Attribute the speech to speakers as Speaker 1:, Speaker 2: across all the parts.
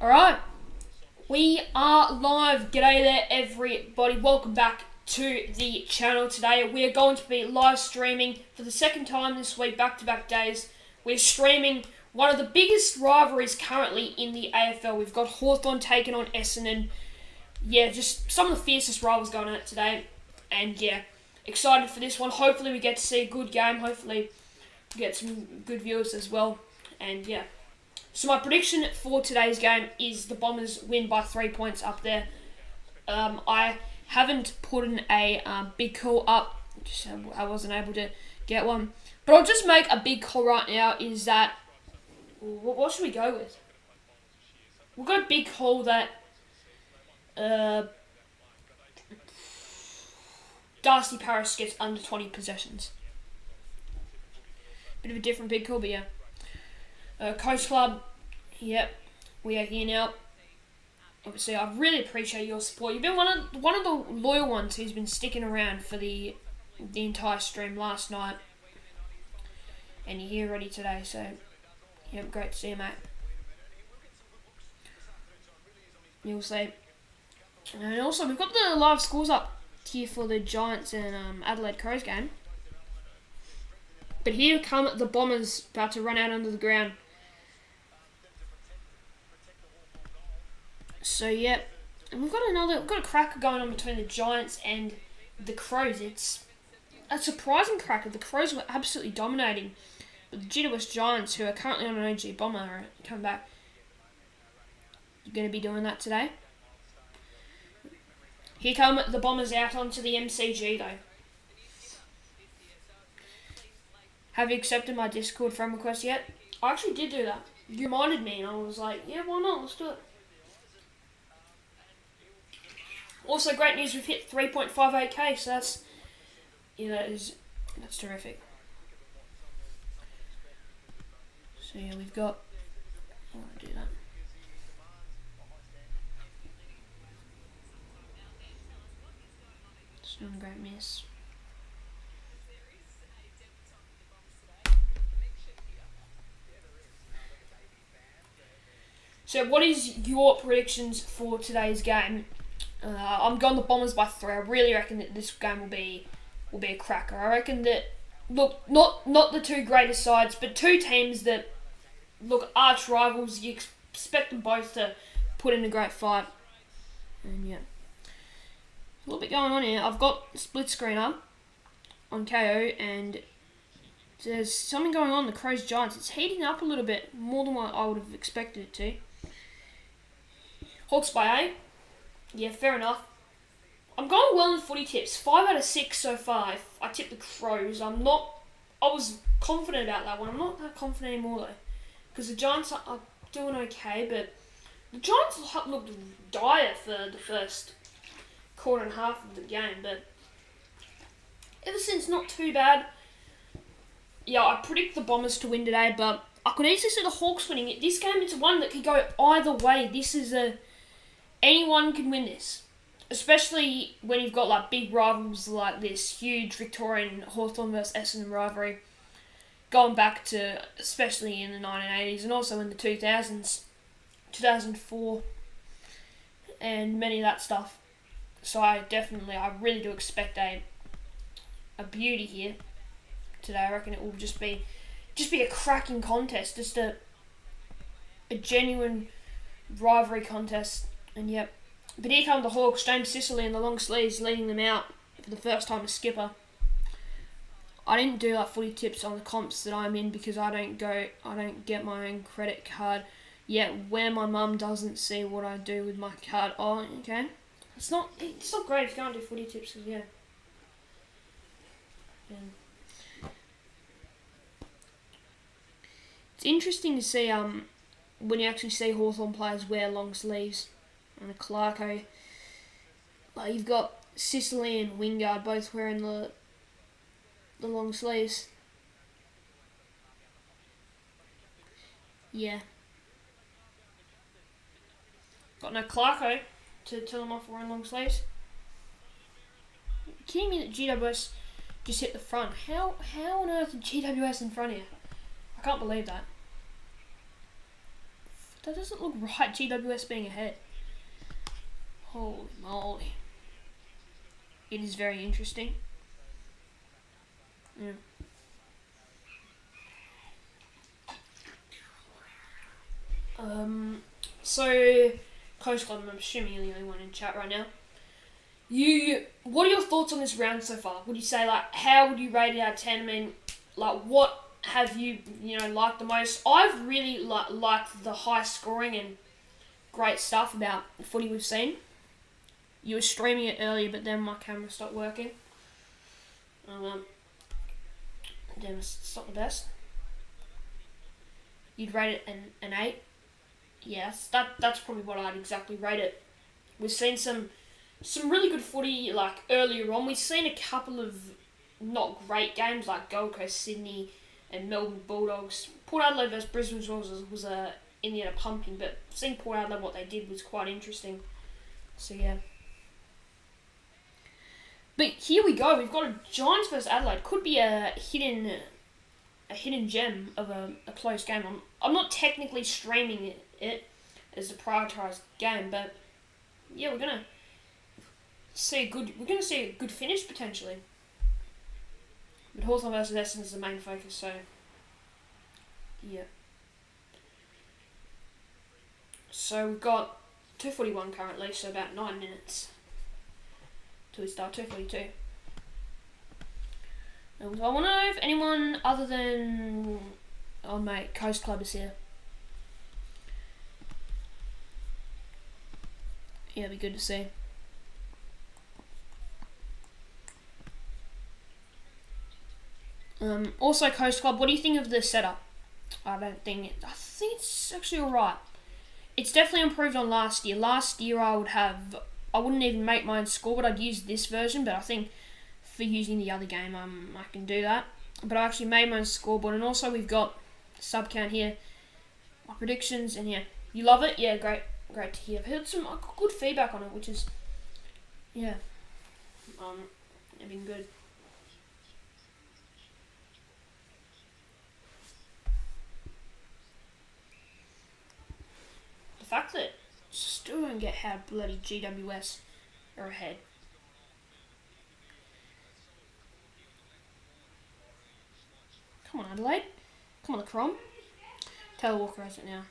Speaker 1: Alright, we are live. G'day there everybody, welcome back to the channel. Today we are going to be live streaming for the second time this week, back-to-back days. We're streaming one of the biggest rivalries currently in the AFL. We've got Hawthorn taking on Essendon. Yeah, just some of the fiercest rivals going at it today. And yeah, excited for this one. Hopefully we get to see a good game. Hopefully we get some good viewers as well. And yeah. So my prediction for today's game is the Bombers win by 3 points up there. I haven't put in a big call up. I wasn't able to get one. But I'll just make a big call right now is that... What should we go with? We'll go big call that... Darcy Paris gets under 20 possessions. Bit of a different big call, but yeah. Coast Club, yep, we are here now. Obviously, I really appreciate your support. You've been one of the loyal ones who's been sticking around for the entire stream last night, and you're here ready today. So, yep, great to see you, mate. You'll see. And also, we've got the live scores up here for the Giants and Adelaide Crows game. But here come the Bombers, about to run out under the ground. So yeah, and we've got a cracker going on between the Giants and the Crows. It's a surprising cracker. The Crows were absolutely dominating, but the GWS Giants, who are currently on an OG bomber, are coming back. You're going to be doing that today. Here come the Bombers out onto the MCG though. Have you accepted my Discord friend request yet? I actually did do that. You reminded me and I was like, yeah, why not? Let's do it. Also, great news, we've hit 3.58k, so that's, that's terrific. So yeah, we've got, I want to do that. It's not a great miss. So what is your predictions for today's game? I'm going the Bombers by 3. I really reckon that this game will be a cracker. I reckon that, look, not the two greatest sides, but two teams that, look, arch rivals. You expect them both to put in a great fight. And yeah, a little bit going on here. I've got split screen up on KO, and there's something going on. The Crows Giants. It's heating up a little bit more than what I would have expected it to. Hawks by 8. Yeah, fair enough. I'm going well in footy tips. 5 out of 6 so far. I tipped the Crows. I was confident about that one. I'm not that confident anymore though. Because the Giants are doing okay, but the Giants looked dire for the first quarter and half of the game. But ever since, not too bad. Yeah, I predict the Bombers to win today, but I could easily see the Hawks winning it. This game, it's one that could go either way. Anyone can win this. Especially when you've got like big rivals like this huge Victorian Hawthorn versus Essendon rivalry. Going back to, especially in the 1980s and also in the 2000s. 2004. And many of that stuff. So I really do expect a beauty here today. I reckon it will just be a cracking contest, just a genuine rivalry contest. And yep, but here come the Hawks. James Sicily in the long sleeves leading them out for the first time as skipper. I didn't do like footy tips on the comps that I'm in because I don't get my own credit card yet, where my mum doesn't see what I do with my card. Oh, okay. It's not great if you can't do footy tips, cause yeah. It's interesting to see when you actually see Hawthorn players wear long sleeves and a Clarko. Like you've got Sicily and Wingard both wearing the long sleeves. Yeah. Got no Clarko to tell them off wearing long sleeves. Are you kidding me that GWS just hit the front? How on earth did GWS in front of you? I can't believe that. That doesn't look right, GWS being ahead. Holy moly. It is very interesting. Yeah. So, Coast Club, I'm assuming you're the only one in chat right now. What are your thoughts on this round so far? Would you say, like, how would you rate it out of 10? I mean, like, what have you liked the most? I've really liked the high scoring and great stuff about the footy we've seen. You were streaming it earlier, but then my camera stopped working. Then it's not the best. You'd rate it an 8? Yes, that's probably what I'd exactly rate it. We've seen some really good footy, like, earlier on. We've seen a couple of not great games, like Gold Coast, Sydney, and Melbourne Bulldogs. Port Adelaide versus Brisbane was in the end a pumping, but seeing Port Adelaide, what they did was quite interesting. So, yeah. But here we go. We've got a Giants versus Adelaide. Could be a hidden gem of a close game. I'm not technically streaming it as a prioritised game, but yeah, we're gonna see a good finish potentially. But Hawthorn versus Essendon is the main focus, so yeah. So we've got 2:41 currently, so about 9 minutes till we start 2:42. I want to know if anyone other than mate Coast Club is here. Yeah, it'd be good to see. Also, Coast Club, what do you think of the setup? I think it's actually alright. It's definitely improved on last year. Last year I wouldn't even make my own score, but I'd use this version, but I think for using the other game, I can do that. But I actually made my own scoreboard, and also we've got sub count here, my predictions, and yeah, you love it? Yeah, great to hear. I've heard some good feedback on it, which is, yeah, it's been good. The fact that still don't get how bloody GWS are ahead. Come on, Adelaide. Come on, the Crom. Taylor Walker has it now.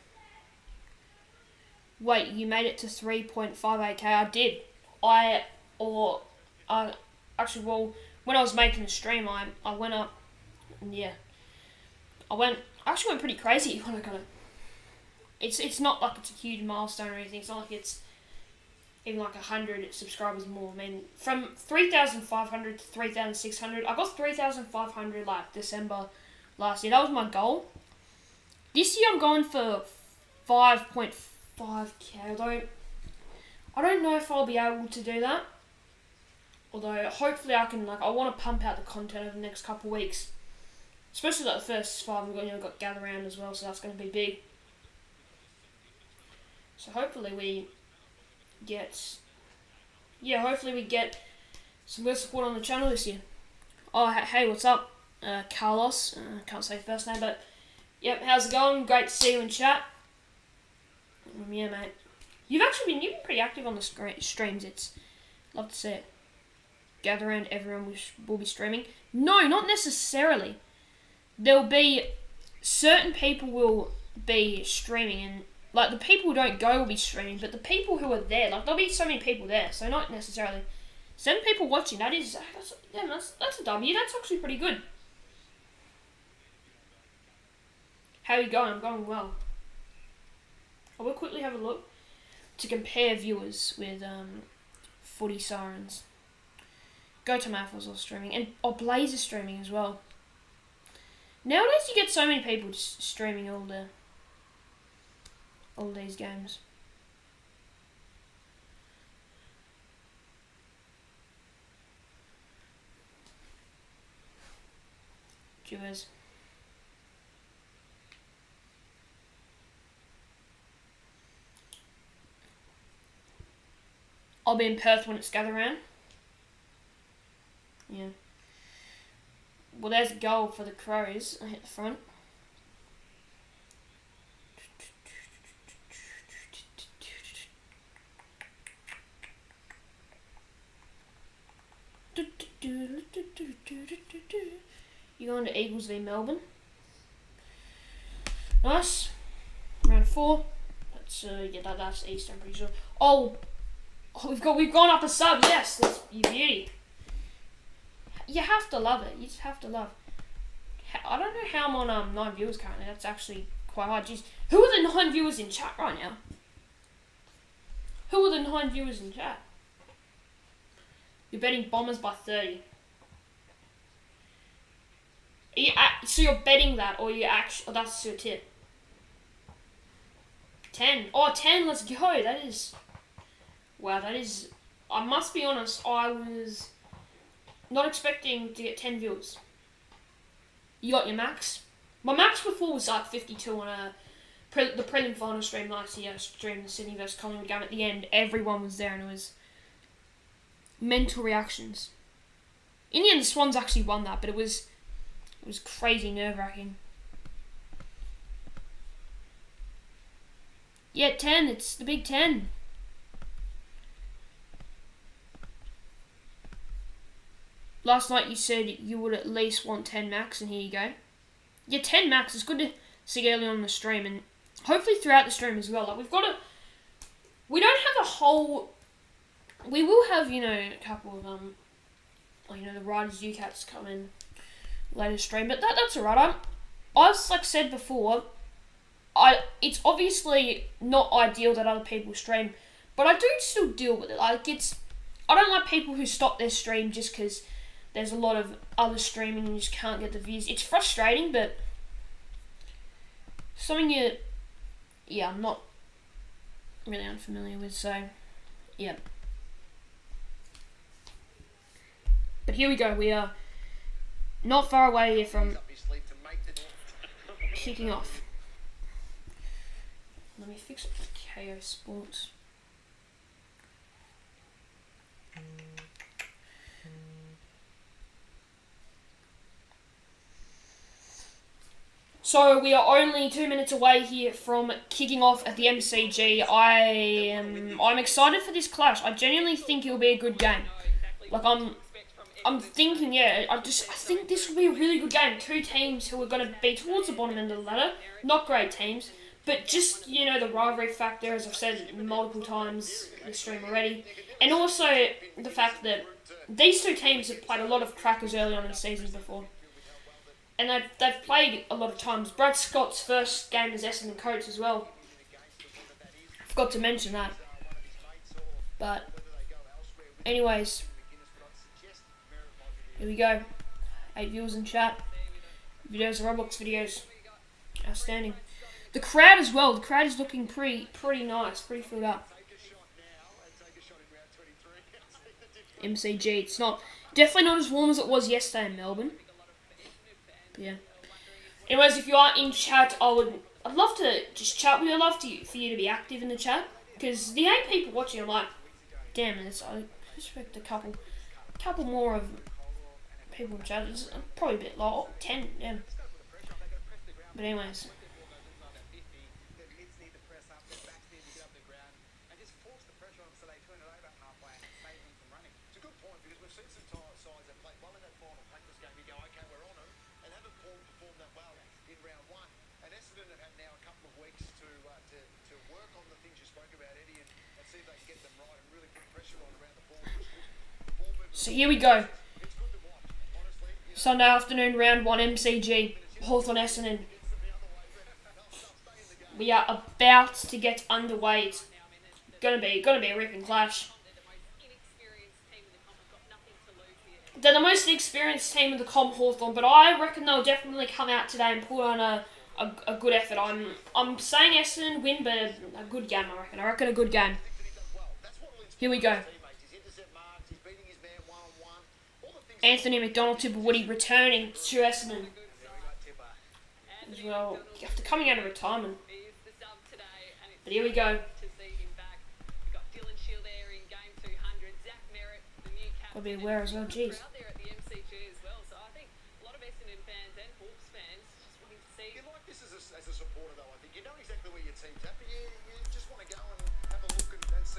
Speaker 1: Wait, you made it to 3.58k. I did. Actually, well, when I was making the stream, I went up, and yeah, I actually went pretty crazy when I got it. It's not like it's a huge milestone or anything. It's not like it's even like 100 subscribers more. I mean, from 3,500 to 3,600, I got 3,500 like December last year. That was my goal. This year I'm going for 5.5k, although I don't know if I'll be able to do that. Although hopefully I can, I want to pump out the content over the next couple of weeks. Especially like the first 5, we've got Gather Round as well, so that's going to be big. So hopefully we get some good support on the channel this year. Oh, hey, what's up? Carlos, can't say first name, but yep, how's it going? Great to see you in chat. Yeah, mate. You've been pretty active on the streams. It's love to see it. Gather Round, everyone will be streaming. No, not necessarily. There'll be certain people will be streaming, and like the people who don't go will be streaming, but the people who are there, there'll be so many people there, so not necessarily 7 people watching. That's a W. That's actually pretty good. How are you going? I'm going well. I will quickly have a look to compare viewers with Footy Sirens. Go to Math was all streaming, and Blaze is streaming as well. Nowadays, you get so many people just streaming all these games. Viewers. I'll be in Perth when it's Gather Round. Yeah. Well, there's a goal for the Crows. I hit the front. You're going to Eagles v Melbourne. Nice. Round 4. That's East, I'm pretty sure. Oh, we've gone up a sub. Yes, that's you beauty. You have to love it. You just have to love. I don't know how I'm on 9 viewers currently. That's actually quite hard. Jeez, who are the 9 viewers in chat right now? Who are the 9 viewers in chat? You're betting Bombers by 30. So you're betting that, or you actually? Oh, that's your tip. 10. Oh, 10. Let's go. That is. Wow, that is. I must be honest. I was not expecting to get 10 viewers. You got your max. My max before was like 52 on the prelim final stream last year. I streamed the Sydney vs Collingwood game. At the end, everyone was there, and it was mental reactions. In the end, the Swans actually won that, but it was crazy nerve-wracking. Yeah, 10. It's the Big 10. Last night you said you would at least want 10 max, and here you go. Yeah, 10 max. It's good to see early on in the stream, and hopefully throughout the stream as well. Like we don't have a whole. We will have a couple of the Riders UCats come in later stream, but that's alright. I've like said before. It's obviously not ideal that other people stream, but I do still deal with it. I don't like people who stop their stream just because there's a lot of other streaming and you just can't get the views. It's frustrating, but something I'm not really unfamiliar with, so yeah. But here we go. We are not far away here from kicking off. Let me fix it for KO Sports. So we are only 2 minutes away here from kicking off at the MCG. I'm excited for this clash. I genuinely think it'll be a good game. Like I'm thinking, I think this will be a really good game. 2 teams who are going to be towards the bottom end of the ladder. Not great teams. But just, the rivalry factor, as I've said multiple times in the stream already. And also the fact that these 2 teams have played a lot of crackers early on in the season before. And they've played a lot of times. Brad Scott's first game as Essendon coach as well. Forgot to mention that. But, anyways. Here we go. 8 viewers in chat. Videos are Roblox videos. Outstanding. The crowd as well. The crowd is looking pretty nice. Pretty filled up. MCG. It's definitely not as warm as it was yesterday in Melbourne. But yeah. Anyways, if you are in chat, I'd love to just chat with you. I'd love for you to be active in the chat. Because the 8 people watching, I'm like, damn it. I expect a couple more of people in chat. It's probably a bit low. 10, yeah. But anyways. So here we go. Sunday afternoon, round 1 MCG. Hawthorn Essendon. We are about to get underway. It's gonna be a ripping clash. They're the most experienced team in the comp, Hawthorn, but I reckon they'll definitely come out today and put on a good effort. I'm saying Essendon win, but a good game. I reckon a good game. Here we go. Anthony McDonald-Tipperwoody returning to Essendon as well, after coming out of retirement. But here we go. Got to be aware as well, jeez.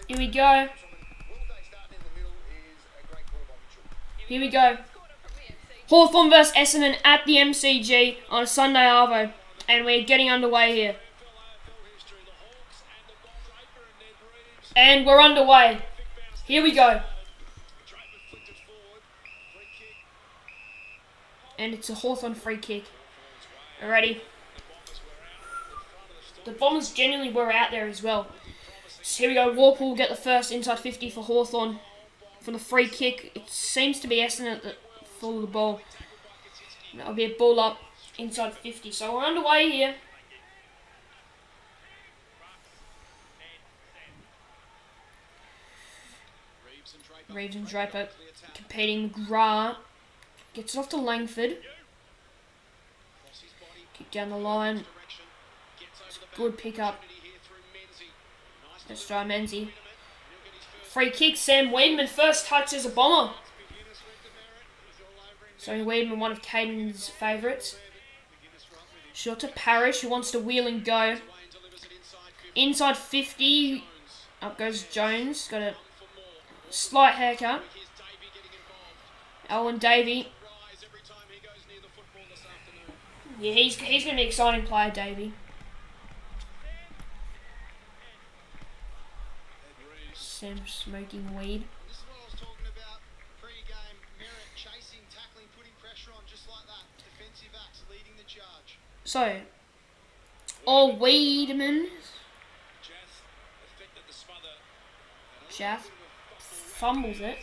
Speaker 1: Here we go. Here we go. Hawthorn vs Essendon at the MCG on a Sunday arvo. And we're getting underway here. And we're underway. Here we go. And it's a Hawthorn free kick. Alrighty. The Bombers genuinely were out there as well. So here we go. Warple will get the first inside 50 for Hawthorn. For the free kick, it seems to be Essendon that follow the ball. That'll be a ball up inside 50. So we're underway here. Reeves and Draper competing. McGrath gets it off to Langford. Kick down the line. It's a good pick up. Let's try Menzie. Free kick, Sam Weedman. First touch as a Bomber. So Weedman, one of Caden's favourites. Short to Parrish, who wants to wheel and go. Inside 50. Up goes Jones. Got a slight haircut. Owen Davey. Yeah, he's going to be an exciting player, Davey. Sam smoking weed.
Speaker 2: This is what I was talking about pre-game. Merritt chasing, tackling, putting pressure on just like that. Defensive backs leading the charge.
Speaker 1: So, Weedman. Jaff fumbles it.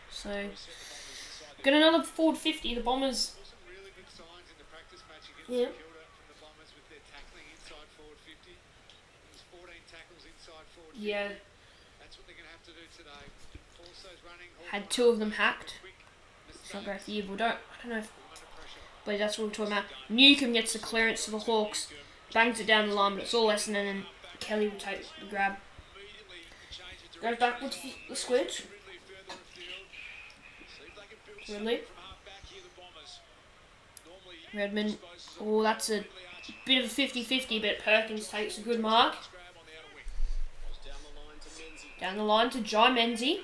Speaker 1: So, got another forward 50. The Bombers.
Speaker 2: Really good signs in the practice match against
Speaker 1: Yeah.
Speaker 2: from the Bombers with their tackling inside forward 50. There's 14 tackles inside forward 50.
Speaker 1: Yeah.
Speaker 2: That's what they're going to have to do today. Forso's running.
Speaker 1: Had two of them hacked. It's not great for you, but I don't know if. But that's what we're talking about. Newcomb gets the clearance to the Hawks. Bangs it down the line, but it's all Essendon, and Kelly will take the grab. Goes backwards for the squidge. Ridley. Redmond. Oh, that's a bit of a 50-50, but Perkins takes a good mark. Down the line to Jai Menzie.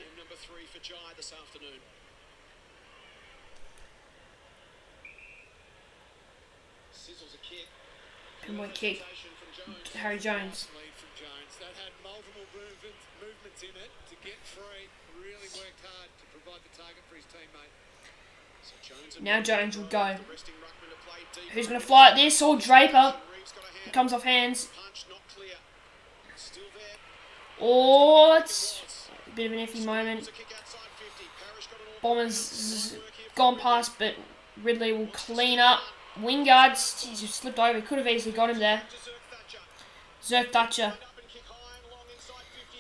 Speaker 1: Pinpoint kick. Harry Jones.
Speaker 2: That had multiple movements in it to get free. Really worked hard to provide the target for his teammate. So
Speaker 1: Now Jones will go. Who's going to fly at this? Or Draper. It comes off hands. Oh, it's a bit of an iffy moment. Bombers gone past, but Ridley will clean up. Wingards, he's just slipped over. He could have easily got him there. Zerk Thatcher.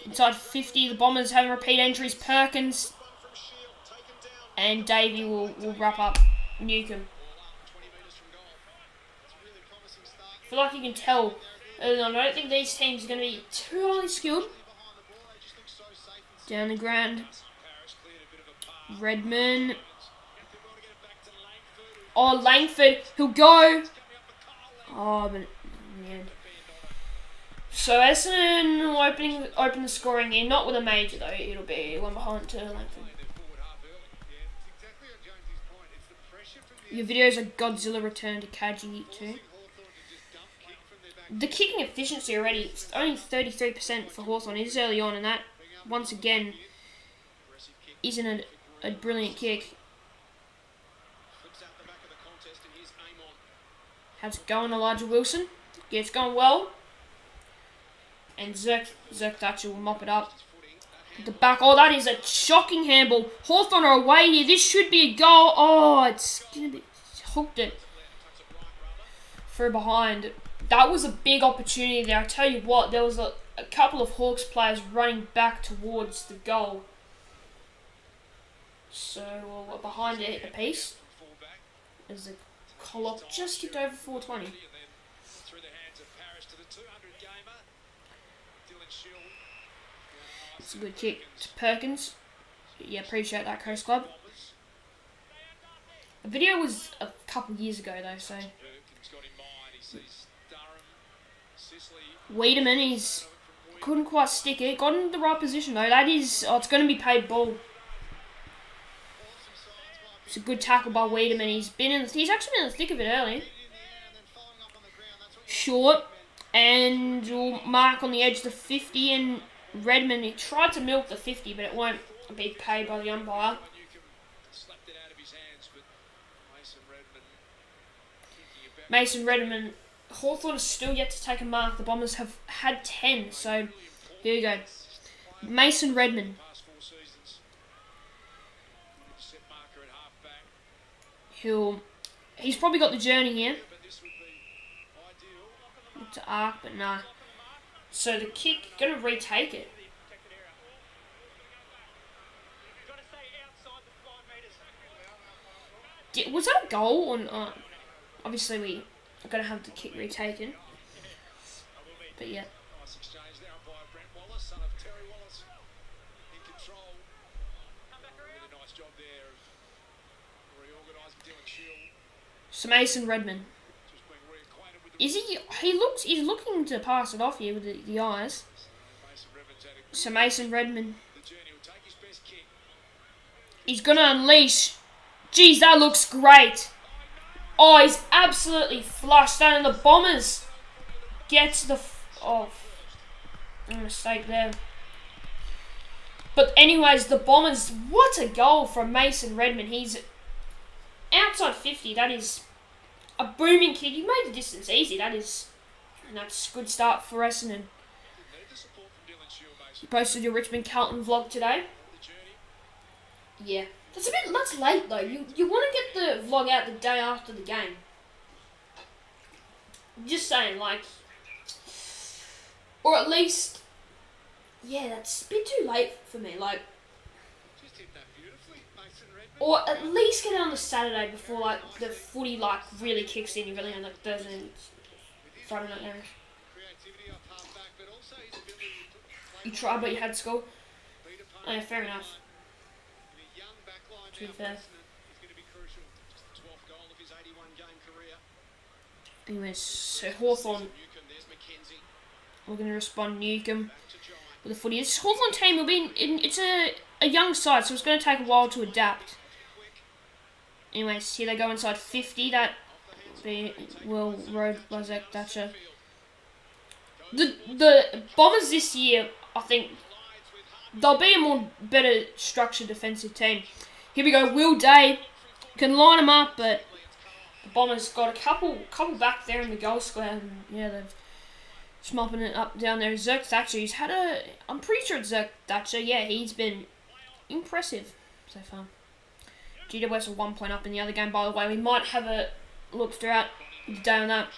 Speaker 1: Inside 50, the Bombers having repeat entries. Perkins and Davey will wrap up Newcomb. I feel like you can tell. I don't think these teams are going to be too highly skilled. Down the ground. Redmond. Oh, Langford. He'll go. Oh, but in the end. So Essendon will open the scoring here. Not with a major, though. It'll be one behind to Langford. Your videos are Godzilla Return to Kaji too. The kicking efficiency already, it's only 33% for Hawthorn. It is early on, and that, once again, isn't a brilliant kick. How's it going, Elijah Wilson? Yeah, it's going well. And Zerk Thatcher will mop it up. At the back. Oh, that is a shocking handball. Hawthorn are away here. This should be a goal. Oh, it's going to be hooked it. For behind. That was a big opportunity there. I tell you what, there was a couple of Hawks players running back towards the goal. So, we're behind it a piece. As the clock just ticked over 4:20. It's a good kick to Perkins. Yeah, appreciate that, Coast Club. The video was a couple years ago though, so. Wiedemann, he's couldn't quite stick it. Got in the right position though. That is, it's going to be paid ball. It's a good tackle by Wiedemann. He's actually been in the thick of it early. Short, and will mark on the edge the 50, and Redmond, he tried to milk the 50, but it won't be paid by the umpire. Mason Redmond. Hawthorn is still yet to take a mark. The Bombers have had 10, so here you go. Mason Redmond. He's probably got the journey here. Look to arc, but nah. So the kick, gonna retake it. Was that a goal or not? Obviously we are gonna have the kick retaken. But yeah. So Mason Redmond. Is he? He's looking to pass it off here with the eyes. So Mason Redmond. He's gonna unleash. Jeez, that looks great. Oh, he's absolutely flushed that, and the Bombers gets the mistake there. But anyways, the Bombers. What a goal from Mason Redmond. He's outside 50. That is a booming kick. He made the distance easy. That's a good start for Essendon. You posted your Richmond Carlton vlog today. Yeah. That's late though. You want to get the vlog out the day after the game. Just saying, like, or at least, yeah, that's a bit too late for me. Like, or at least get it on the Saturday before like the footy like really kicks in. You really on like Thursday and Friday night games. You tried, but you had school. Oh, yeah, fair enough. To be fair. Anyways, so Hawthorn. We're going to respond Newcomb with the footy. This Hawthorn team will be it's a young side, so it's going to take a while to adapt. Anyways, here they go inside 50. That be Will Road by Zach Thatcher. The Bombers this year, I think, they'll be a better structured defensive team. Here we go. Will Day can line them up, but the Bombers got a couple back there in the goal square, and yeah, they've mopping it up down there. Zach Thatcher, I'm pretty sure it's Zach Thatcher. Yeah, he's been impressive so far. GWS are 1 point up in the other game, by the way. We might have a look throughout the day on that.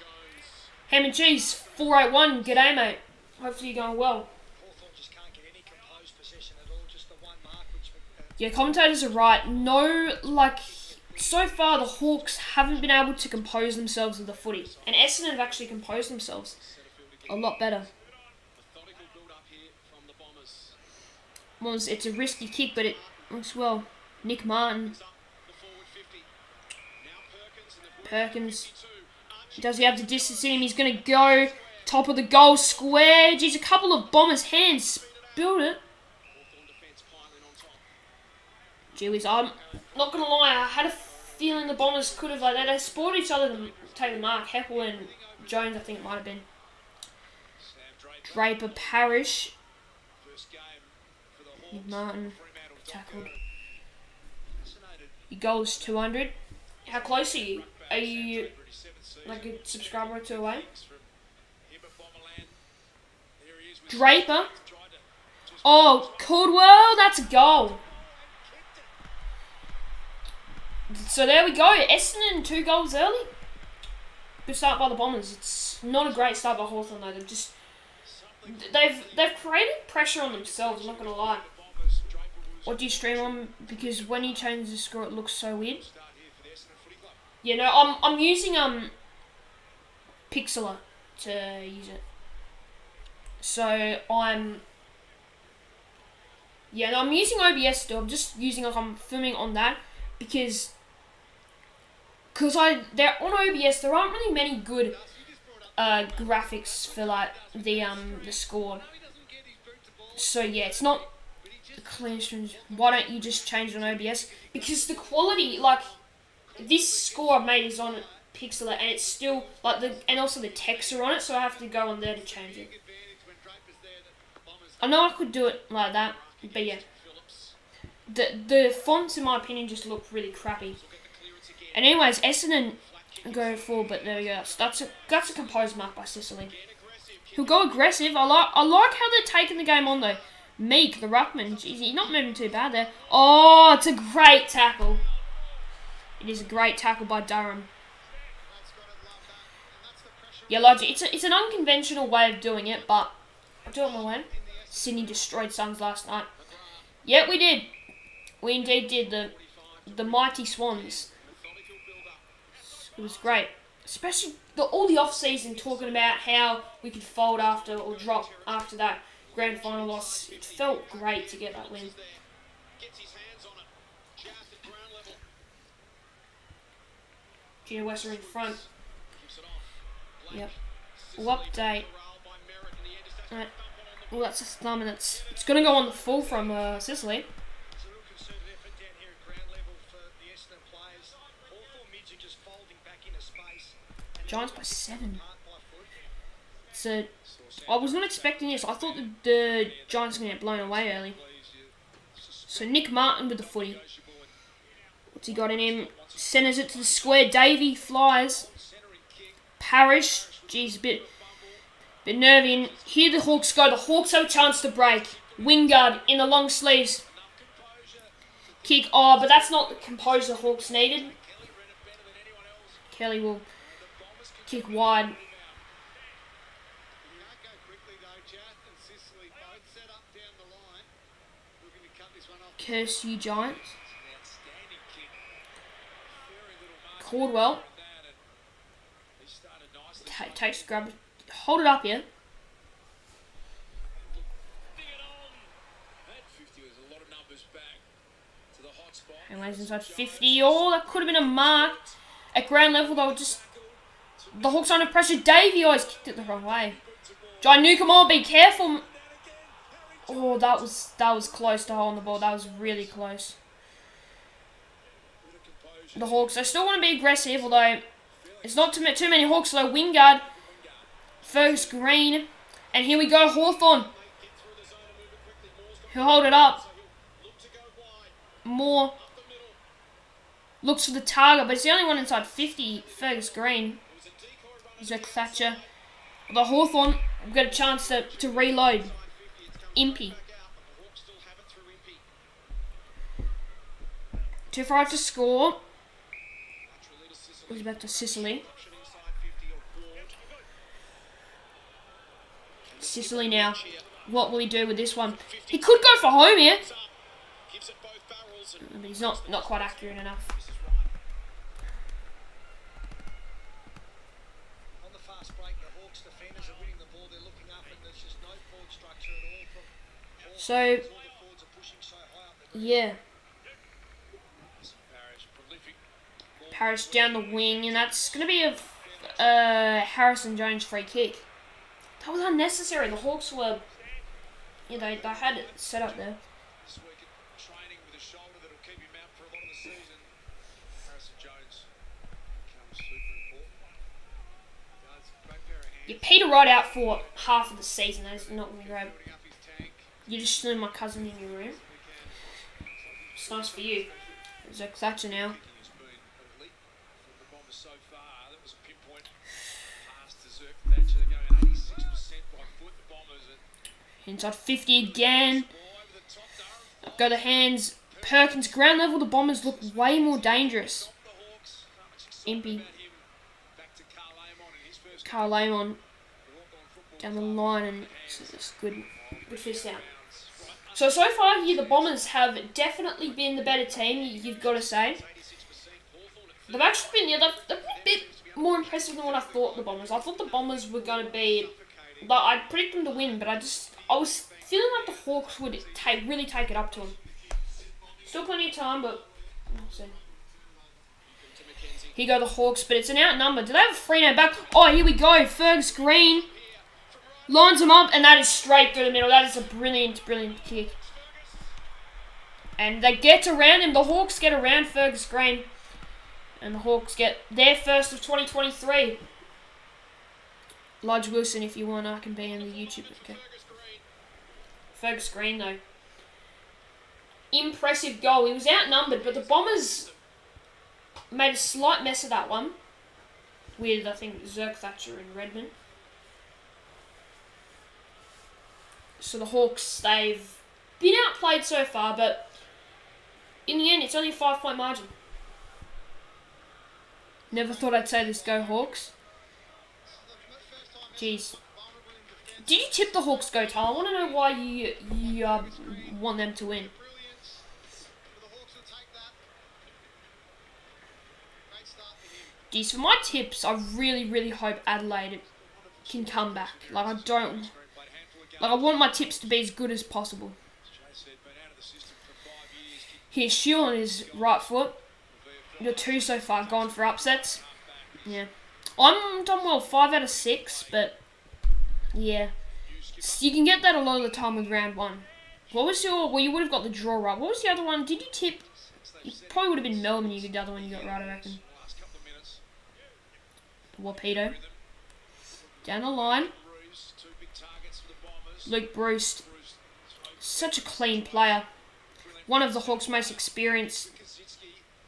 Speaker 1: Ham and Cheese, 481. G'day, mate. Hopefully you're going well. Yeah, commentators are right. No, like, so far the Hawks haven't been able to compose themselves with the footy. And Essendon have actually composed themselves a lot better. It's a risky kick, but it looks well. Nick Martin. Perkins. Does he have the distance in him? He's going to go top of the goal square. Geez, a couple of Bombers' hands spilled it. Gee, I'm not going to lie. I had a feeling the Bombers could have, like, they supported each other to take the mark. Heppel and Jones, I think it might have been. Draper, Parrish. Nick Martin tackled. Your goal is 200. How close are you? Are you like a subscriber or two away? Draper. Oh, Caldwell, that's a goal. So there we go. Essendon 2 goals early. Good start by the Bombers. It's not a great start by Hawthorn though. They've created pressure on themselves. I'm not gonna lie. What do you stream on? Because when you change the score, it looks so weird. Yeah, no, I'm using Pixela to use it. So I'm using OBS still. I'm just using I'm filming on that because they're on OBS. There aren't really many good graphics for like the score. So yeah, it's not clean streams. Why don't you just change it on OBS? Because the quality, like, this score I've made is on Pixel, and it's still, like, and also the text are on it, so I have to go on there to change it. I know I could do it like that, but yeah. The fonts, in my opinion, just look really crappy. And anyways, Essendon go forward, but there we go. That's a composed mark by Sicily. He'll go aggressive. I like how they're taking the game on though. Meek, the ruckman, jeez, he's not moving too bad there. Oh, it's a great tackle. It is a great tackle by Durham. Yeah, Logic, it's an unconventional way of doing it, but I'll do it my way. Sydney destroyed Suns last night. Yeah, we did. We indeed did. The mighty Swans. It was great. Especially all the off-season talking about how we could fold after or drop after that grand final loss. It felt great to get that win. Gina Wester in front. Yep. We'll update. Right. Well, that's a thumb, and it's going to go on the full from Sicily. Giants by 7. So, I was not expecting this. I thought the Giants were going to get blown away early. So, Nick Martin with the footy. What's he got in him? Centers it to the square. Davey flies. Parrish. Jeez, a bit nervy. And here the Hawks go. The Hawks have a chance to break. Wingard in the long sleeves. Kick. Oh, but that's not the composure the Hawks needed. Kelly will kick wide. Curse you, Giants. Caldwell. Takes grab. Hold it up here. Anyways, inside 50. Oh, that could have been a mark. At ground level, they were just... The Hawks under pressure. Davey always kicked it the wrong way. Jai Newcombe, oh, be careful. Oh, that was close to holding the ball. That was really close. The Hawks, they still want to be aggressive, although it's not too many Hawks. Though Wingard, Fergus Green, and here we go, Hawthorn. He'll hold it up. Moore looks for the target, but it's the only one inside 50. Fergus Green. Zach Thatcher. The Hawthorn will get a chance to reload. Impey. Too far to score. He's back to Sicily. Sicily now. What will he do with this one? He could go for home here. But he's not quite accurate enough.
Speaker 2: On the fast break, the Hawks defenders are winning the ball. They're looking up, and there's just no forward structure at all.
Speaker 1: So, yeah. Parrish down the wing, and that's going to be a Harrison Jones free kick. That was unnecessary. The Hawks were, they had it set up there.
Speaker 2: This week at training with a shoulder that'll keep him out for a lot of the season. Harrison Jones becomes super important. It's a great pair of hands.
Speaker 1: You Peter Wright out for half of the season. That's not going to be great.
Speaker 2: Building up his tank.
Speaker 1: You just slew my cousin in your room. It's nice for you. Zach Thatcher now.
Speaker 2: He's been elite from the Bombers so far. That was a pinpoint pass to Zach Thatcher. They're going 86% by foot. The Bombers are
Speaker 1: Inside 50 again. Up go the hands. Perkins, ground level, the Bombers look way more dangerous. Impey. Carl Amon down the line, and it's good fist out. So far here, the Bombers have definitely been the better team, you've got to say. They've actually been, they've been a bit more impressive than what I thought the Bombers. I thought the Bombers were going to be, I predicted them to win, but I was feeling like the Hawks would really take it up to them. Still plenty of time, but we'll see. Here go the Hawks, but it's an outnumber. Do they have a free now back? Oh, here we go. Fergus Green lines him up, and that is straight through the middle. That is a brilliant, brilliant kick. And they get around him. The Hawks get around Fergus Green. And the Hawks get their first of 2023. Lodge Wilson, if you want, I can be in the YouTube. Okay. Fergus Green, though. Impressive goal. He was outnumbered, but the Bombers made a slight mess of that one. With, I think, Zerk Thatcher and Redmond. So the Hawks, they've been outplayed so far, but in the end, it's only a 5-point margin. Never thought I'd say this. Go Hawks. Jeez. Did you tip the Hawks go, Tal? I want to know why you want them to win. Jeez, for my tips, I really hope Adelaide can come back. Like, I want my tips to be as good as possible. Here's Shield on his right foot. You're 2 so far, going for upsets. Yeah. I'm done well, 5 out of 6, but yeah. You can get that a lot of the time with round 1. What was your... Well, you would have got the draw right. What was the other one? Did you tip... It probably would have been Melbourne you did the other one you got right, I reckon. Wapedo. Down the line. Luke Bruce. Such a clean player. One of the Hawks' most experienced.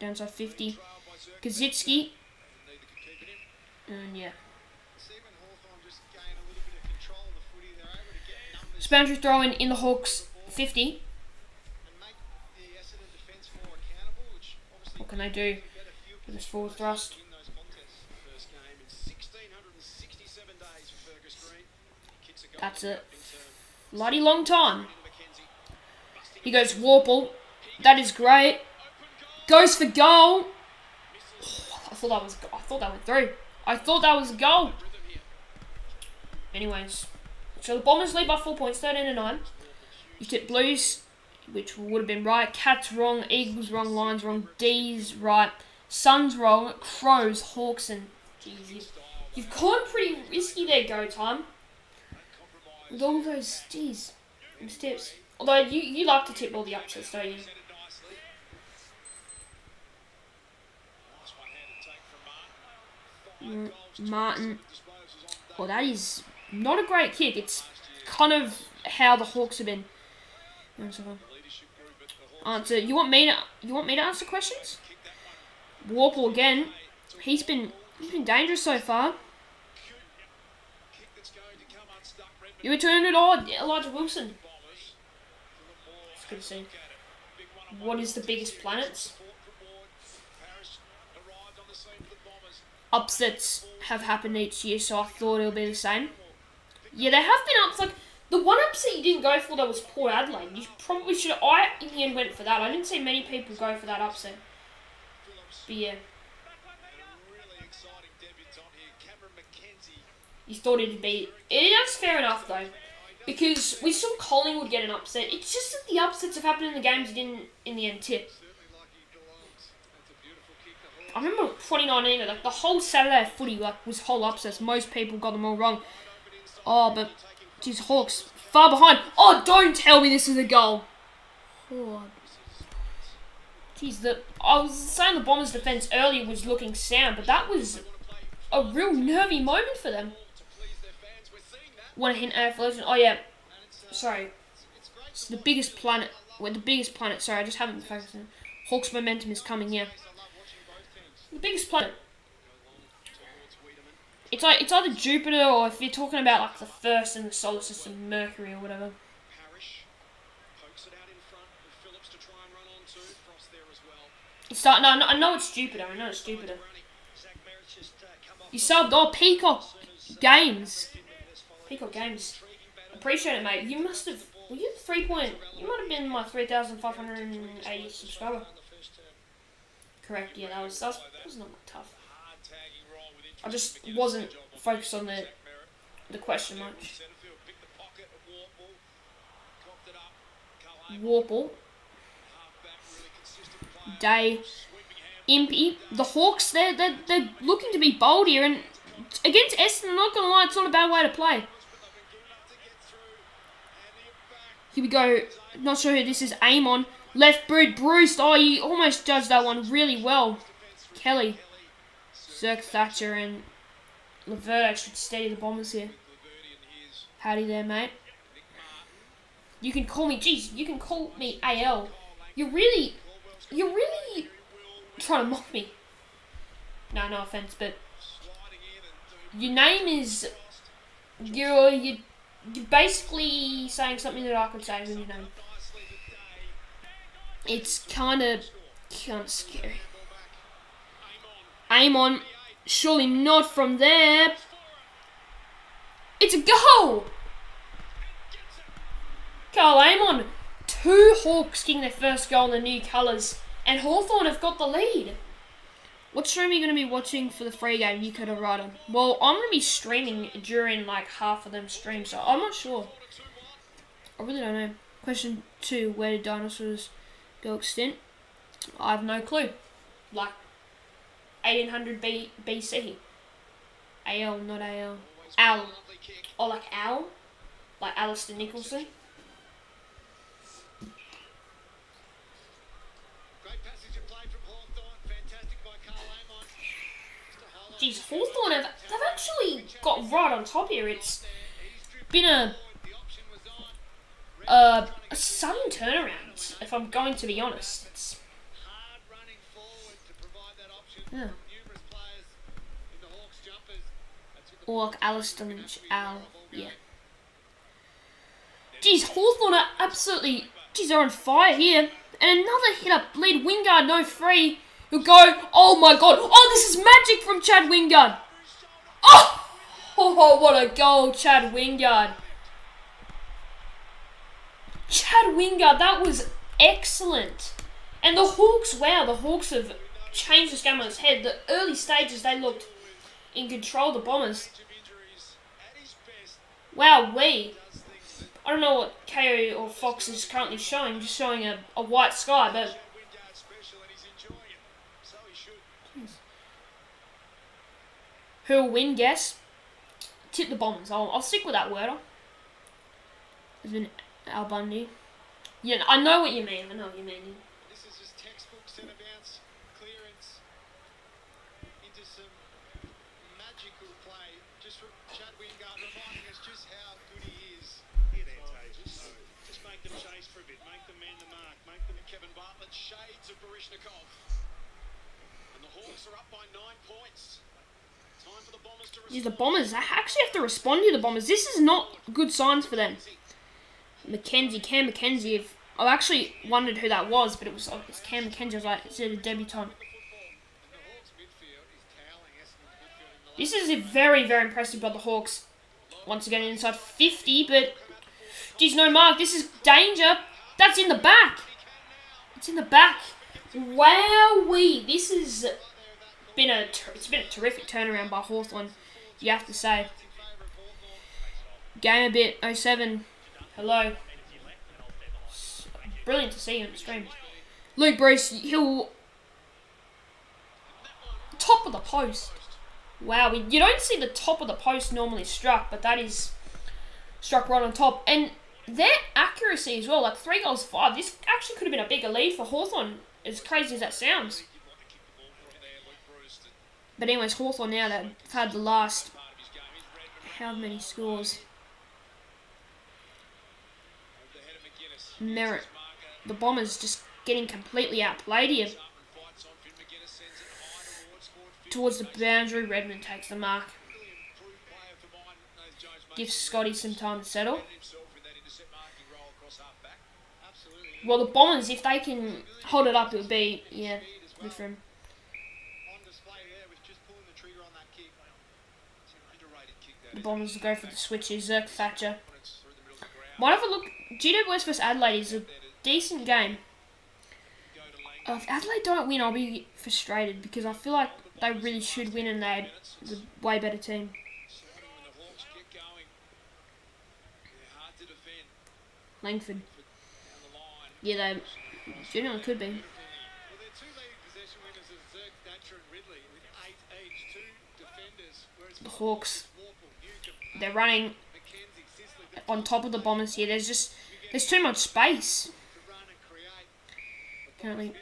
Speaker 1: Downside 50. Kaczynski. And yeah. Boundary throw in the Hawks 50. What can they do with this forward thrust? That's a bloody long time. He goes Warple. That is great. Goes for goal. I thought that went through. I thought that was a goal. Anyways, so the Bombers lead by 4 points, 13-9. You tip Blues, which would have been right. Cats wrong. Eagles wrong. Lions wrong. D's right. Suns wrong. Crows, Hawks, and jeez, you've gone pretty risky there, Go Time. With all those those tips. Although you like to tip all the upsets, don't you? Martin. Well, that is not a great kick. It's kind of how the Hawks have been. Answer. You want me to answer questions? Warple again. He's been dangerous so far. You returned it all, Elijah Wilson. It's good to see. What is the biggest planets? Upsets have happened each year, so I thought it'll be the same. Yeah, there have been upsets. Like, the one upset you didn't go for that was Port Adelaide. You probably should have... I, in the end, went for that. I didn't see many people go for that upset. But yeah. You thought it'd be... That's fair enough, though. Because we saw Collingwood get an upset. It's just that the upsets have happened in the games you didn't, in the end, tip. I remember 2019, like, the whole Saturday of footy, like, was whole upsets. Most people got them all wrong. Oh, but... Geez, Hawks, far behind. Oh, don't tell me this is a goal. Oh. Jeez, I was saying the Bombers' defence earlier was looking sound, but that was a real nervy moment for them. Want to hint AFL? Oh yeah, sorry. It's the biggest planet. Well, the biggest planet. Sorry, I just haven't focused on it. Hawks' momentum is coming. Yeah, the biggest planet. It's either Jupiter or if you're talking about like the first in the solar system, Mercury or whatever. It's no, I know it's Jupiter. I know it's Jupiter. You subbed. Oh, Peacock Games. Peacock Games. Appreciate it, mate. You must have... Were you 3 point... You might have been my 3,580 subscriber. Correct, yeah, that was not that tough. I just wasn't focused on the question much. Warple. Day. Impy. The Hawks, they're looking to be bold here, and against Essendon, I'm not going to lie, it's not a bad way to play. Here we go. Not sure who this is. Aim on. Left boot bruised. Oh, he almost judged that one really well. Kelly, Zerk, Thatcher, and Levert should steady the Bombers here. Paddy there, mate. You can call me, you can call me AL. You're really trying to mock me. No offense, but your name is, you're basically saying something that I could say with your name. It's kind of scary. Aim on, surely not from there. It's a goal! Carl Amon, 2 Hawks getting their first goal in the new colours, and Hawthorn have got the lead. What stream are you going to be watching for the free game? You could have write on. Well, I'm going to be streaming during like half of them streams, so I'm not sure. I really don't know. Question 2, where did dinosaurs go extinct? I have no clue. Like 1800 BC. AL, not AL. Al. Or like Al. Like Alistair Nicholson. Jeez, Hawthorn they've actually got right on top here. It's been a sudden turnaround, if I'm going to be honest. It's, yeah. Or like Alistair Lynch, Al, yeah. Jeez, Hawthorn are absolutely, they're on fire here. And another hit up, lead Wingard, no free. He'll go, oh my god, oh this is magic from Chad Wingard. Oh, what a goal, Chad Wingard. Chad Wingard, that was excellent. And the Hawks, wow, the Hawks have changed this game on its head. The early stages, they looked in control of the Bombers. Wow, I don't know what KO or Fox is currently showing, just showing a white sky, but... Who'll win, guess? Tip the Bombers. I'll stick with that word. There's been Al Bundy. Yeah, I know what you mean.
Speaker 2: This is just textbook centre bounce, clearance into some magical play. Just from Chad Wingard reminding us just how good he is. Just make them chase for a bit, make them man the mark, make them Kevin Bartlett, shades of Barishnikov. And the Hawks are up by 9 points. Time for the Bombers to respond.
Speaker 1: The Bombers, I actually have to respond to the Bombers. This is not good signs for them. Cam McKenzie. I actually wondered who that was, but it's Cam McKenzie. I was like, is it a debutant? This is very, very impressive by the Hawks. Once again, inside 50, but... Geez, no mark. This is danger. That's in the back. It's in the back. Wowee. This has been a terrific turnaround by Hawthorn, you have to say. Game a bit 07. Hello. Brilliant to see you on the stream. Luke Bruce, he'll... Top of the post. Wow, you don't see the top of the post normally struck, but that is struck right on top. And their accuracy as well, like 3 goals 5. This actually could have been a bigger lead for Hawthorn, as crazy as that sounds. But anyways, Hawthorn now, they've had the last... How many scores? Merritt. The Bombers just getting completely outplayed here. Towards the boundary, Redmond takes the mark. Gives Scotty some time to settle. Well, the Bombers, if they can hold it up, it would be, yeah, good for him. The Bombers will go for the switches. Zerk, Thatcher. Might have a look. GWS vs Adelaide is a decent game. If Adelaide don't win, I'll be frustrated because I feel like they really should win and they're the way better team. Langford. Yeah, they genuinely could be. The Hawks. They're running on top of the Bombers here. There's too much space. Currently,
Speaker 2: Midfield now.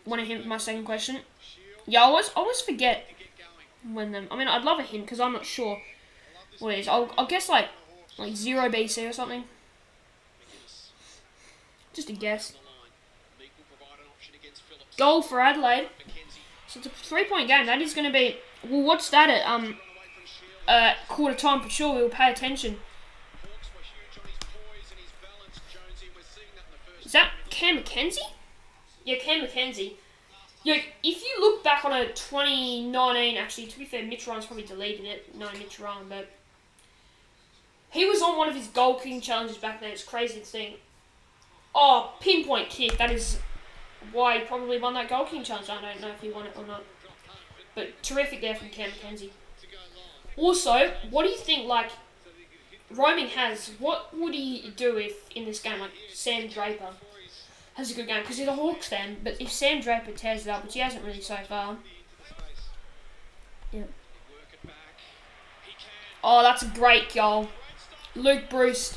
Speaker 1: want a hint for my second question? Yeah, I always forget when them. I mean, I'd love a hint because I'm not sure what it is. I'll guess like 0 BC or something. Just a guess. Goal for Adelaide. So it's a 3-point game. That is going to be. We'll watch that at quarter time for sure. We'll pay attention. Is that Cam McKenzie? Yeah, Cam McKenzie. Yeah, if you look back on a 2019, actually, to be fair, Mitch Ryan's probably deleted it. No, Mitch Ryan, but he was on one of his goal kicking challenges back then. It's crazy to think. Oh, pinpoint kick. That is why he probably won that goal kicking challenge. I don't know if he won it or not. But terrific there from Cam McKenzie. Also, what do you think, like, Roaming has, what would he do if, in this game, like, Sam Draper has a good game? Because he's a Hawks fan, but if Sam Draper tears it up, which he hasn't really so far. Yep. Oh, that's a great goal. Luke Bruce.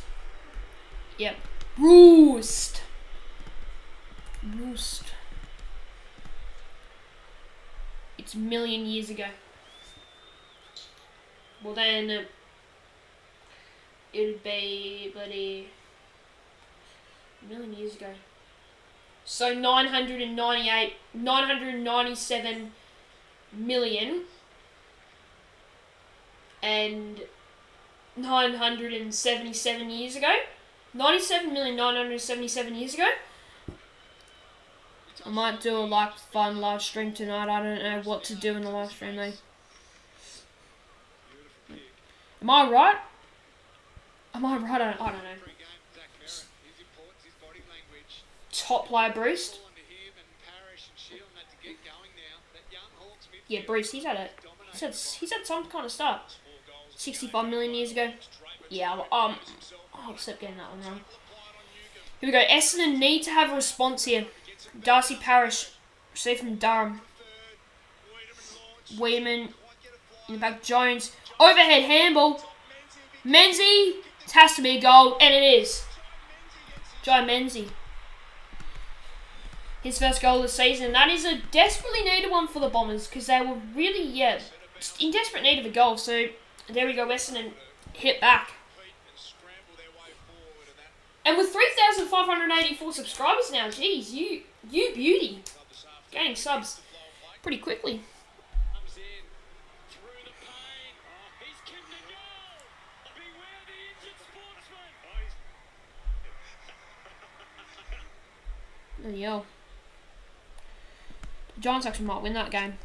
Speaker 1: Yep. Roost. It's a million years ago. Well then, it'd be bloody a million years ago. So 997 million and 977 years ago. 97,977 years ago. I might do a fun live stream tonight. I don't know what to do in the live stream though. Am I right? I don't know. Top player Bruce. Yeah, Bruce. He's had some kind of start. 65 million years ago. Yeah. I'll accept getting that one wrong. Here we go. Essendon need to have a response here. Darcy Parish, received from Durham. Wiedemann in the back. Jones. Overhead handball. Menzie. It has to be a goal, and it is. Jai Menzie. His first goal of the season. That is a desperately needed one for the Bombers because they were really, just in desperate need of a goal. So there we go. Essendon hit back. And with 3,584 subscribers now, geez, you beauty. Gaining subs pretty quickly. Bloody hell. The Giants actually might win that game.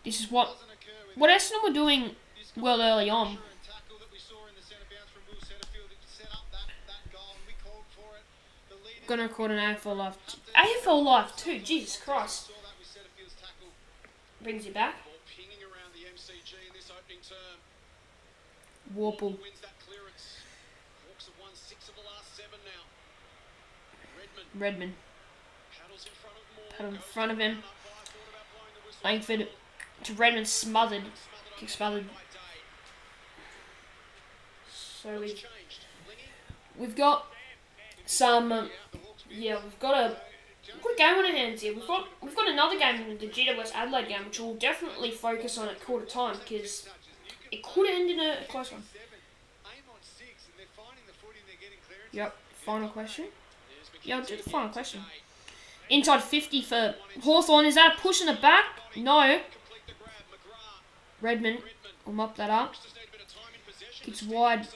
Speaker 1: This is what Essendon were doing well early on. Gonna record an AFL live. AFL live too. Jesus Christ. Brings you back. Warple. Redmond. Paddle in front of him. Langford to Redmond, smothered. Kick smothered. So we've got some. We've got a game on our hands here. We've got another game, the GWS Adelaide game, which we'll definitely focus on at quarter time because it could end in a close one. Yep. Final question. Yeah, I'll do the final question. Inside 50 for Hawthorn. Is that a push in the back? No. Redmond will mop that up. Kicks wide.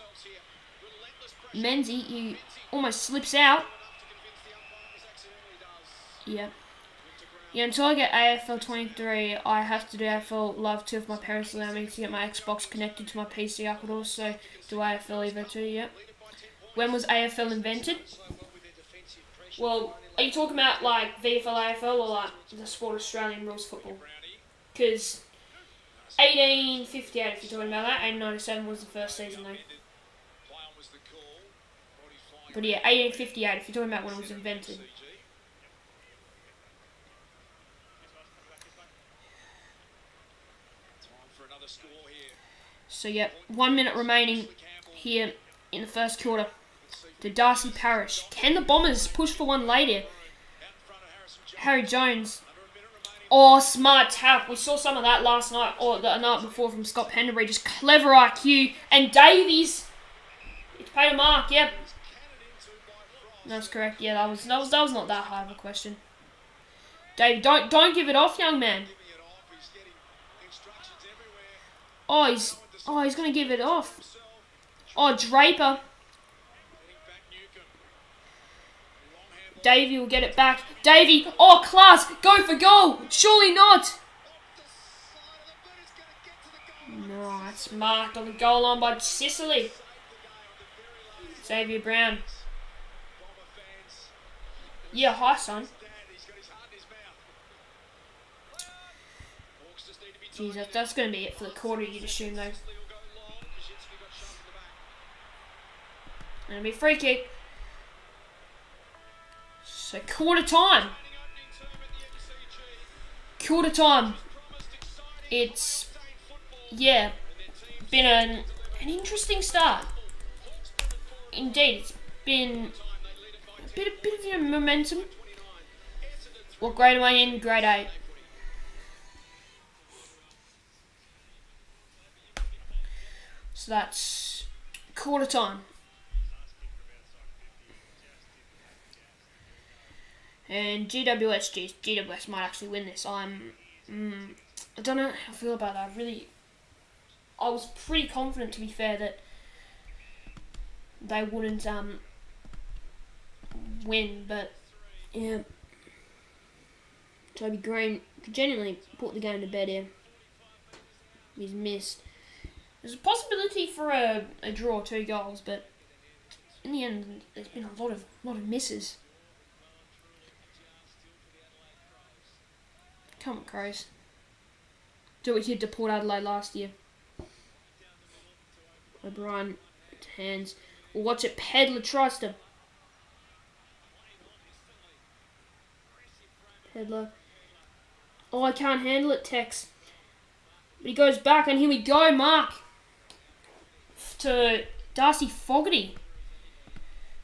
Speaker 1: Menzie, he almost slips out. Yeah. Yeah, until I get AFL 23, I have to do AFL Live 2 if my parents allow me to get my Xbox connected to my PC. I could also do AFL Evo 2, yep. When was AFL invented? Well, are you talking about like VFL AFL or like the Sport Australian rules football? Because 1858, if you're talking about that, 1897 was the first season though. But yeah, 1858 if you're talking about when it was invented. So yeah, 1 minute remaining here in the first quarter. to Darcy Parish. Can the Bombers push for one later? Harry Jones. Oh, smart tap. We saw some of that last night, or the night before from Scott Penderbury. Just clever IQ. And Davies. It's paid a mark, yep. That's correct. Yeah, that was not that hard of a question. Dave, don't give it off, young man. Oh, he's gonna give it off. Oh, Draper. Davey will get it back. Davey, oh, class, go for goal. Surely not. No, it's marked on the goal line by Sicily. Xavier Brown. Yeah, hi, son. Jeez, that's going to be it for the quarter, you'd assume, though. And it'll be a free kick. So, quarter time. Quarter time. It's, yeah, been an interesting start. Indeed, it's been a bit of momentum. What grade am I in? Grade 8. So that's quarter time. And GWS might actually win this. I don't know how I feel about that. I was pretty confident, to be fair, that they wouldn't win, but yeah, Toby Green could genuinely put the game to bed here. He's missed. There's a possibility for a draw, 2 goals, but in the end, there's been a lot of misses. Come on, Crows. Do what you did to Port Adelaide last year. O'Brien, hands. Well, watch it. Pedler tries to. Pedler. Oh, I can't handle it, Tex. But he goes back, and here we go, Mark. To Darcy Fogarty.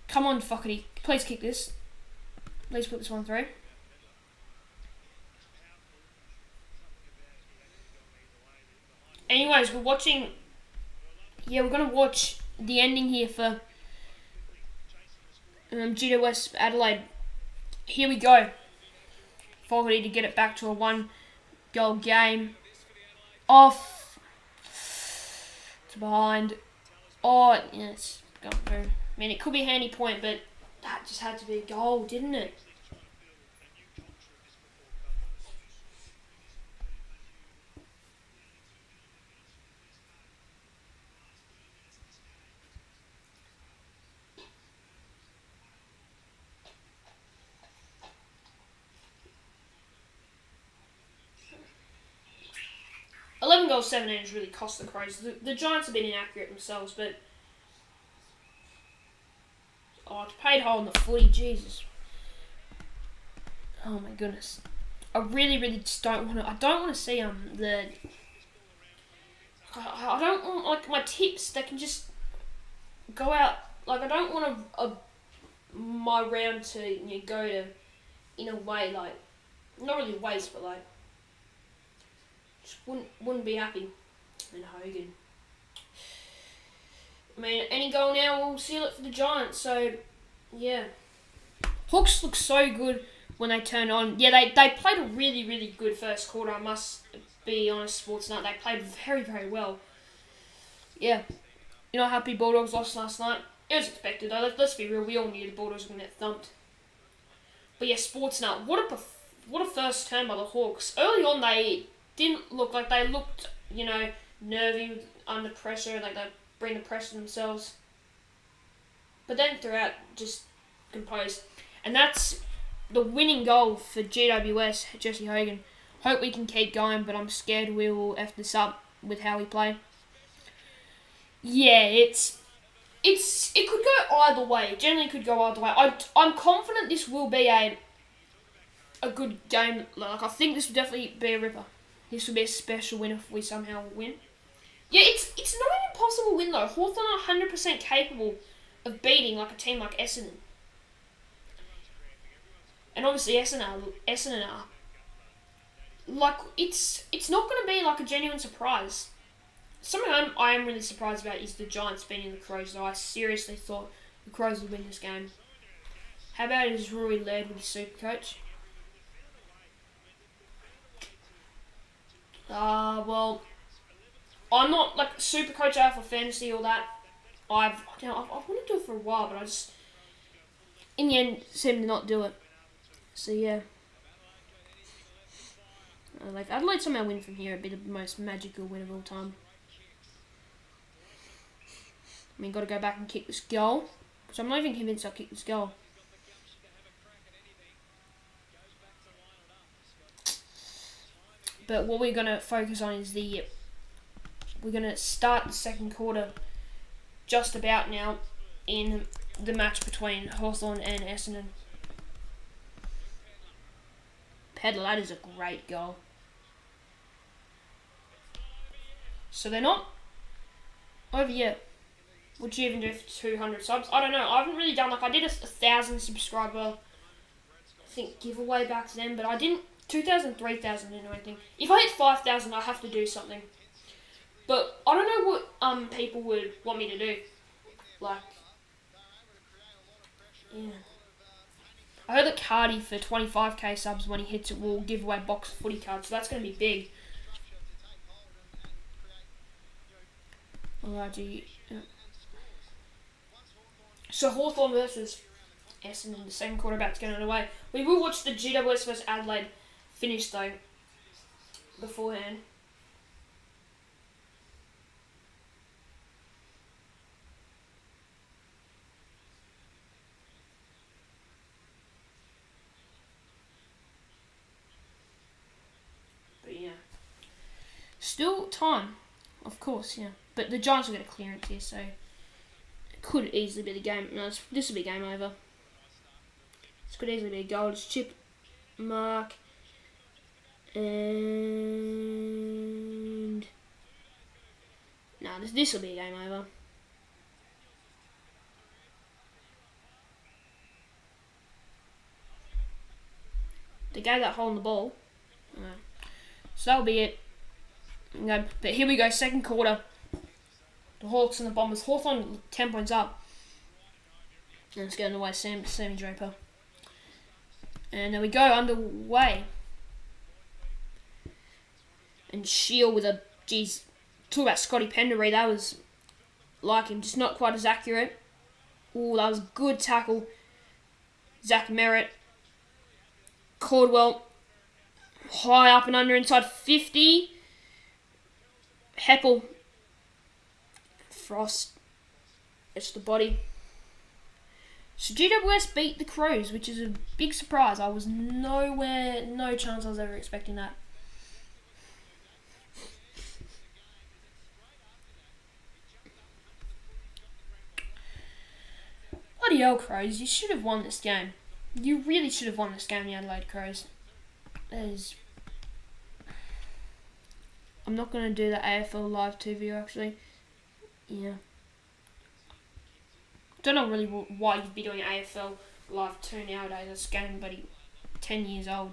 Speaker 1: Come on, Fogarty. Please kick this. Please put this one through. Anyways, we're watching. Yeah, we're going to watch the ending here for GWS Adelaide. Here we go. Fogarty to get it back to a 1-goal game. Off. It's behind. Oh, yeah, it's gone through. I mean, it could be a handy point, but that just had to be a goal, didn't it? Goals 17 has really cost the Crows. The Giants have been inaccurate themselves, but it's paid hole in the footy, Jesus. Oh my goodness. I really just don't want to. I don't want to see I don't want, like, my tips. They can just go out. Like, I don't want my round to go to, in a way, like, not really waste, but like. Just wouldn't be happy. And Hogan. I mean, any goal now will seal it for the Giants. So, yeah. Hawks look so good when they turn on. Yeah, they played a really good first quarter. I must be honest, Sports Night. They played very well. Yeah. You're not happy Bulldogs lost last night? It was expected though. Let's be real. We all knew the Bulldogs were going to get thumped. But yeah, Sports Night. What a first turn by the Hawks. Early on, they didn't look like they looked, nervy under pressure, like they bring the pressure themselves. But then throughout, just composed. And that's the winning goal for GWS, Jesse Hogan. Hope we can keep going, but I'm scared we will F this up with how we play. Yeah, it could go either way. It generally could go either way. I'm confident this will be a good game. Like, I think this will definitely be a ripper. This will be a special win if we somehow win. Yeah, it's not an impossible win though. Hawthorn are 100% capable of beating like a team like Essendon. And obviously Essendon are like it's not going to be like a genuine surprise. Something I am really surprised about is the Giants beating the Crows. Though I seriously thought the Crows would win this game. How about it is Rory led with the super coach? Well, I'm not like super coach out for fantasy or that. I've wanted to do it for a while, but I just in the end seem to not do it. So yeah. Like Adelaide somehow win from here, it'd be the most magical win of all time. I mean, got to go back and kick this goal, because I'm not even convinced I'll kick this goal. But what we're going to focus on is we're going to start the second quarter just about now in the match between Hawthorn and Essendon. Pedler, that is a great goal. So they're not over yet. Would you even do for 200 subs? I don't know. I haven't really done, like, I did a 1,000 subscriber, I think, giveaway back to them, but I didn't, 2,000, 3,000 didn't do anything. If I hit 5,000, I have to do something. But I don't know what people would want me to do. Like, yeah. I heard that Cardi for 25k subs when he hits it will give away box footy cards, so that's going to be big. Alrighty. Yeah. So Hawthorn versus Essendon in the second quarter, about to get underway. We will watch the GWS versus Adelaide finish though beforehand. But yeah, still time, of course. Yeah, but the Giants will get a clearance here, so it could easily be the game. No, this will be game over. This could easily be a goal. Just chip, mark, and no, this will be a game over. They gave that hole in the ball. So that'll be it. Okay, but here we go, second quarter. The Hawks and the Bombers. Hawthorn 10 points up. And let's get underway, Sammy Draper. And there we go, underway. And Shield with a, talk about Scotty Penderbury, that was like him, just not quite as accurate. Ooh, that was a good tackle. Zach Merritt. Caldwell. High up and under inside 50. Heppel. Frost. It's the body. So GWS beat the Crows, which is a big surprise. I was no chance I was ever expecting that. Bloody hell, Crows, you should have won this game. You really should have won this game, the Adelaide Crows. I'm not going to do the AFL Live 2 video, actually. Yeah. Don't know really why you'd be doing AFL Live 2 nowadays. That's game, buddy, 10 years old.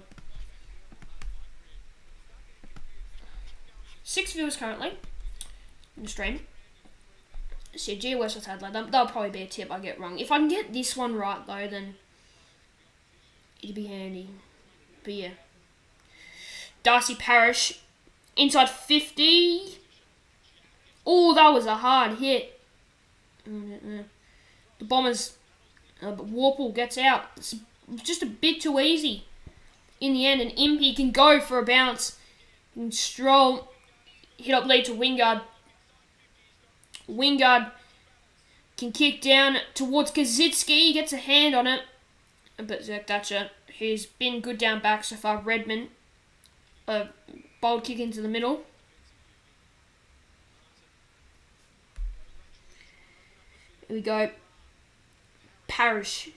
Speaker 1: 6 viewers currently in the stream. So yeah, GWS with Adelaide. That'll probably be a tip I get wrong. If I can get this one right, though, then it'd be handy. But yeah. Darcy Parish, inside 50. Oh, that was a hard hit. The Bombers, but Warple gets out. It's just a bit too easy. In the end, and Impey can go for a bounce. And Stroll, hit up lead to Wingard. Wingard can kick down towards Kaczynski. He gets a hand on it. But Zach Dutcher, who's been good down back so far, Redmond, a bold kick into the middle. Here we go. Parish.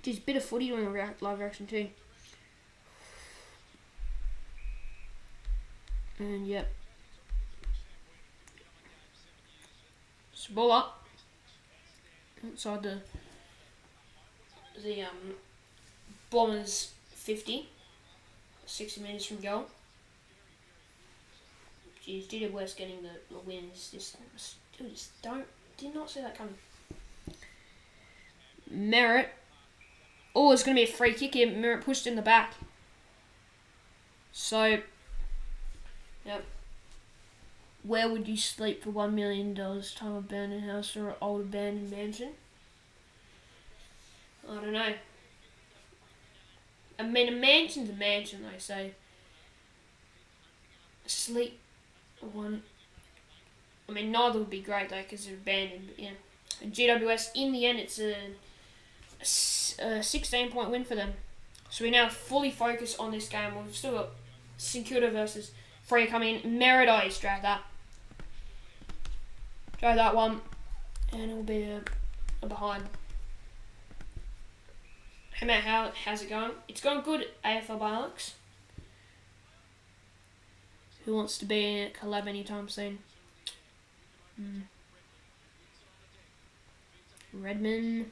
Speaker 1: Just a bit of footy doing a live reaction too. And yep. It's a ball up. Inside the Bombers 50. 60 metres from goal. Jeez, GWS getting the win is just did not see that coming. Merritt. Oh, it's going to be a free kick here. Merritt pushed in the back. So, yep. Where would you sleep for $1 million? Time abandoned house or old abandoned mansion? I don't know. I mean, a mansion's a mansion, they say. Sleep one. I mean, neither would be great though, because they're abandoned. But yeah, and GWS in the end, it's a 16-point win for them. So we now fully focus on this game. We've still got St Kilda versus Freo coming in. Merida drag that. Drag that one, and it'll be a behind. Hey Matt, how's it going? It's going good, AFL by Alex. Who wants to be in a collab anytime soon? Redmond.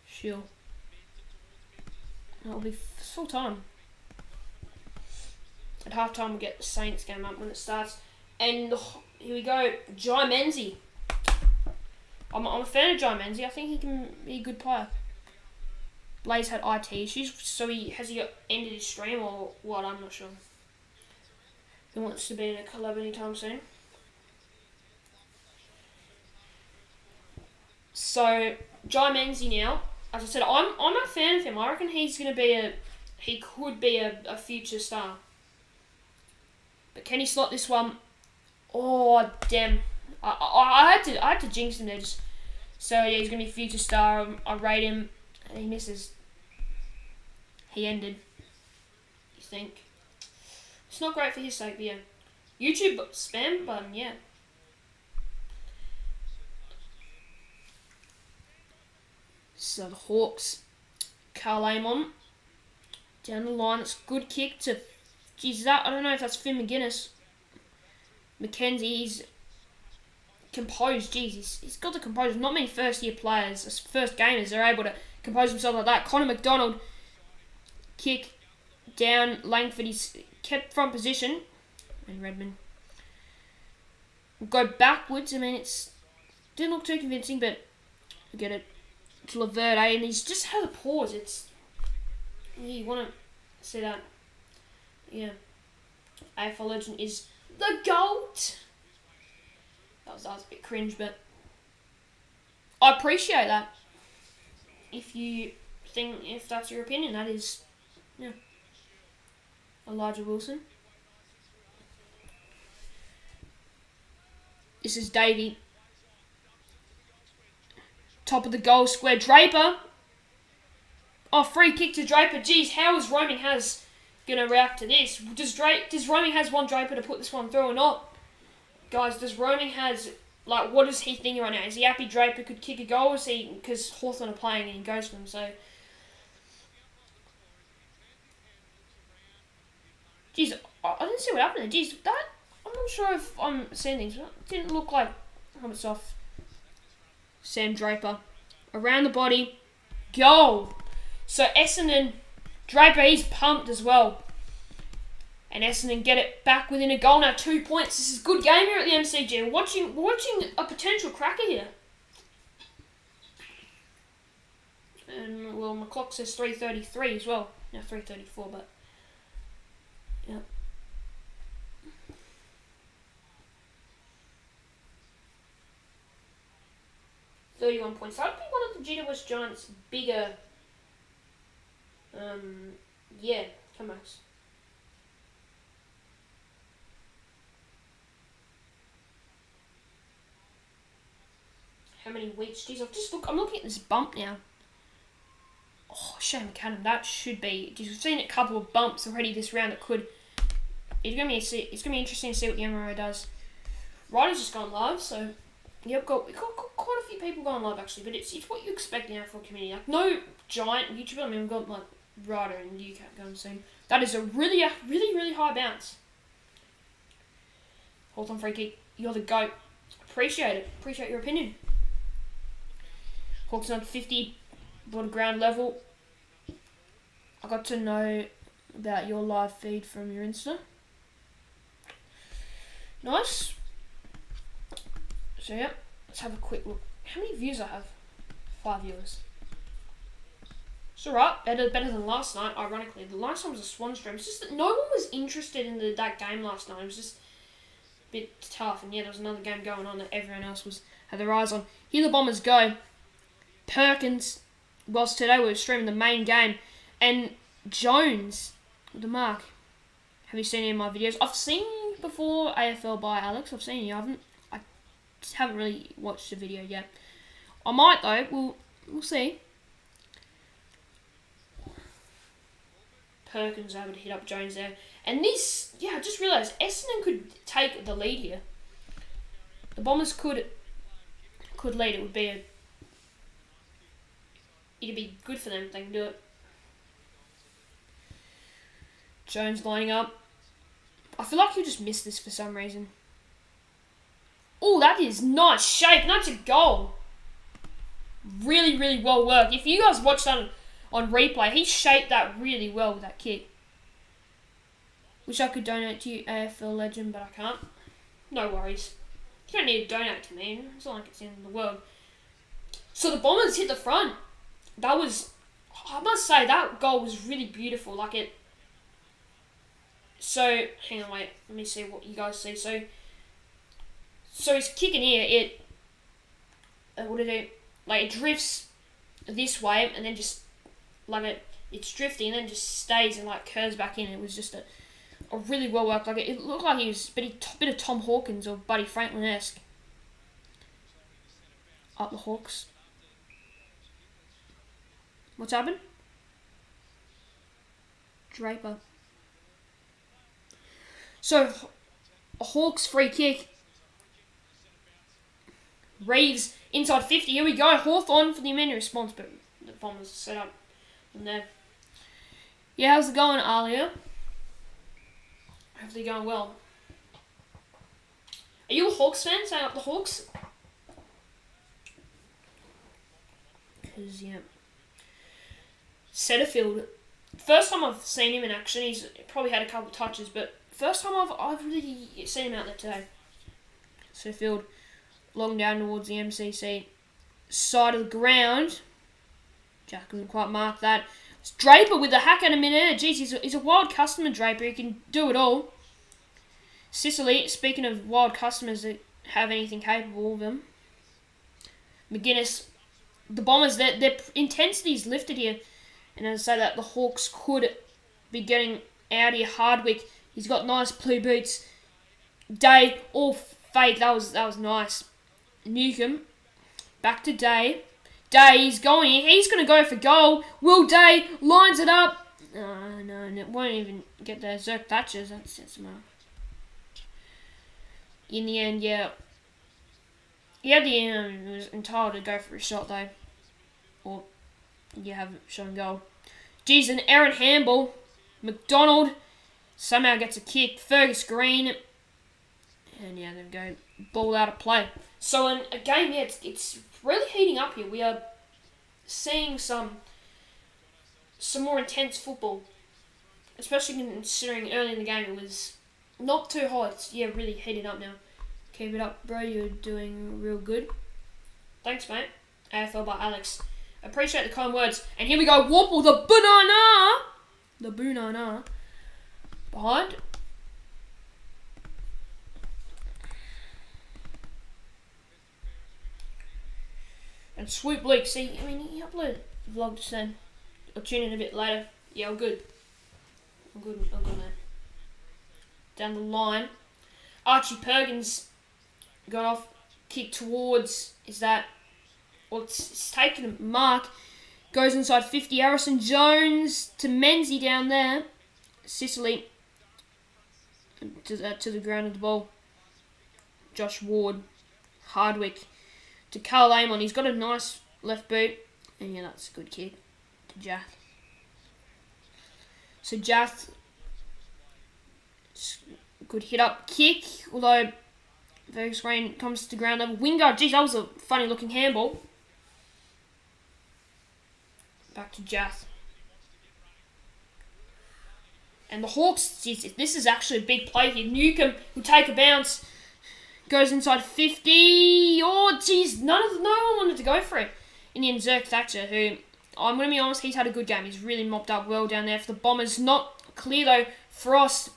Speaker 1: Sure. That'll be full time. At half time, we'll get the Saints game up when it starts. And here we go, Jai Menzie. I'm a fan of Jai Menzie. I think he can be a good player. Blaze had IT issues, so has he ended his stream or what? I'm not sure. He wants to be in a collab anytime soon. So Jai Menzie now, as I said, I'm a fan of him. I reckon he could be a future star. But can he slot this one? Oh damn! I had to jinx him there. So yeah, he's gonna be a future star. I rate him. And he misses. He ended. You think? It's not great for his sake, but yeah. YouTube spam button, yeah. So the Hawks. Carl Amon. Down the line. It's a good kick to... Geez, I don't know if that's Finn McGuinness. Mackenzie, he's composed. Jeez, he's got the composure. Not many first-year players, first gamers, are able to compose themselves like that. Connor McDonald, kick down. Langford, he's kept front position. And Redmond. We'll go backwards. I mean, it's didn't look too convincing, but we get it to Laverde, and he's just had a pause. It's you want to see that. Yeah. AFL legend is the GOAT. That was a bit cringe, but I appreciate that. If that's your opinion, that is, yeah. Elijah Wilson. This is Davey. Top of the goal square. Draper. Oh, free kick to Draper. Geez, how is Roaming Has going to react to this? Does Roaming Has want Draper to put this one through or not? Guys, does Roaming Has... Like, what is he thinking right now? Is he happy Draper could kick a goal? Or is he... Because Hawthorn are playing and he goes for them, so... Jeez, I didn't see what happened there. Jeez, that... I'm not sure if I'm seeing things. It didn't look like... Helmet's off. Sam Draper. Around the body. Goal! So Essendon... Draper, he's pumped as well. And Essendon get it back within a goal now. 2 points. This is a good game here at the MCG. We're watching a potential cracker here. And, well, my clock says 3:33 as well. No, 3:34, but... Yeah. $31 points. That'd be one of the GWS Giants' bigger... yeah, comebacks. How many weeks? Jeez, I'm looking at this bump now. Oh, Shane McAdam, that should be. We've seen a couple of bumps already this round. It's gonna be interesting to see what the MRO does. Ryder's just gone live, so yep, we've got quite a few people going live actually, but it's what you expect in the AFL community. Like no giant YouTuber. I mean, we've got like Ryder and UCAT going soon. That is a really high bounce. Hawthorn free kick. You're the GOAT. Appreciate it. Appreciate your opinion. Hawks on 50, brought a ground level. I got to know about your live feed from your Insta. Nice. So yeah, let's have a quick look. How many views I have? 5 viewers. It's alright. Better than last night, ironically. The last time was a Swan stream. It's just that no one was interested in that game last night. It was just a bit tough. And yeah, there was another game going on that everyone else had their eyes on. Here the Bombers go. Perkins, whilst today we were streaming the main game. And Jones with the mark. Have you seen any of my videos? I've seen before AFL by Alex. I've seen you. I just haven't really watched the video yet. I might though. We'll see. Perkins able to hit up Jones there. And this, yeah, I just realised Essendon could take the lead here. The Bombers could lead. It'd be good for them if they can do it. Jones lining up. I feel like you just missed this for some reason. Oh, that is nice shape. That's a goal. Really, really well worked. If you guys watch that on replay, he shaped that really well with that kick. Wish I could donate to you, AFL legend, but I can't. No worries. You don't need to donate to me. It's not like it's the end of the world. So the Bombers hit the front. I must say, that goal was really beautiful. So, hang on, wait. Let me see what you guys see. So he's kicking here. It drifts this way, and then just, it's drifting, and then just stays and, curves back in. It was just a really well worked. It looked like he was a bit of Tom Hawkins or Buddy Franklin-esque. Up the Hawks. What's happened? Draper. So, a Hawks free kick. Reeves inside 50. Here we go. Hawthorn for the immediate response, but the Bombers set up from there. Yeah, how's it going, Alia? Hopefully going well. Are you a Hawks fan? Saying up the Hawks? Because, yeah. Setterfield. First time I've seen him in action. He's probably had a couple of touches, but first time I've really seen him out there today. Setterfield. Long down towards the MCC side of the ground. Jack couldn't quite mark that. It's Draper with the hack at him in air. Jeez, he's a wild customer, Draper. He can do it all. Sicily, speaking of wild customers that have anything capable of them. McGuinness, the Bombers, their intensity is lifted here. And as I say that, the Hawks could be getting out here. Hardwick, he's got nice blue boots. Day, all fake. That was nice. Newcomb, back to Day. Day, he's going. He's going to go for goal. Will Day lines it up. No, won't even get there. Zerk Thatchers. That's smart. In the end, yeah. He was entitled to go for a shot though. Or you have a shot and goal. Jeez, and Aaron Handball. McDonald somehow gets a kick. Fergus Green. And yeah, there we go. Ball out of play. So in a game, yeah, it's really heating up here. We are seeing some more intense football. Especially considering early in the game it was not too hot. It's, yeah, really heating up now. Keep it up, bro. You're doing real good. Thanks, mate. AFL by Alex. Appreciate the kind words. And here we go. Warple, the banana. The banana. Behind. And Swoop Bleak, see, I mean, he uploaded a vlog just then. I'll tune in a bit later. Yeah, I'm good, man. Down the line. Archie Perkins got off, kick towards, it's taken a mark. Goes inside 50. Harrison Jones to Menzie down there. Sicily to the ground of the ball. Josh Ward. Hardwick. To Carl Amon. He's got a nice left boot. And yeah, that's a good kick to Jath. So Jath, good hit up kick. Although Fergus Green comes to ground level. Wingard, geez, that was a funny looking handball. Back to Jath. And the Hawks, geez, this is actually a big play here. Newcomb will take a bounce. Goes inside 50. Oh, geez, no one wanted to go for it. In the end, Zerk Thatcher, who, I'm going to be honest, he's had a good game. He's really mopped up well down there for the Bombers. Not clear, though. Frost,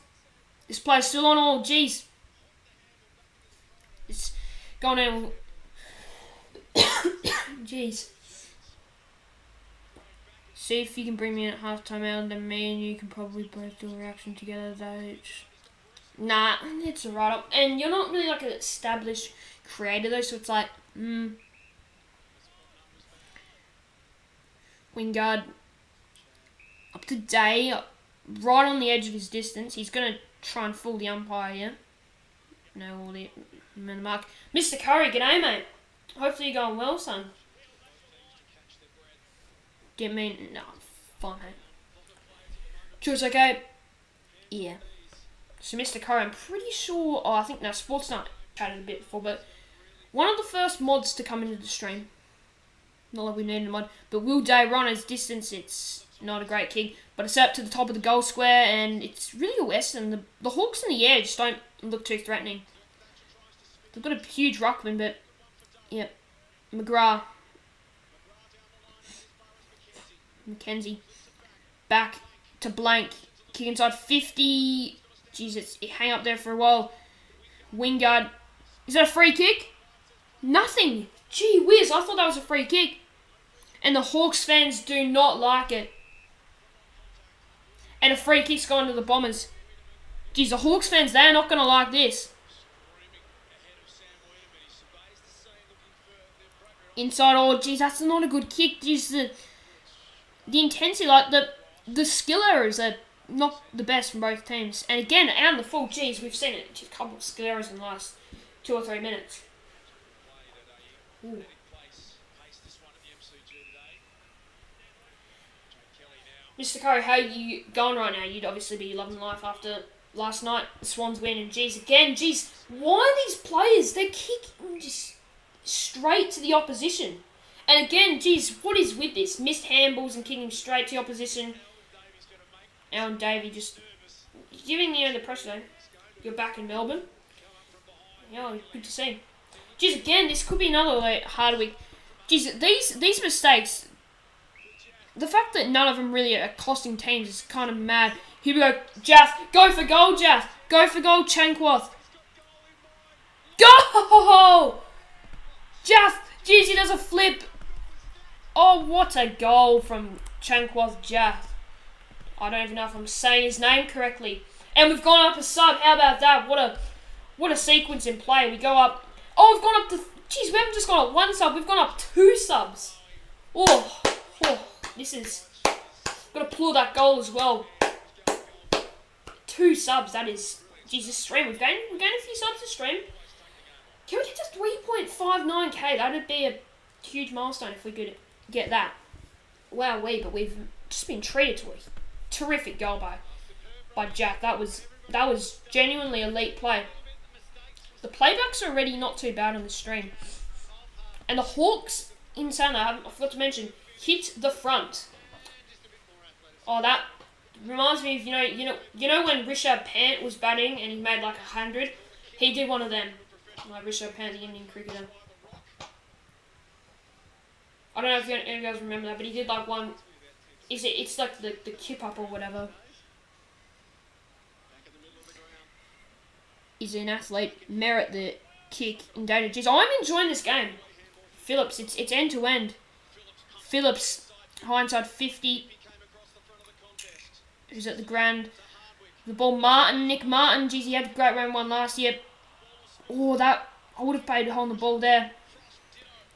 Speaker 1: this play's still on. Oh, geez. It's going in. Jeez. See if you can bring me in at half-time out, and then me and you can probably both do a reaction together, though. Nah, it's alright. And you're not really like an established creator, though, so it's like, Wingard, up to Day, right on the edge of his distance. He's going to try and fool the umpire here. No, all the men the mark. Mr. Curry, g'day, mate. Hopefully you're going well, son. Get me? No, fine, mate. Choose okay? Yeah. So, Mr. Curry, I'm pretty sure... Oh, I think now Sportsnut chatted a bit before, but one of the first mods to come into the stream. Not like we need a mod, but Will Day Runner's distance, it's not a great kick, but it's up to the top of the goal square, and it's really a Western. The Hawks in the air just don't look too threatening. They've got a huge ruckman, but, yep. McGrath. McKenzie. Back to Blank. Kick inside 50. Jesus, it hang up there for a while. Wingard. Is that a free kick? Nothing. Gee whiz, I thought that was a free kick. And the Hawks fans do not like it. And a free kick's gone to the Bombers. Geez, the Hawks fans, they're not going to like this. Inside, oh, geez, that's not a good kick. Geez, the intensity, like, the skill errors are not the best from both teams. And again, out in the full, geez, we've seen it. Just a couple of skill errors in the last 2 or 3 minutes. Ooh. Mr. Curry, how are you going right now? You'd obviously be loving life after last night, the Swans win, and geez, why are these players, they're kicking just straight to the opposition. And again, geez, what is with this? Missed handballs and kicking straight to the opposition. Alan Davey just giving the pressure though. You're back in Melbourne. Yeah, good to see. Geez, again, this could be another hard week. Geez, these mistakes, the fact that none of them really are costing teams is kind of mad. Here we go, Jaff. Go for goal, Jaff. Go for goal, Chankworth. Go! Jaff. Geez, he does a flip. Oh, what a goal from Chankworth Jaff. I don't even know if I'm saying his name correctly. And we've gone up a sub. How about that? What a sequence in play. We go up. Oh, we've gone up to... Geez, we haven't just gone up 1 sub. We've gone up 2 subs. Oh, this is... Got to pull that goal as well. 2 subs, that is... Jesus, stream. We've gained a few subs to stream. Can we get to 3.59k? That'd be a huge milestone if we could get that. Wow, but we've just been treated to a terrific goal by Jack. That was genuinely elite play. The playbacks are already not too bad on the stream. And the Hawks, in saying that, I forgot to mention, hit the front. Oh, that reminds me of, you know when Rishabh Pant was batting and he made like 100? He did one of them. Like Rishabh Pant, the Indian cricketer. I don't know if you guys remember that, but he did like one. It's like the kip up or whatever. Is an athlete merit the kick in data? Jeez, I'm enjoying this game. Phillips, it's end to end. Phillips, hindsight 50. Who's at the grand? The ball, Nick Martin. Jeez, he had a great round 1 last year. Oh, that I would have paid to hold the ball there.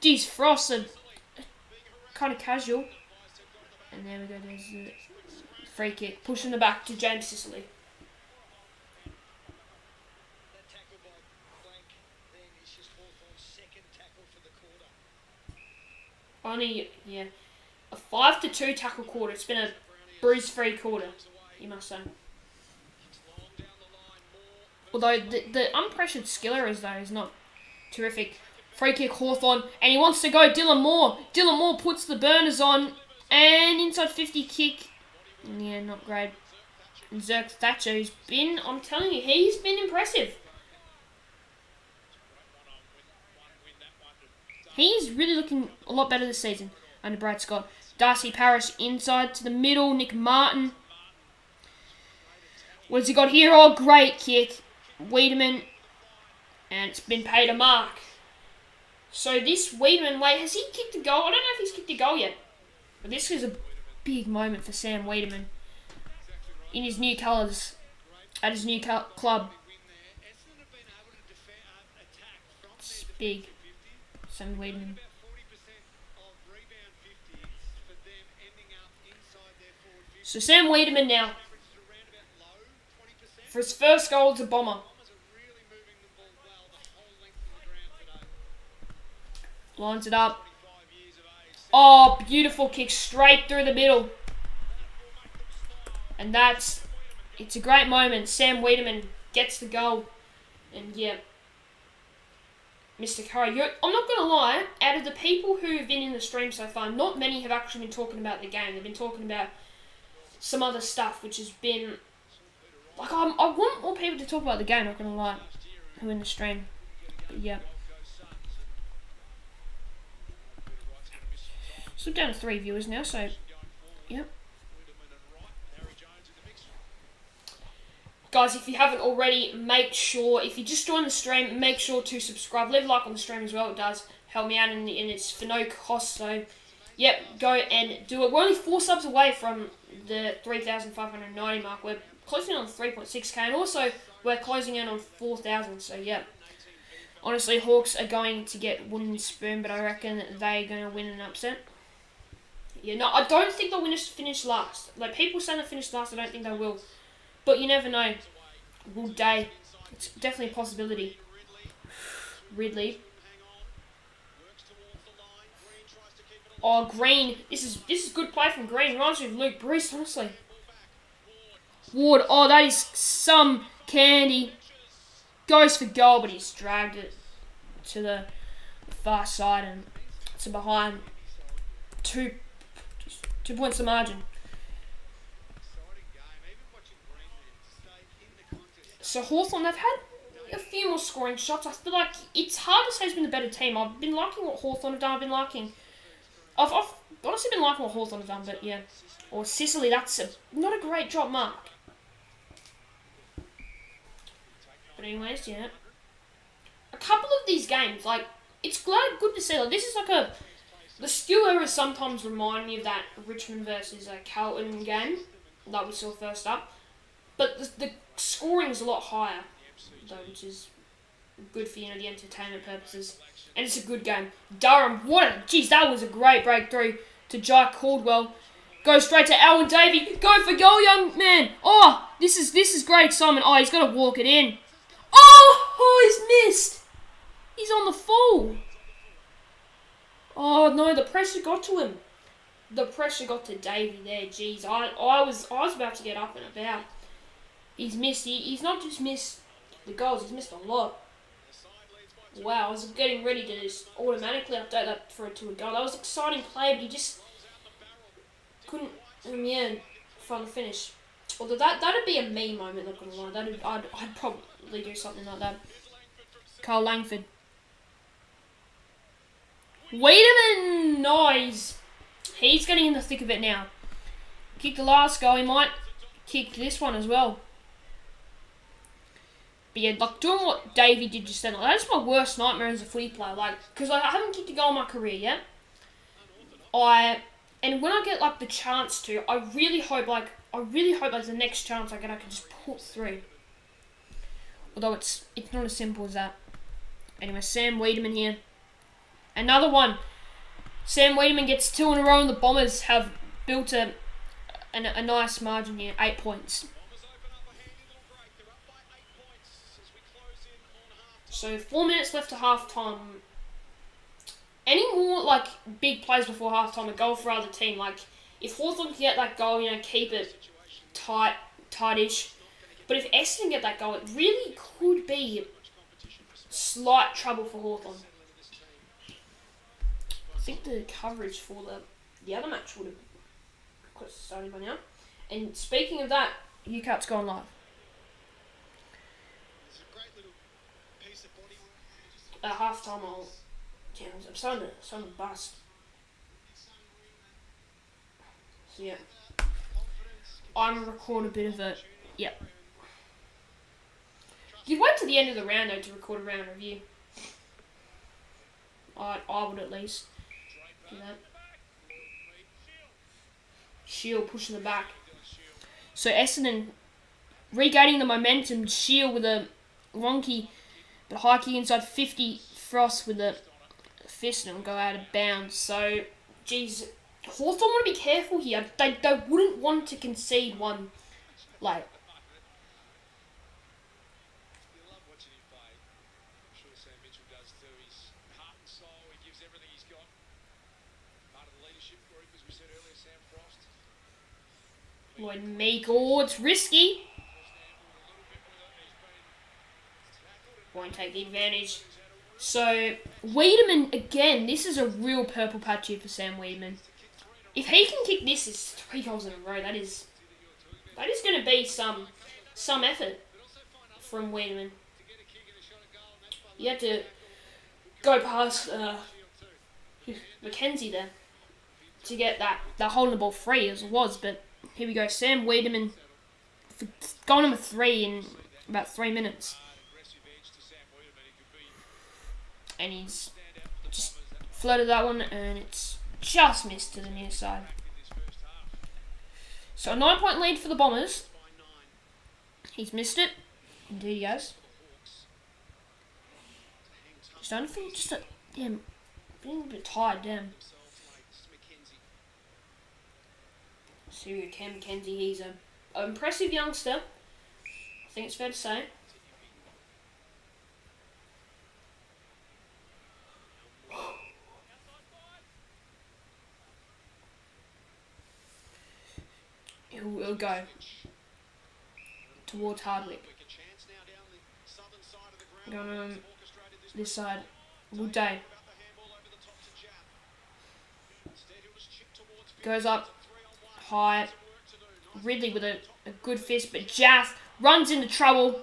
Speaker 1: Jeez, Frost, kind of casual. And there we go. There's the free kick, pushing the back to James Sicily. Only, a 5-2 tackle quarter. It's been a bruise-free quarter, you must say. Although the unpressured skill errors though is not terrific. Free kick Hawthorn, and he wants to go Dylan Moore. Dylan Moore puts the burners on, and inside 50 kick. Yeah, not great. Zerk Thatcher, who's been, I'm telling you, he's been impressive. He's really looking a lot better this season under Brad Scott. Darcy Parish inside to the middle. Nick Martin. What has he got here? Oh, great kick. Wiedemann. And it's been paid a mark. So this Wiedemann, wait, has he kicked a goal? I don't know if he's kicked a goal yet. But this is a big moment for Sam Wiedemann. In his new colours. At his new club. It's big. Sam Wiedemann. So Sam Wiedemann now. For his first goal as a Bomber. Lines it up. Oh, beautiful kick straight through the middle. And it's a great moment. Sam Wiedemann gets the goal. And yeah. Mr. Curry, I'm not going to lie, out of the people who have been in the stream so far, not many have actually been talking about the game. They've been talking about some other stuff, which has been... Like, I want more people to talk about the game, not going to lie, who are in the stream. But yeah. So down to 3 viewers now, so... Yep. Guys, if you haven't already, make sure, if you just joined the stream, make sure to subscribe. Leave a like on the stream as well. It does help me out, and it's for no cost. So, yep, go and do it. We're only 4 subs away from the 3,590 mark. We're closing in on 3.6k, and also we're closing in on 4,000. So, yep. Honestly, Hawks are going to get wooden spoon, but I reckon they're going to win an upset. Yeah, no, I don't think they'll finish last. Like, people saying they'll finish last, I don't think they will. But you never know. Will day. It's definitely a possibility. Ridley. Oh, Green. This is good play from Green. Reminds me of Luke Bruce, honestly. Ward. Oh, that is some candy. Goes for goal, but he's dragged it to the far side and to behind. 2 points the margin. So Hawthorn, they've had a few more scoring shots. I feel like it's hard to say who's been the better team. I've been liking what Hawthorn have done. I've honestly been liking what Hawthorn have done, but yeah. Or Sicily, that's not a great drop mark. But anyways, yeah. A couple of these games, like, it's good to see. Like, this is like the skill errors sometimes remind me of that Richmond versus Carlton game that we saw first up. But the scoring is a lot higher, though, which is good for, the entertainment purposes. And it's a good game. Durham, that was a great breakthrough to Jai Caldwell. Go straight to Alwyn Davey. Go for goal, young man. Oh, this is great excitement. Oh, he's got to walk it in. Oh, he's missed. He's on the full. Oh, no, the pressure got to him. The pressure got to Davey there. Jeez, I was about to get up and about. He's missed. He's not just missed the goals. He's missed a lot. Wow, I was getting ready to just automatically update that for it to a goal. That was an exciting play, but he just couldn't, find the finish. Although that'd be a me moment, not gonna lie. I'd probably do something like that. Carl Langford. Wiedemann, nice. He's getting in the thick of it now. Kicked the last goal. He might kick this one as well. But yeah, like doing what Davey did just then, like, that's my worst nightmare as a footy player. Like, because I haven't kicked a goal in my career yet. And when I get like the chance to, I really hope like the next chance I get, I can just put through. Although it's not as simple as that. Anyway, Sam Wiedemann here. Another one. Sam Wiedemann gets 2 in a row, and the Bombers have built a nice margin here, 8 points. So 4 minutes left to half time. Any more like big plays before half time, a goal for either team. Like if Hawthorn can get that goal, keep it tightish. But if Essendon get that goal, it really could be slight trouble for Hawthorn. I think the coverage for the other match would have close to starting by now. And speaking of that, UCAT's gone live. At half time, I'm starting to bust. So yeah, I'm gonna record a bit of it. Yep. You'd wait to the end of the round though to record a round review. I would at least do that. Shield pushing the back. So Essendon regaining the momentum. Shield with a wonky but high kick inside 50. Frost with a fist and go out of bounds. So, geez, Hawthorn want to be careful here. They wouldn't want to concede one late. Lloyd Meek, oh, it's risky. Won't take the advantage. So, Wiedemann, again, this is a real purple patch here for Sam Wiedemann. If he can kick this, it's 3 goals in a row. That is going to be some effort from Wiedemann. You had to go past Mackenzie there to get that holding the ball free as it was. But here we go, Sam Wiedemann for goal number 3 in about 3 minutes. And he's just floated that one, and it's just missed to the near side. So a 9-point lead for the Bombers. He's missed it. Indeed he has. Starting to feel feeling a bit tired, damn. So we got Cam Mackenzie. He's an impressive youngster. I think it's fair to say. He'll go towards Hardwick. Going on this side. Woodday. Goes up high. Ridley with a good fist, but Jath runs into trouble.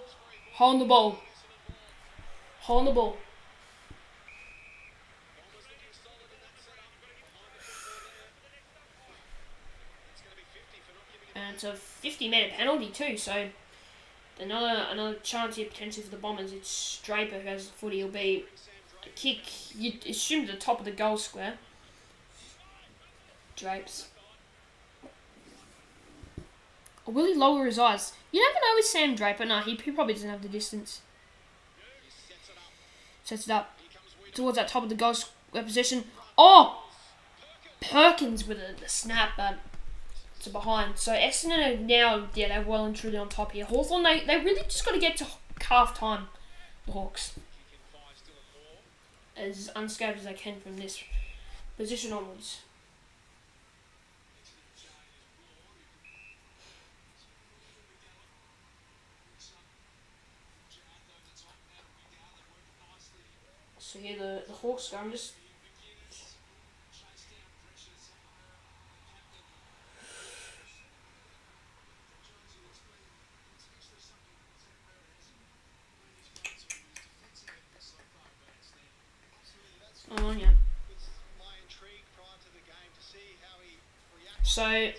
Speaker 1: Holding the ball. Holding the ball. And it's a 50-metre penalty too, so another chance here potentially for the Bombers. It's Draper who has the footy. It'll be a kick, you'd assume, to the top of the goal square. Drapes. Or will he lower his eyes? You never know with Sam Draper. No, he probably doesn't have the distance. Sets it up towards that top of the goal square position. Oh! Perkins with the snap, but to behind. So Essendon are now, they're well and truly on top here. Hawthorn, they really just got to get to half time, the Hawks, as unscathed as they can from this position onwards. So here the Hawks go. I'm just yeah. So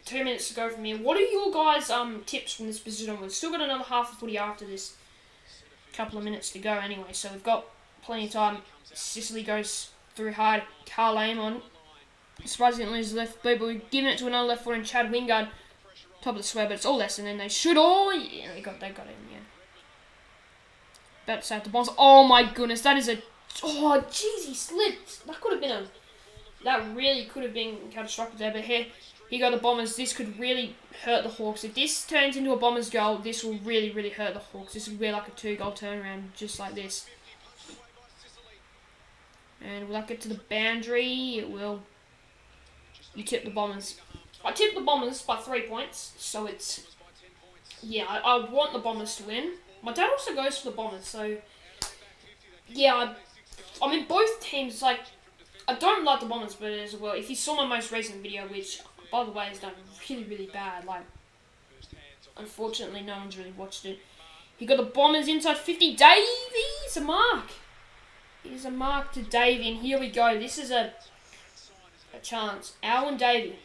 Speaker 1: 2 minutes to go from here. What are your guys' tips from this position? We've still got another half of footy after this. Couple of minutes to go anyway, so we've got plenty of time. Sicily goes through hard. Carl Amon surprisingly loses left boot, but we're giving it to another left foot and Chad Wingard. Top of the square, but it's all less, and then they should all. Yeah, they got it in the end. About to save the Bombs. Oh my goodness, that is a. Oh jeez, he slipped. That could have been that really could have been catastrophic there. But here go the Bombers. This could really hurt the Hawks. If this turns into a Bombers goal, this will really, really hurt the Hawks. This will be like a 2-goal turnaround, just like this. And will that get to the boundary? It will. You tip the Bombers. I tipped the Bombers by 3 points, so it's Yeah, I want the Bombers to win. My dad also goes for the Bombers, so yeah, I mean both teams. Like, I don't like the Bombers, but as well, if you saw my most recent video, which by the way has done really really bad, like unfortunately no one's really watched it. He got the Bombers inside 50. Davies a mark. It is a mark to Davey, and here we go. This is a chance. Alwyn Davey.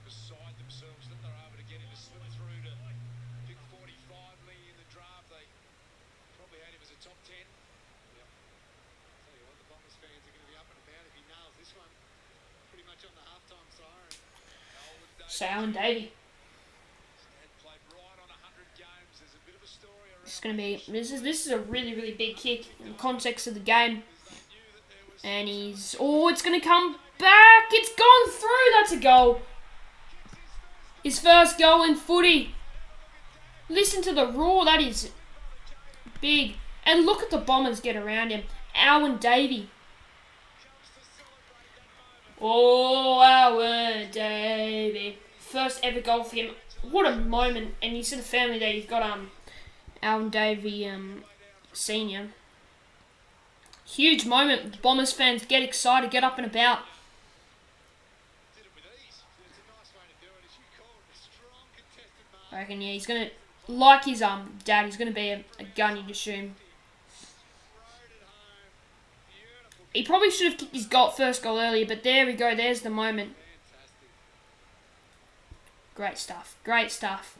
Speaker 2: Beside themselves that they're able to get him to slip through to pick 45 Lee in the draft. They probably had him as a top 10. Yep. Tell you what, the Bombers fans are going to be up and about if he nails this one. Pretty much on the halftime siren.
Speaker 1: So Alwyn Davey.
Speaker 2: Played right on 100 games. There's a bit of a story around.
Speaker 1: This is gonna be this is a really really big kick in the context of the game. And he's it's gonna come back. It's gone through. That's a goal. His first goal in footy. Listen to the roar. That is big. And look at the Bombers get around him. Alwyn Davey. Oh, Alwyn Davey. First ever goal for him. What a moment. And you see the family there. You've got Alwyn Davey Senior. Huge moment. The Bombers fans get excited, get up and about. I reckon, yeah, he's going to, like his dad, he's going to be a gun, you'd assume. He probably should have kicked his first goal earlier, but there we go, there's the moment. Great stuff, great stuff.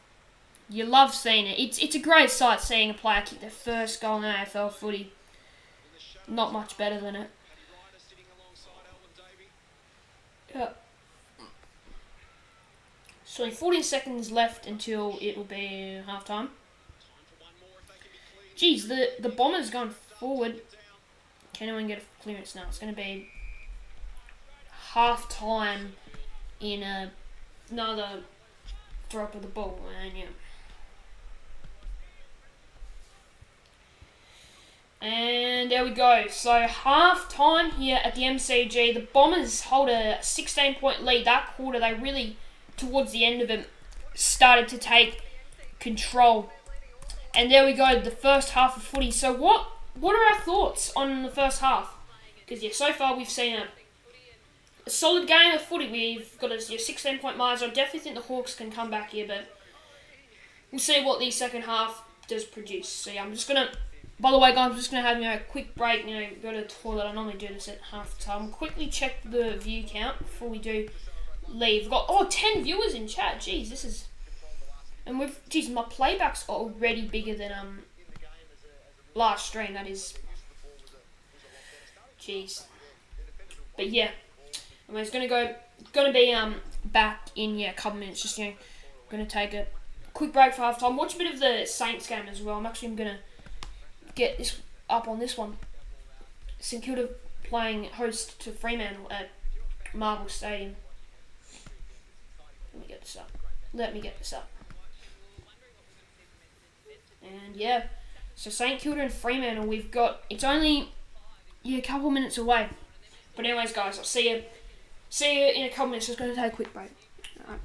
Speaker 1: You love seeing it. It's a great sight seeing a player kick their first goal in AFL footy. Not much better than it. Yeah. So 14 seconds left until it will be half time. Geez, the Bombers going forward. Can anyone get a clearance now? It's going to be half time in another drop of the ball, and yeah. And there we go. So half time here at the MCG. The Bombers hold a 16-point lead. That quarter, they really, towards the end of it, started to take control. And there we go, the first half of footy. So what are our thoughts on the first half? Because yeah, so far we've seen a solid game of footy. We've got a 16-point margin. I definitely think the Hawks can come back here, but we'll see what the second half does produce. So yeah, I'm just going to... By the way, guys, I'm just going to have a quick break, go to the toilet. I normally do this at half time. Quickly check the view count before we do leave. We've got 10 viewers in chat. Jeez, this is... And my playback's already bigger than last stream. That is... Jeez. But yeah. It's going to be back in a couple minutes. Just, going to take a quick break for half time. Watch a bit of the Saints game as well. I'm going to get this up on this one. St Kilda playing host to Fremantle at Marvel Stadium. Let me get this up. And yeah, so St Kilda and Fremantle, it's only a couple minutes away. But anyways, guys, I'll see you in a couple minutes. Just going to take a quick break. Alright.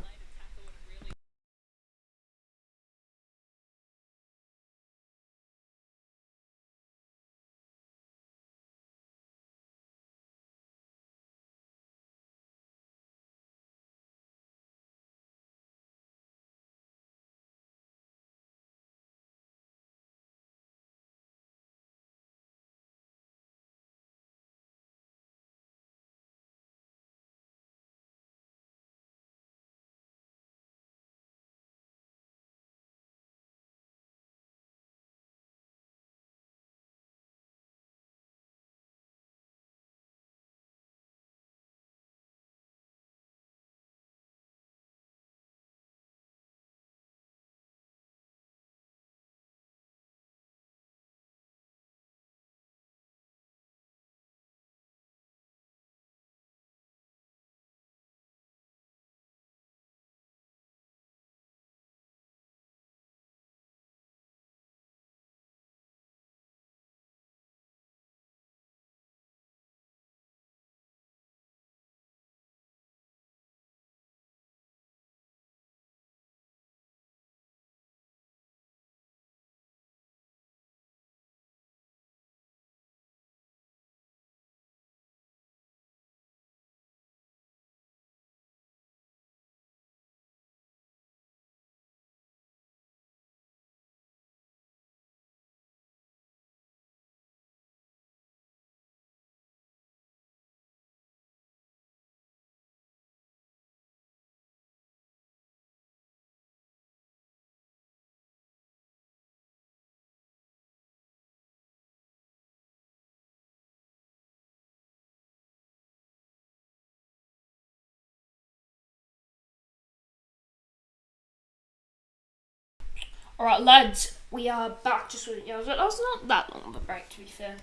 Speaker 1: Alright, lads, we are back. That was not that long of a break, to be fair.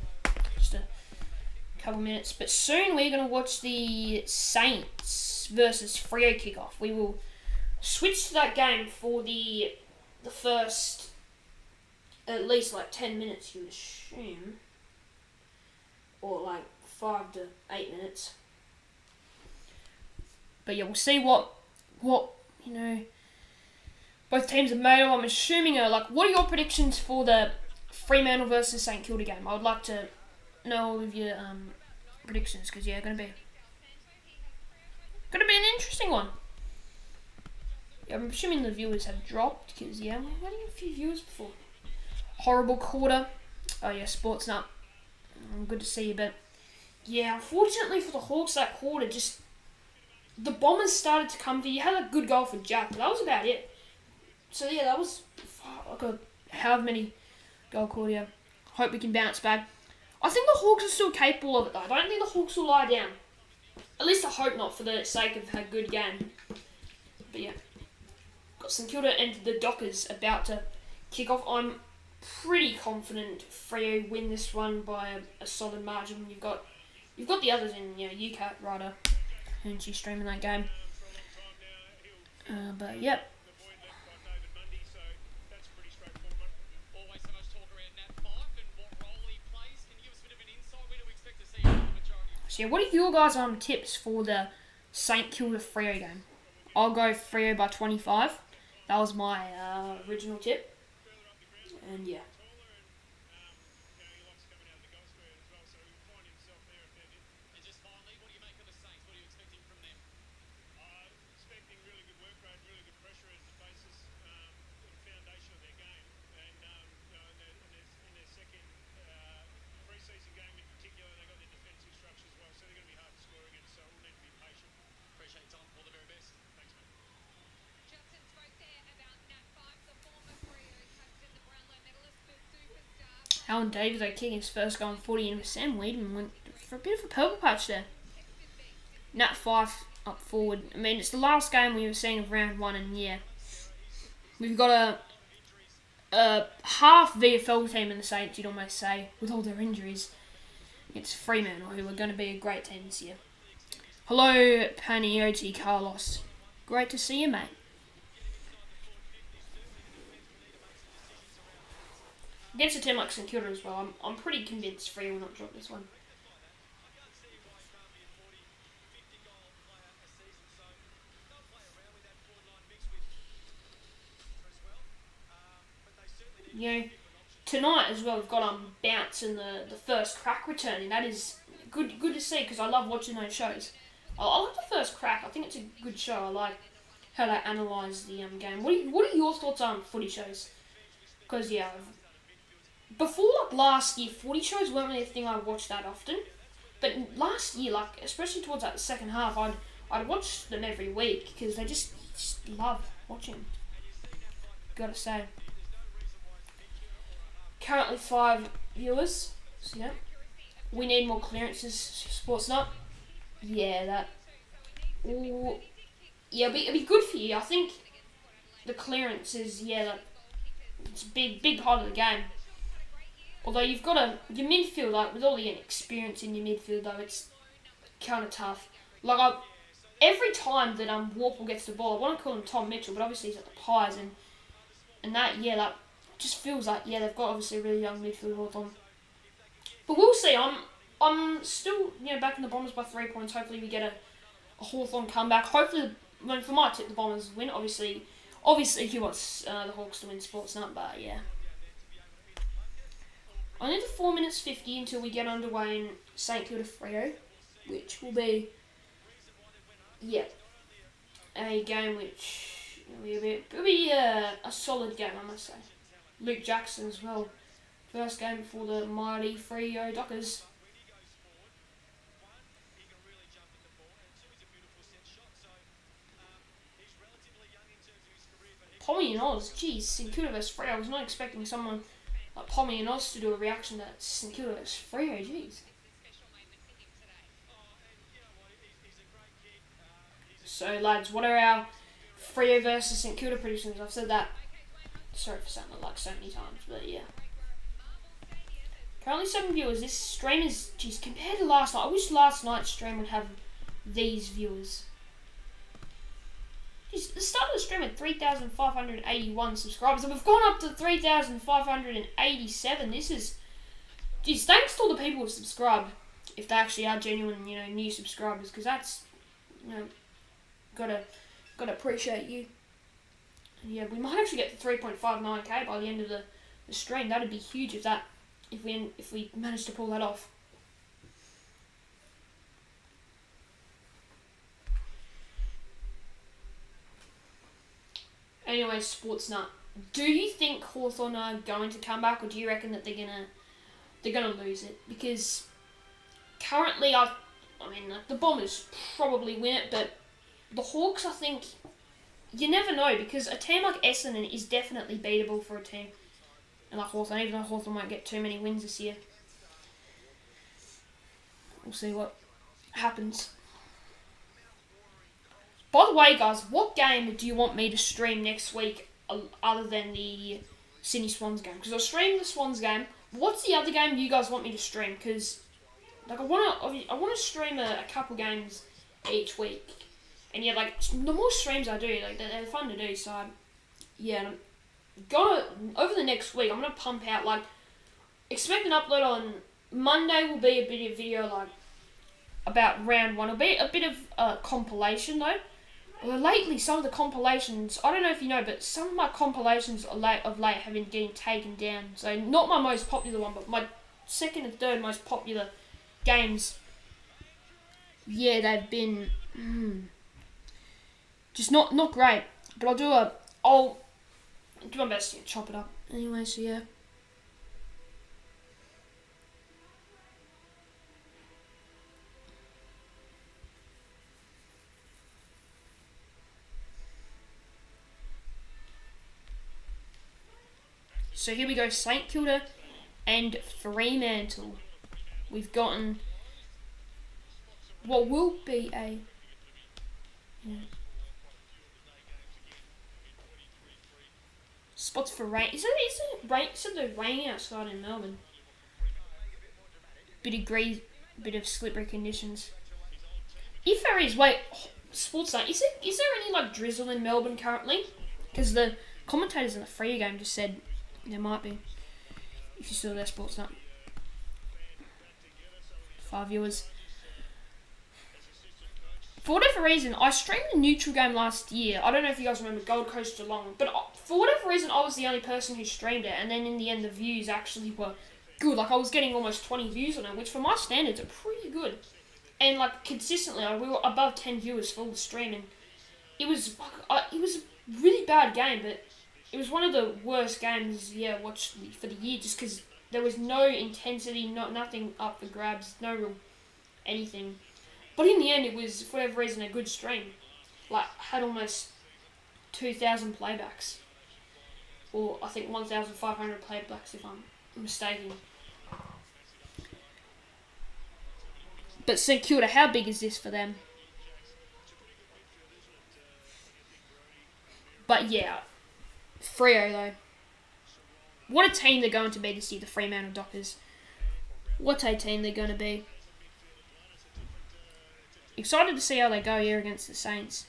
Speaker 1: Just a couple minutes. But soon we're going to watch the Saints versus Freo kickoff. We will switch to that game for the first at least 10 minutes, you would assume. Or 5 to 8 minutes. But yeah, we'll see what both teams have made. I'm assuming what are your predictions for the Fremantle versus St Kilda game? I would like to know all of your predictions because gonna be an interesting one. Yeah, I'm assuming the viewers have dropped because we're getting a few viewers before. Horrible quarter. Oh yeah, Sports Nut. Good to see you, but yeah, unfortunately for the Hawks, that quarter just the Bombers started to come through. You had a good goal for Jack, but that was about it. So yeah, that was however many goal quarter. Yeah. Hope we can bounce back. I think the Hawks are still capable of it though. I don't think the Hawks will lie down. At least I hope not, for the sake of a good game. But yeah, got St Kilda and the Dockers about to kick off. I'm pretty confident Freo win this one by a solid margin. You've got the others in UCAT Ryder, and she's streaming that game. But yeah. So yeah, what are your guys' tips for the St Kilda Freo game? I'll go Freo by 25. That was my original tip. And yeah. Alan Davis kicking his first goal in 40, and Sam Weedman went for a bit of a purple patch there. Nat 5 up forward. I mean, it's the last game we were seeing of round 1, and yeah, we've got a half VFL team in the Saints, you'd almost say, with all their injuries. It's Fremantle, who are going to be a great team this year. Hello, Panioti Carlos. Great to see you, mate. Against a team like St Kilda as well, I'm pretty convinced Freo will not drop this one. Tonight as well, we've got Bounce and the first crack returning. That is good to see because I love watching those shows. I like the first crack. I think it's a good show. I like how they analyse the game. What are your thoughts on footy shows? Because before last year, footy shows weren't really a thing I watched that often. But last year, especially towards the second half, I'd watch them every week because I just love watching them. Gotta say. Currently 5 viewers. So yeah. We need more clearances, Sports Nut. Yeah, that. Ooh, yeah, it'd be good for you. I think the clearance is it's a big part of the game. Although you've got your midfield, with all the inexperience in your midfield though, it's kind of tough. Every time that Warple gets the ball, I want to call him Tom Mitchell, but obviously he's at the Pies, and that just feels like they've got obviously a really young midfield Hawthorn. But we'll see. I'm still back in the Bombers by 3 points. Hopefully we get a Hawthorn comeback. Hopefully, for my tip, the Bombers win. Obviously he wants the Hawks to win Sports Nut, but yeah. Only the 4 minutes 50 until we get underway in St Kilda Freo, which will be a game which will be a solid game, I must say. Luke Jackson as well. First game for the mighty Freo Dockers. Pommy and Oz, geez, St Kilda vs Freo. I was not expecting someone like Pommy and Oz to do a reaction to St Kilda vs Freo, geez. So lads, what are our Freo versus St Kilda predictions? I've said that Sorry for saying it like so many times, but yeah. Currently 7 viewers. This stream is, geez, compared to last night, I wish last night's stream would have these viewers. Jeez, the start of the stream at 3,581 subscribers, and we've gone up to 3,587. This is, geez, thanks to all the people who subscribed, if they actually are genuine, new subscribers, because that's, gotta appreciate you. And yeah, we might actually get to 3.59k by the end of the stream. That'd be huge if we managed to pull that off. Anyway, Sports Nut, do you think Hawthorn are going to come back, or do you reckon that they're gonna lose it? Because currently, the Bombers probably win it, but the Hawks, I think, you never know, because a team like Essendon is definitely beatable for a team. And like Hawthorn, even though Hawthorn won't get too many wins this year. We'll see what happens. By the way, guys, what game do you want me to stream next week other than the Sydney Swans game? Because I'll stream the Swans game. What's the other game you guys want me to stream? Because I want to stream a couple games each week. And yeah, the more streams I do, they're fun to do. So yeah, over the next week, I'm gonna pump out expect an upload on Monday. Will be a bit of video about round 1. It'll be a bit of a compilation though. Lately, some of the compilations, I don't know if you know, but some of my compilations of late have been getting taken down. So not my most popular one, but my second and third most popular games. Yeah, they've been just not great. But I'll do my best to chop it up. Anyway, so yeah. So here we go, St Kilda and Fremantle. We've gotten what will be a spots for rain. Is it the rain outside in Melbourne? Bit of slippery conditions. If there is, Sports Night, is there any drizzle in Melbourne currently? Because the commentators in the Free game just said there might be. If you're still there, Sports Nut. 5 viewers. For whatever reason, I streamed a neutral game last year. I don't know if you guys remember Gold Coast Geelong, but for whatever reason, I was the only person who streamed it, and then in the end, the views actually were good. I was getting almost 20 views on it, which for my standards are pretty good. And consistently, we were above 10 viewers for the stream, and it was a really bad game, but it was one of the worst games, watched for the year, just because there was no intensity, nothing up for grabs, no real anything. But in the end, it was, for whatever reason, a good stream. Had almost 2,000 playbacks. Or, I think, 1,500 playbacks, if I'm mistaken. But St Kilda, how big is this for them? But yeah, Freo though. What a team they're going to be this year, the Fremantle Dockers. What a team they're going to be. Excited to see how they go here against the Saints.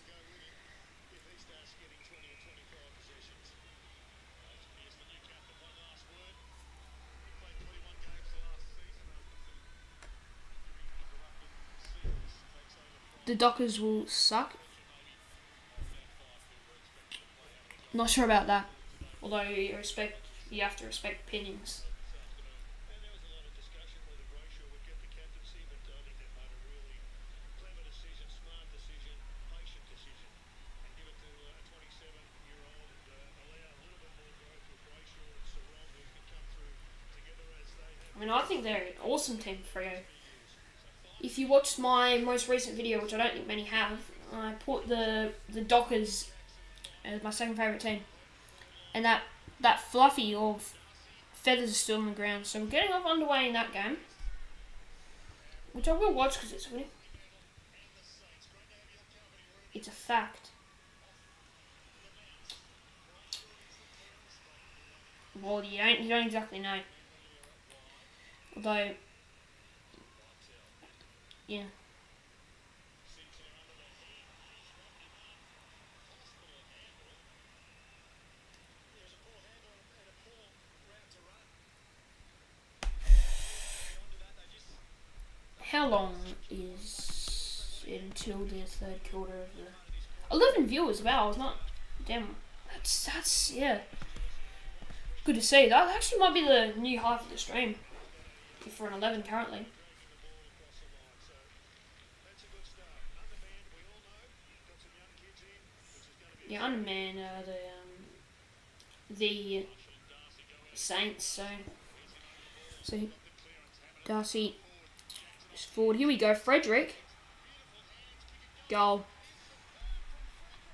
Speaker 1: The Dockers will suck. Not sure about that. Although you have to respect opinions. I think they're an awesome team, Freo. If you watched my most recent video, which I don't think many have, I put the Dockers as my second favourite team. And that fluffy of feathers are still on the ground. So we're getting off underway in that game. Which I will watch because it's winning. It's a fact. Well, you don't exactly know. Although, yeah. How long is it until the third quarter of the 11 viewers? Wow, it's not. Damn, that's yeah. Good to see. That actually might be the new high for the stream. If we're on 11 currently. Yeah, underman the Saints. So Darcy is forward. Here we go. Frederick. Goal.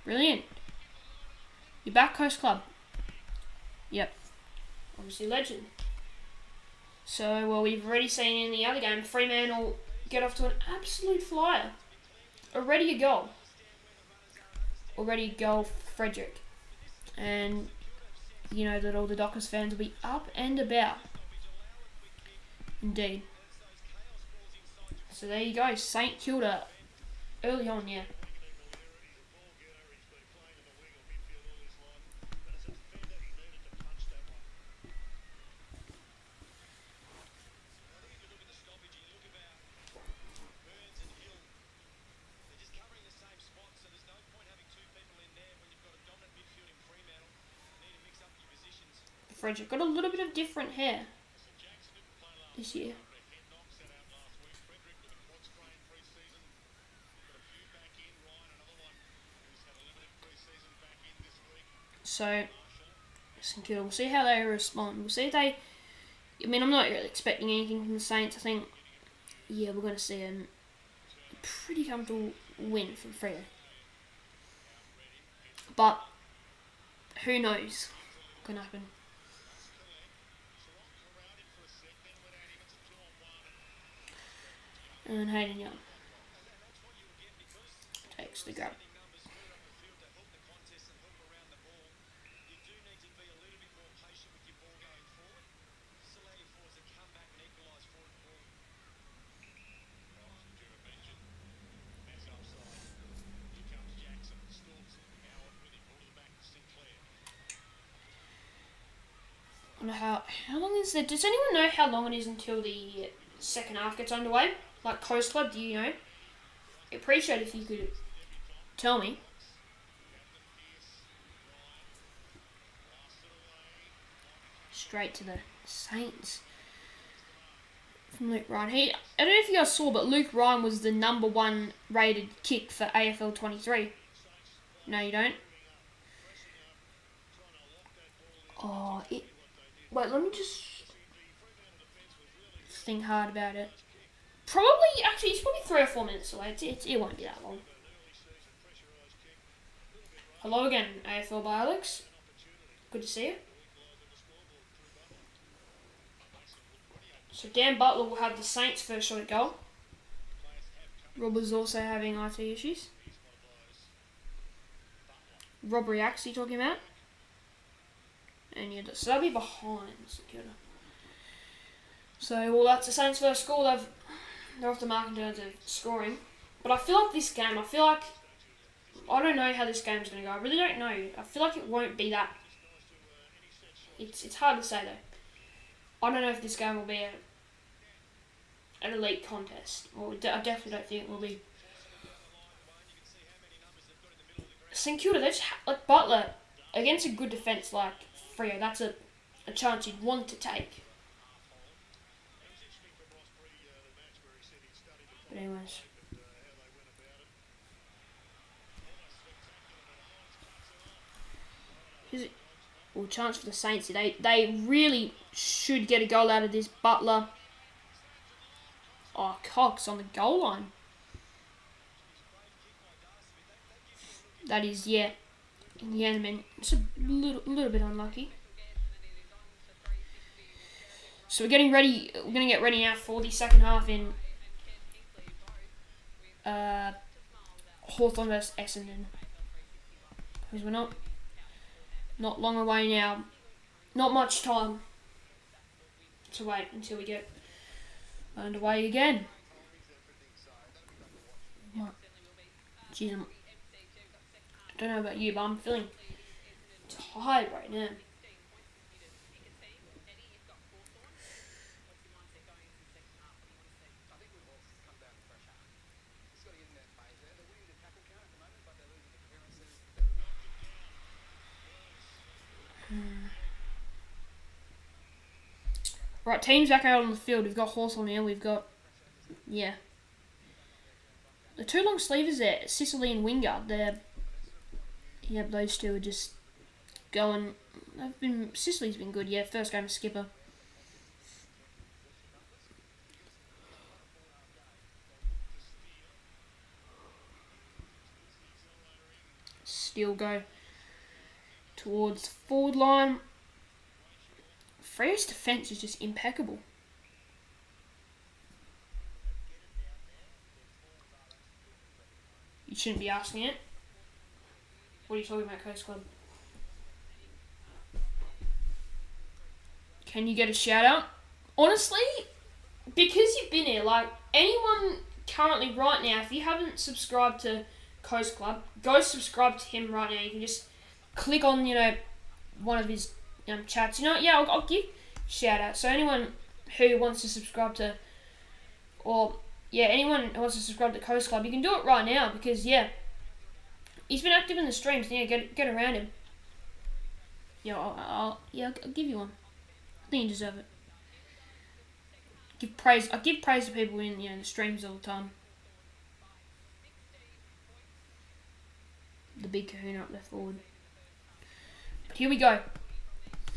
Speaker 1: Brilliant. You're back, Coast Club. Yep. Obviously legend. So, well, we've already seen in the other game, Fremantle get off to an absolute flyer. Already a goal. Frederick. And you know that all the Dockers fans will be up and about. Indeed. So there you go, St Kilda. Early on, yeah. Frederick got a little bit of different hair this year. So, St Kilda, we'll see how they respond. We'll see if they... I mean, I'm not really expecting anything from the Saints. I think, yeah, we're going to see a pretty comfortable win from Freo. But, who knows what can happen. And Hayden Young takes the grab. I don't know how long is it? Does anyone know how long it is until the second half gets underway? Like Coast Club, do you know? I'd appreciate if you could tell me. Straight to the Saints from Luke Ryan. I don't know if you guys saw, but Luke Ryan was the number 1 rated kick for AFL 23. No, you don't? Oh, wait, let me just think hard about it. Actually, it's probably 3 or 4 minutes away. It won't be that long. Hello again, AFL by Alex. Good to see you. So Dan Butler will have the Saints' first shot at goal. Rob is also having IT issues. Rob Reacts, you talking about? And yeah, so they'll be behind St Kilda. So, well, that's the Saints' first goal. They're off the mark in terms of scoring. But I feel like this game, I don't know how this game's going to go. I really don't know. I feel like it won't be that. It's hard to say, though. I don't know if this game will be an elite contest. Or I definitely don't think it will be. St Kilda, they just like Butler, against a good defence like Freo, that's a chance you'd want to take. But anyways. Chance for the Saints. They really should get a goal out of this. Butler. Oh, Cox on the goal line. That is, yeah. In the end, man, it's a little bit unlucky. So we're getting ready. We're going to get ready now for the second half in Hawthorn vs Essendon. Because we're not long away now. not much time to wait until we get underway again. Jeez, I don't know about you, but I'm feeling tired right now. Right, teams back out on the field. We've got Hawthorn here. We've got, the two long sleevers there, Sicily and Wingard. Those two are just going. Sicily's been good. Yeah, first game of skipper. Still go towards the forward line. Freya's defence is just impeccable. You shouldn't be asking it. What are you talking about, Coast Club? Can you get a shout out? Honestly, because you've been here, like, anyone currently right now, if you haven't subscribed to Coast Club, go subscribe to him right now. You can just click on, one of his chats. I'll give shout out. So anyone who wants to subscribe to, anyone who wants to subscribe to Coast Club, you can do it right now because he's been active in the streams. Get around him. I'll give you one. I think you deserve it. I give praise to people in the streams all the time. The big kahuna up there forward. But here we go.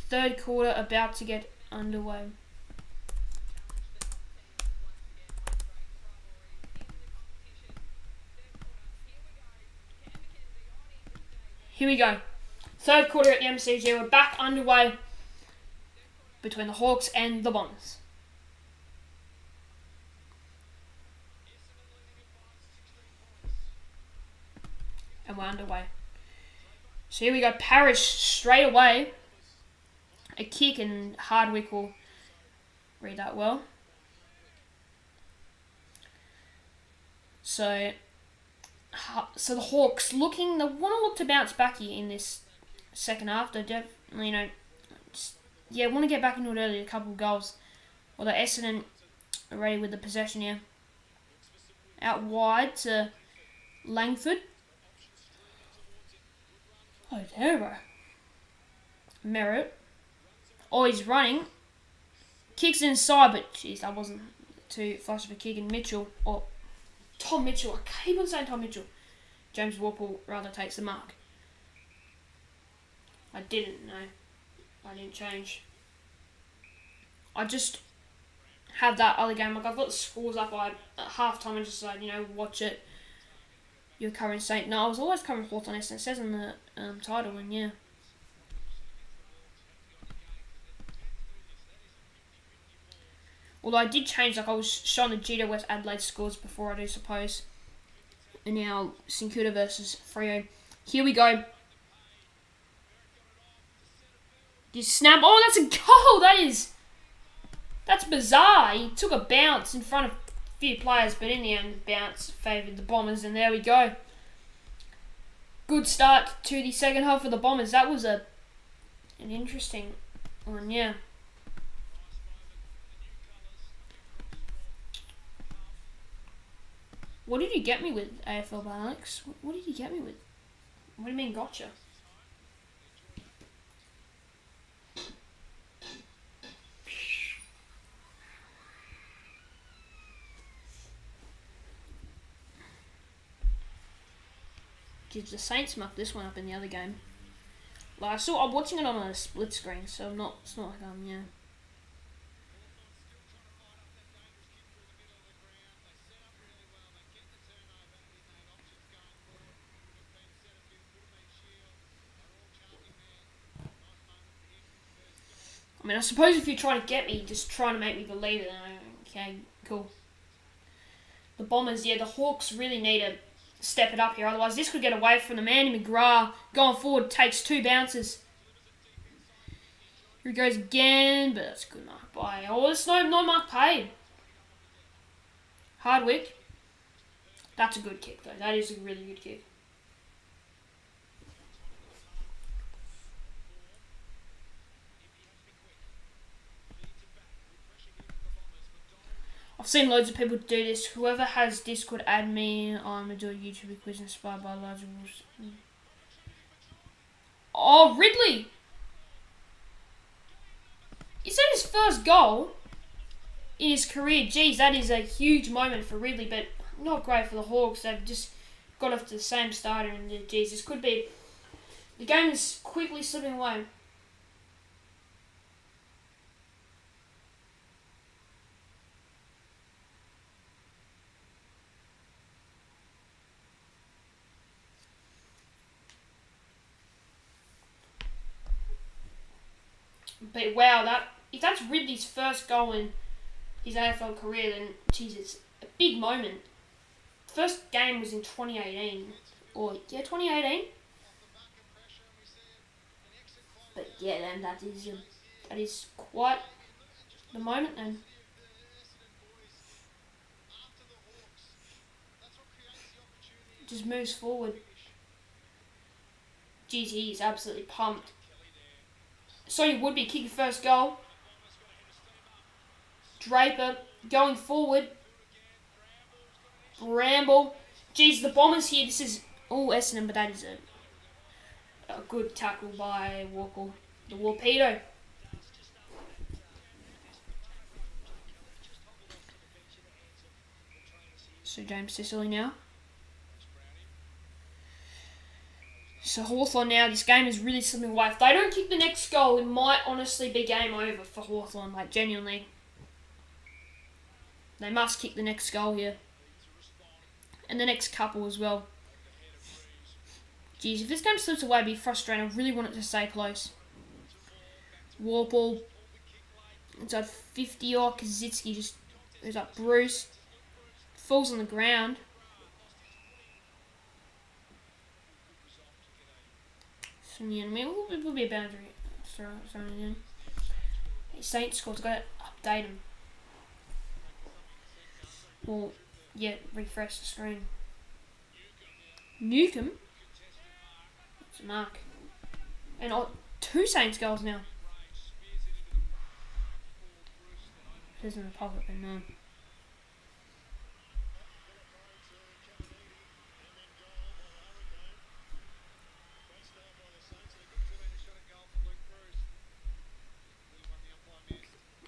Speaker 1: Third quarter about to get underway. Here we go. Third quarter at the MCG. We're back underway between the Hawks and the Bombers. And we're underway. So here we go. Parrish straight away. A kick, and Hardwick will read that well. So the Hawks they want to look to bounce back here in this second half. They definitely, want to get back into it early, a couple of goals. Although Essendon are ready with the possession here. Out wide to Langford. Oh, terrible. Merritt. Oh, he's running. Kicks inside, but jeez, that wasn't too fast of a kick. And Mitchell, or Tom Mitchell, I keep on saying Tom Mitchell. James Warple rather takes the mark. I didn't change. I just had that other game. Like, I've got the scores up at half time and just watch it. Your current state. No, I was always covering Hawthorn. It says in the title, and yeah. Although I did change, I was showing the GW West Adelaide scores before, I do suppose. And now St Kilda versus Freo. Here we go. This snap. Oh, that's a goal. That's bizarre. He took a bounce in front of a few players, but in the end, the bounce favoured the Bombers, and there we go. Good start to the second half for the Bombers. That was an interesting one, yeah. What did you get me with, AFL by Alex? What did you get me with? What do you mean, gotcha? Jeez, the Saints mucked this one up in the other game. Like, I'm watching it on a split screen, so it's not like yeah. I mean, I suppose if you're trying to get me, just trying to make me believe it, then okay, cool. The Bombers, the Hawks really need to step it up here, otherwise this could get away from them. Andy McGrath going forward takes two bounces. Here he goes again, but that's a good mark by. Oh, there's no mark paid. Hardwick. That's a good kick, though. That is a really good kick. I've seen loads of people do this. Whoever has this could add me. I'm going to do a YouTube quiz inspired by larger rules. Oh, Ridley! Is that his first goal in his career? Geez, that is a huge moment for Ridley, but not great for the Hawks. They've just got off to the same starter, and geez, this could be... The game is quickly slipping away. But wow, if that's Ridley's first goal in his AFL career, then geez, it's a big moment. First game was in 2018, 2018. But yeah, then that is quite the moment then. Just moves forward. Geez, he is absolutely pumped. So he would be kicking first goal. Draper going forward. Bramble. Geez, the Bombers here. This is all Essendon, but that is a good tackle by Walker, the Warpedo. So James Sicily now. So Hawthorn now, this game is really slipping away. If they don't kick the next goal, it might honestly be game over for Hawthorn, like genuinely. They must kick the next goal here. And the next couple as well. Geez, if this game slips away, it'd be frustrating. I really want it to stay close. Warple. Inside 50. Oh, Kazitsky just goes up. Bruce. Falls on the ground. It will be a boundary. Sorry. Saints scored. Got to update him. Well, yeah, refresh the screen. Newcomb. That's a mark. And 2 Saints goals now. It isn't a pocket, but no.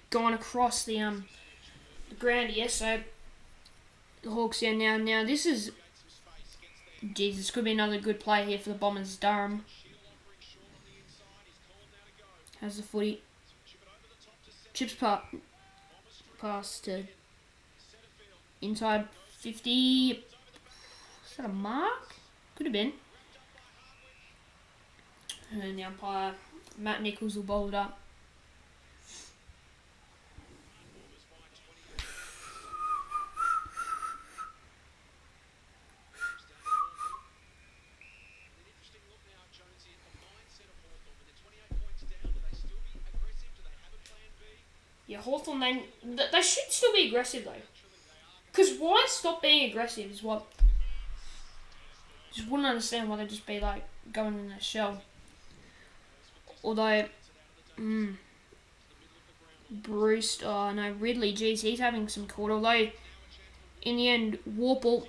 Speaker 1: Gone across the ground here, so the Hawks here now. Now this is Jesus, could be another good play here for the Bombers. Durham has the footy. Chips pass to inside 50. Is that a mark? Could have been. And the umpire Matt Nichols will bowl it up. Yeah, Hawthorn, they should still be aggressive though. Because why stop being aggressive is what... Just wouldn't understand why they'd just be like going in a shell. Although... Bruce, Ridley, geez, he's having some court. Although, in the end, Warple,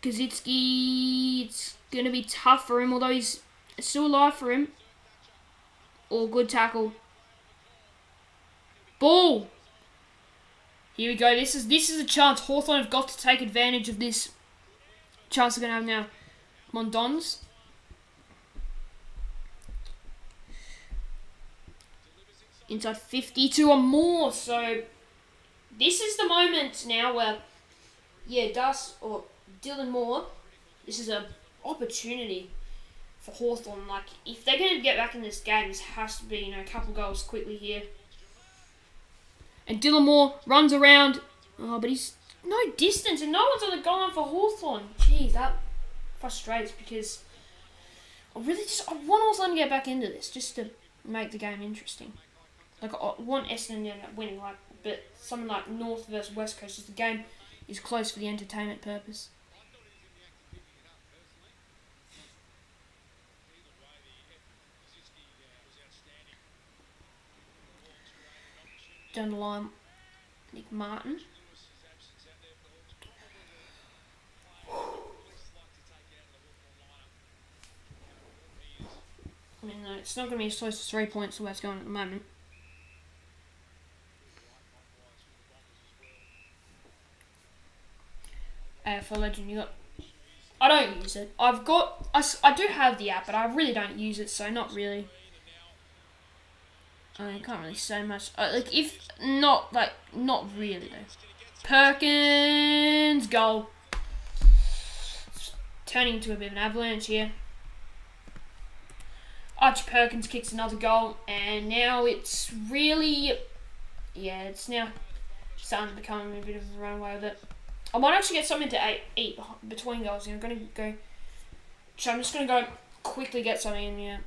Speaker 1: Kazitsky, it's going to be tough for him. Although he's still alive for him. Or good tackle. Ball. Here we go. This is a chance. Hawthorn have got to take advantage of this chance they're going to have now. Come on, Dons. Inside 52 or more. So this is the moment now where, Dylan Moore, this is an opportunity for Hawthorn. Like, if they're going to get back in this game, this has to be, a couple goals quickly here. And Dylan Moore runs around. Oh, but he's no distance and no one's on the goal line for Hawthorn. Jeez, that frustrates because I want Hawthorn to get back into this. Just to make the game interesting. Like, I want Essendon to end up winning, but something like North versus West Coast, the game is close for the entertainment purpose. Down the line, Nick Martin. I mean, no, it's not going to be as close to 3 points the way it's going at the moment. AFL Legend, you got... I don't use it. I do have the app, but I really don't use it, so not really. I can't really say much. Not really though. Perkins, goal. Turning into a bit of an avalanche here. Archie Perkins kicks another goal, and now it's really, it's now starting to become a bit of a runaway with it. I might actually get something to eat between goals. I'm going to go, so I'm just going to go quickly get something and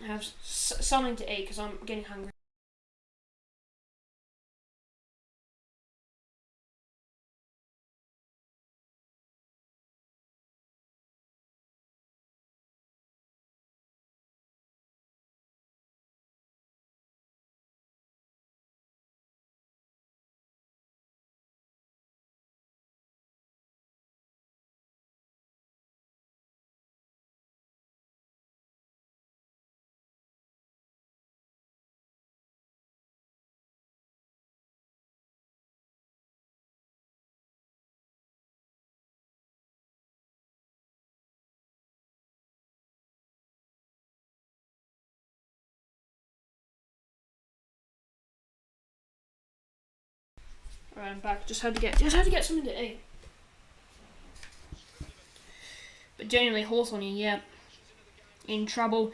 Speaker 1: have something to eat because I'm getting hungry. Alright, I'm back. Just had to get something to eat. But genuinely, Hawthorn here, in trouble.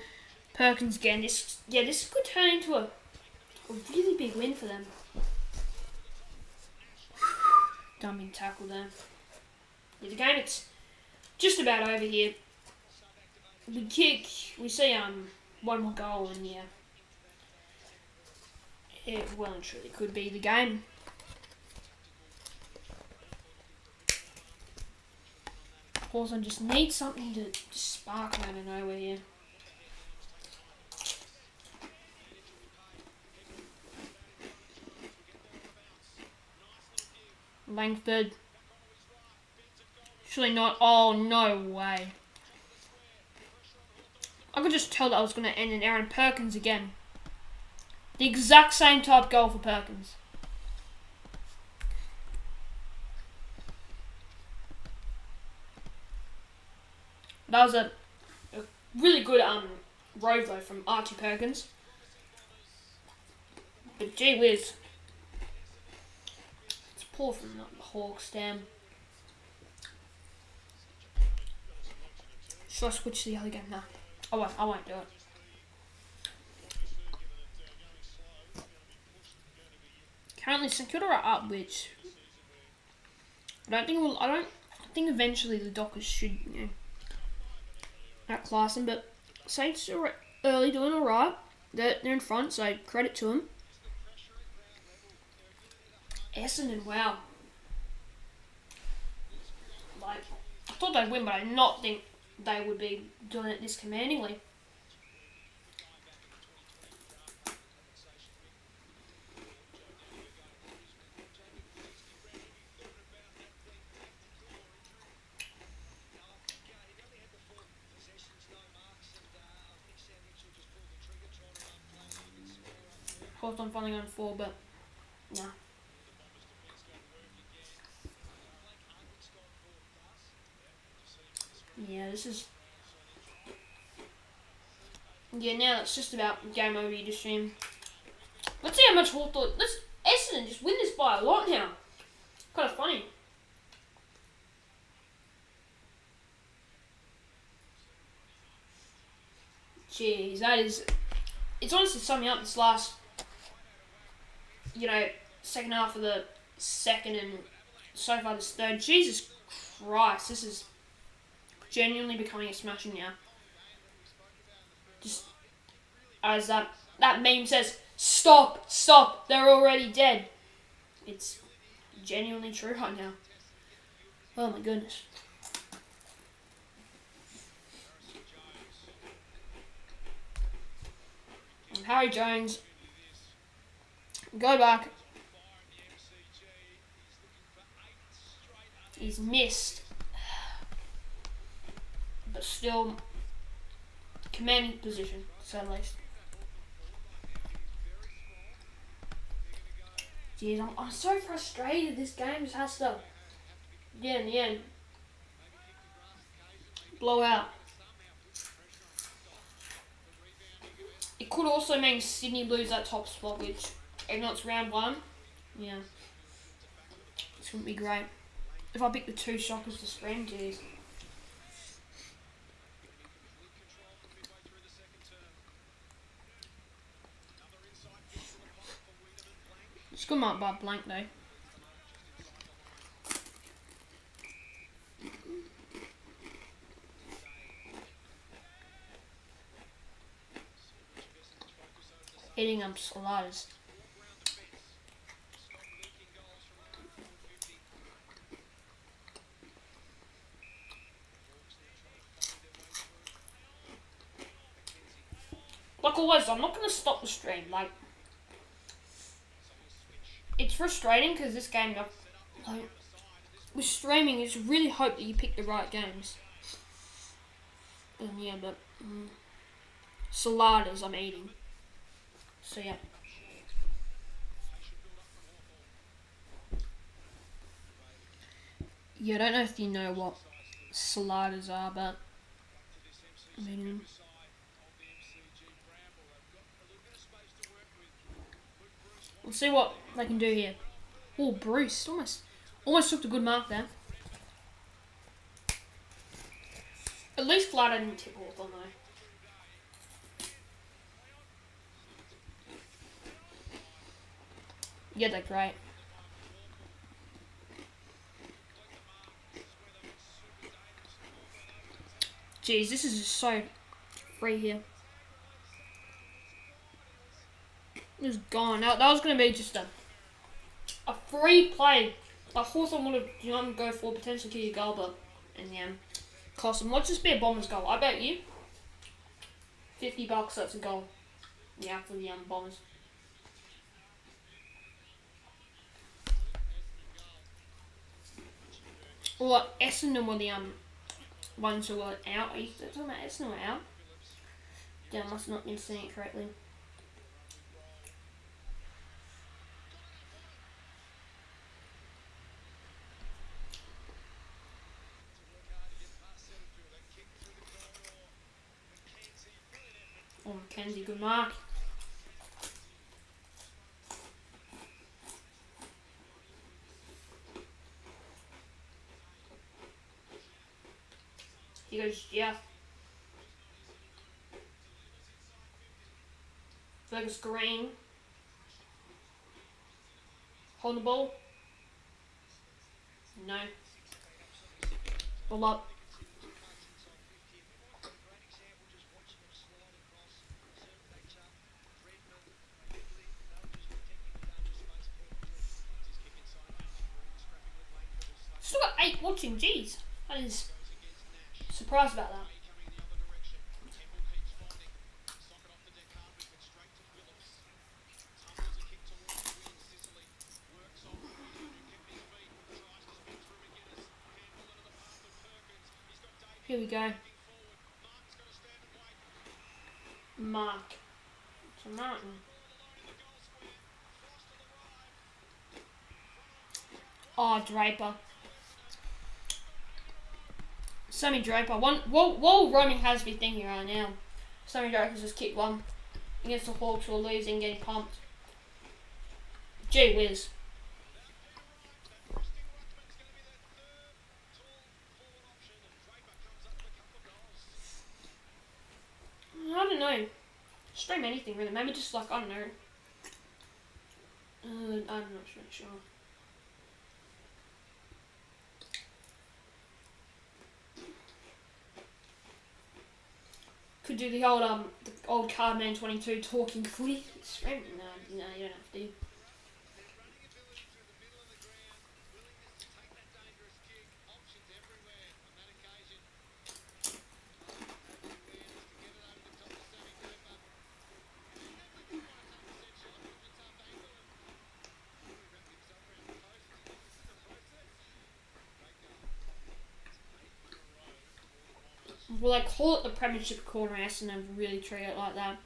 Speaker 1: Perkins again. This could turn into a really big win for them. Dumping tackle there. Yeah, the game, it's just about over here. We kick. We see one more goal, and it well and truly could be the game. Hawthorn just needs something to spark out of nowhere here. Langford. Surely not. Oh, no way. I could just tell that I was going to end in Aaron Perkins again. The exact same type goal for Perkins. That was a really good rove though from Archie Perkins. But gee whiz. It's poor from the Hawks, damn. Should I switch to the other game? Nah. I won't do it. Currently St Kilda are up, which I think eventually the Dockers should, outclass them, but Saints are early doing alright. They're in front, so credit to them. Essendon, wow. I thought they'd win, but I did not think they would be doing it this commandingly. Hawthorn finally going 4, but nah. Yeah, this is... Yeah, now it's just about game over, you just stream. Let's see how much Hawthorn... Essendon just win this by a lot now. Kind of funny. Jeez, that is... It's honestly summing up this last... second half of the second and so far this third. Jesus Christ, this is genuinely becoming a smashing now. Just as that that meme says, "Stop, stop, they're already dead." It's genuinely true right now. Oh my goodness. And Harry Jones, go back. He's missed, but still commanding position, to say the least. Jeez, I'm so frustrated. This game just has to, yeah, in the end, blow out. It could also mean Sydney lose that top spot, which, even though it's round 1, yeah, this wouldn't be great. If I pick the 2 shockers to stream, jeez. It's good mark by blank though. Hitting sliders. Like always, I'm not going to stop the stream. Like, it's frustrating because this game, like, with streaming, you just really hope that you pick the right games. And yeah, but saladas I'm eating. So yeah. Yeah, I don't know if you know what saladas are, but I'm eating them. We'll see what they can do here. Oh, Bruce, almost took a good mark there. At least Flatter didn't tip Hawthorn though. Yeah, they're great. Jeez, this is just so free here. It was gone. That was going to be just a free play. Like Hawthorn would have go for potentially kill your goal, but in the end, cost them. Let's just be a Bombers goal. I bet you $50 that's a goal. Yeah, for the Bombers. Or Essendon were the ones who were out. Are you talking about Essendon were out? Yeah, I must not have been seeing it correctly. Oh, Mackenzie, good mark. He goes, yeah. Fergus Green. Hold the ball. No. Ball up. Still got 8 watching, jeez. That is surprised about that. Here we go. Mark. To Martin. Oh, Draper. Sammy Draper. While roaming has been thinking right now, Sammy Draper's just kicked one against the Hawks who are losing, getting pumped. Gee whiz. I don't know. Stream anything really. Maybe just like, I don't know. I'm not sure. could do the old Cardman 22 talking footy stream. No, you don't have to.
Speaker 2: Their running ability through the middle of the ground, willingness to take that dangerous kick, options everywhere on that occasion. Had the awareness to get it over the top of Sammy Cooper. He definitely didn't want to take the set shot. It was a tough angle and nearly wrapped himself around the post. Did he think this is the process? Great goal. It's 8 in a row for the Bombers.
Speaker 1: Well, they call it the Premiership corner, Essendon really treat it like that.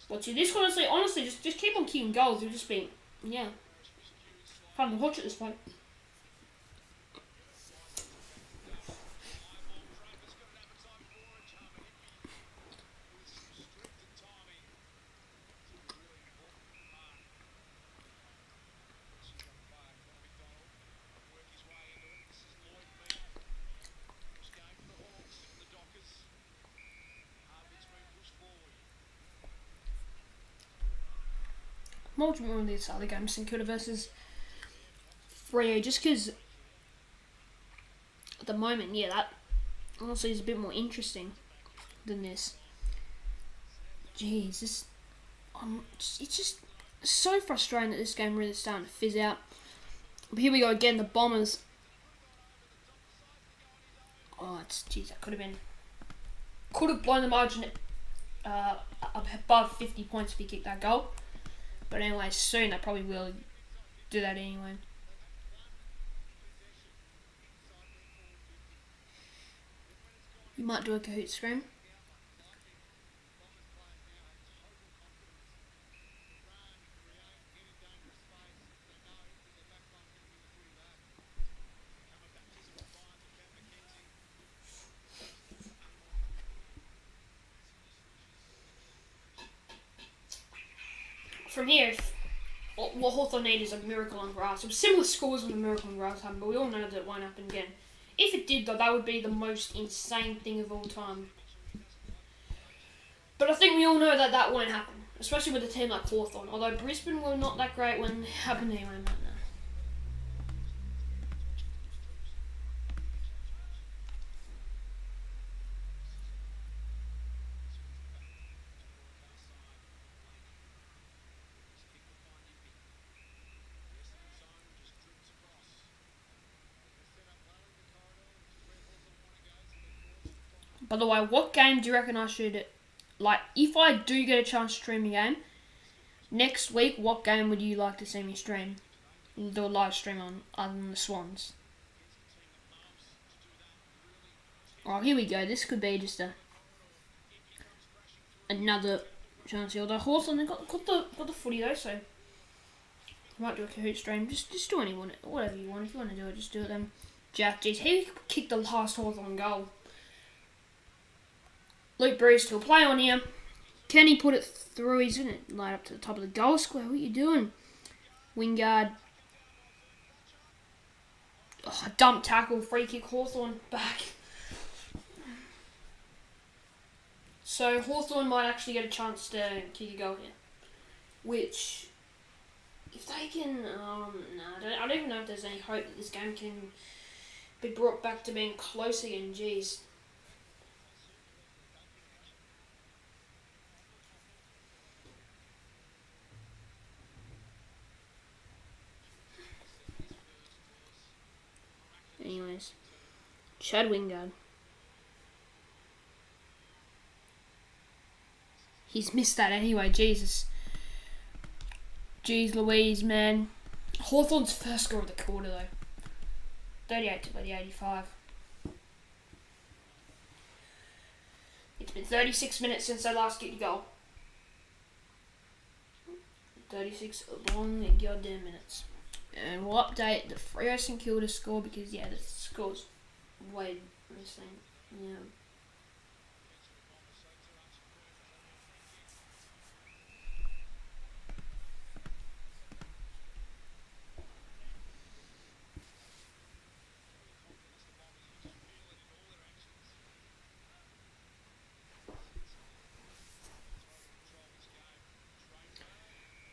Speaker 1: But this honestly, just keep on kicking goals. You'll just be, fun to watch at this point. More than this other game, St Kilda versus Freo, just because at the moment, that honestly is a bit more interesting than this. Jeez, it's just so frustrating that this game really is starting to fizz out. But here we go again, the Bombers. Oh, that could have blown the margin above 50 points if he kicked that goal. But anyway, soon they probably will do that anyway. You might do a Kahoot scream. From here, what Hawthorn need is a miracle on grass. It was similar scores when the miracle on grass happened, but we all know that it won't happen again. If it did, though, that would be the most insane thing of all time. But I think we all know that won't happen, especially with a team like Hawthorn. Although Brisbane were not that great when it happened anyway, right now. By the way, what game do you reckon I should... if I do get a chance to stream a game, next week, what game would you like to see me stream? Do a live stream on, other than the Swans. Oh, here we go. This could be just another chance here. Although Hawthorn, they got the footy though, so... I might do a Kahoot stream. Just do anyone, whatever you want. If you want to do it, just do it then. Jack, geez, he kicked the last Hawthorn goal. Luke Breeze to a play on here. Can he put it through? He's going to light up to the top of the goal square. What are you doing? Wingard. Oh, dump tackle. Free kick. Hawthorn back. So Hawthorn might actually get a chance to kick a goal here. Which, if they can... I don't even know if there's any hope that this game can be brought back to being close again. Jeez. Anyways, Chad Wingard. He's missed that anyway, Jesus. Jeez Louise, man. Hawthorn's first score of the quarter, though. 38 to 85. It's been 36 minutes since they last kicked a goal. 36 long goddamn minutes. And we'll update the Freo St Kilda score because, the score's way missing. Yeah.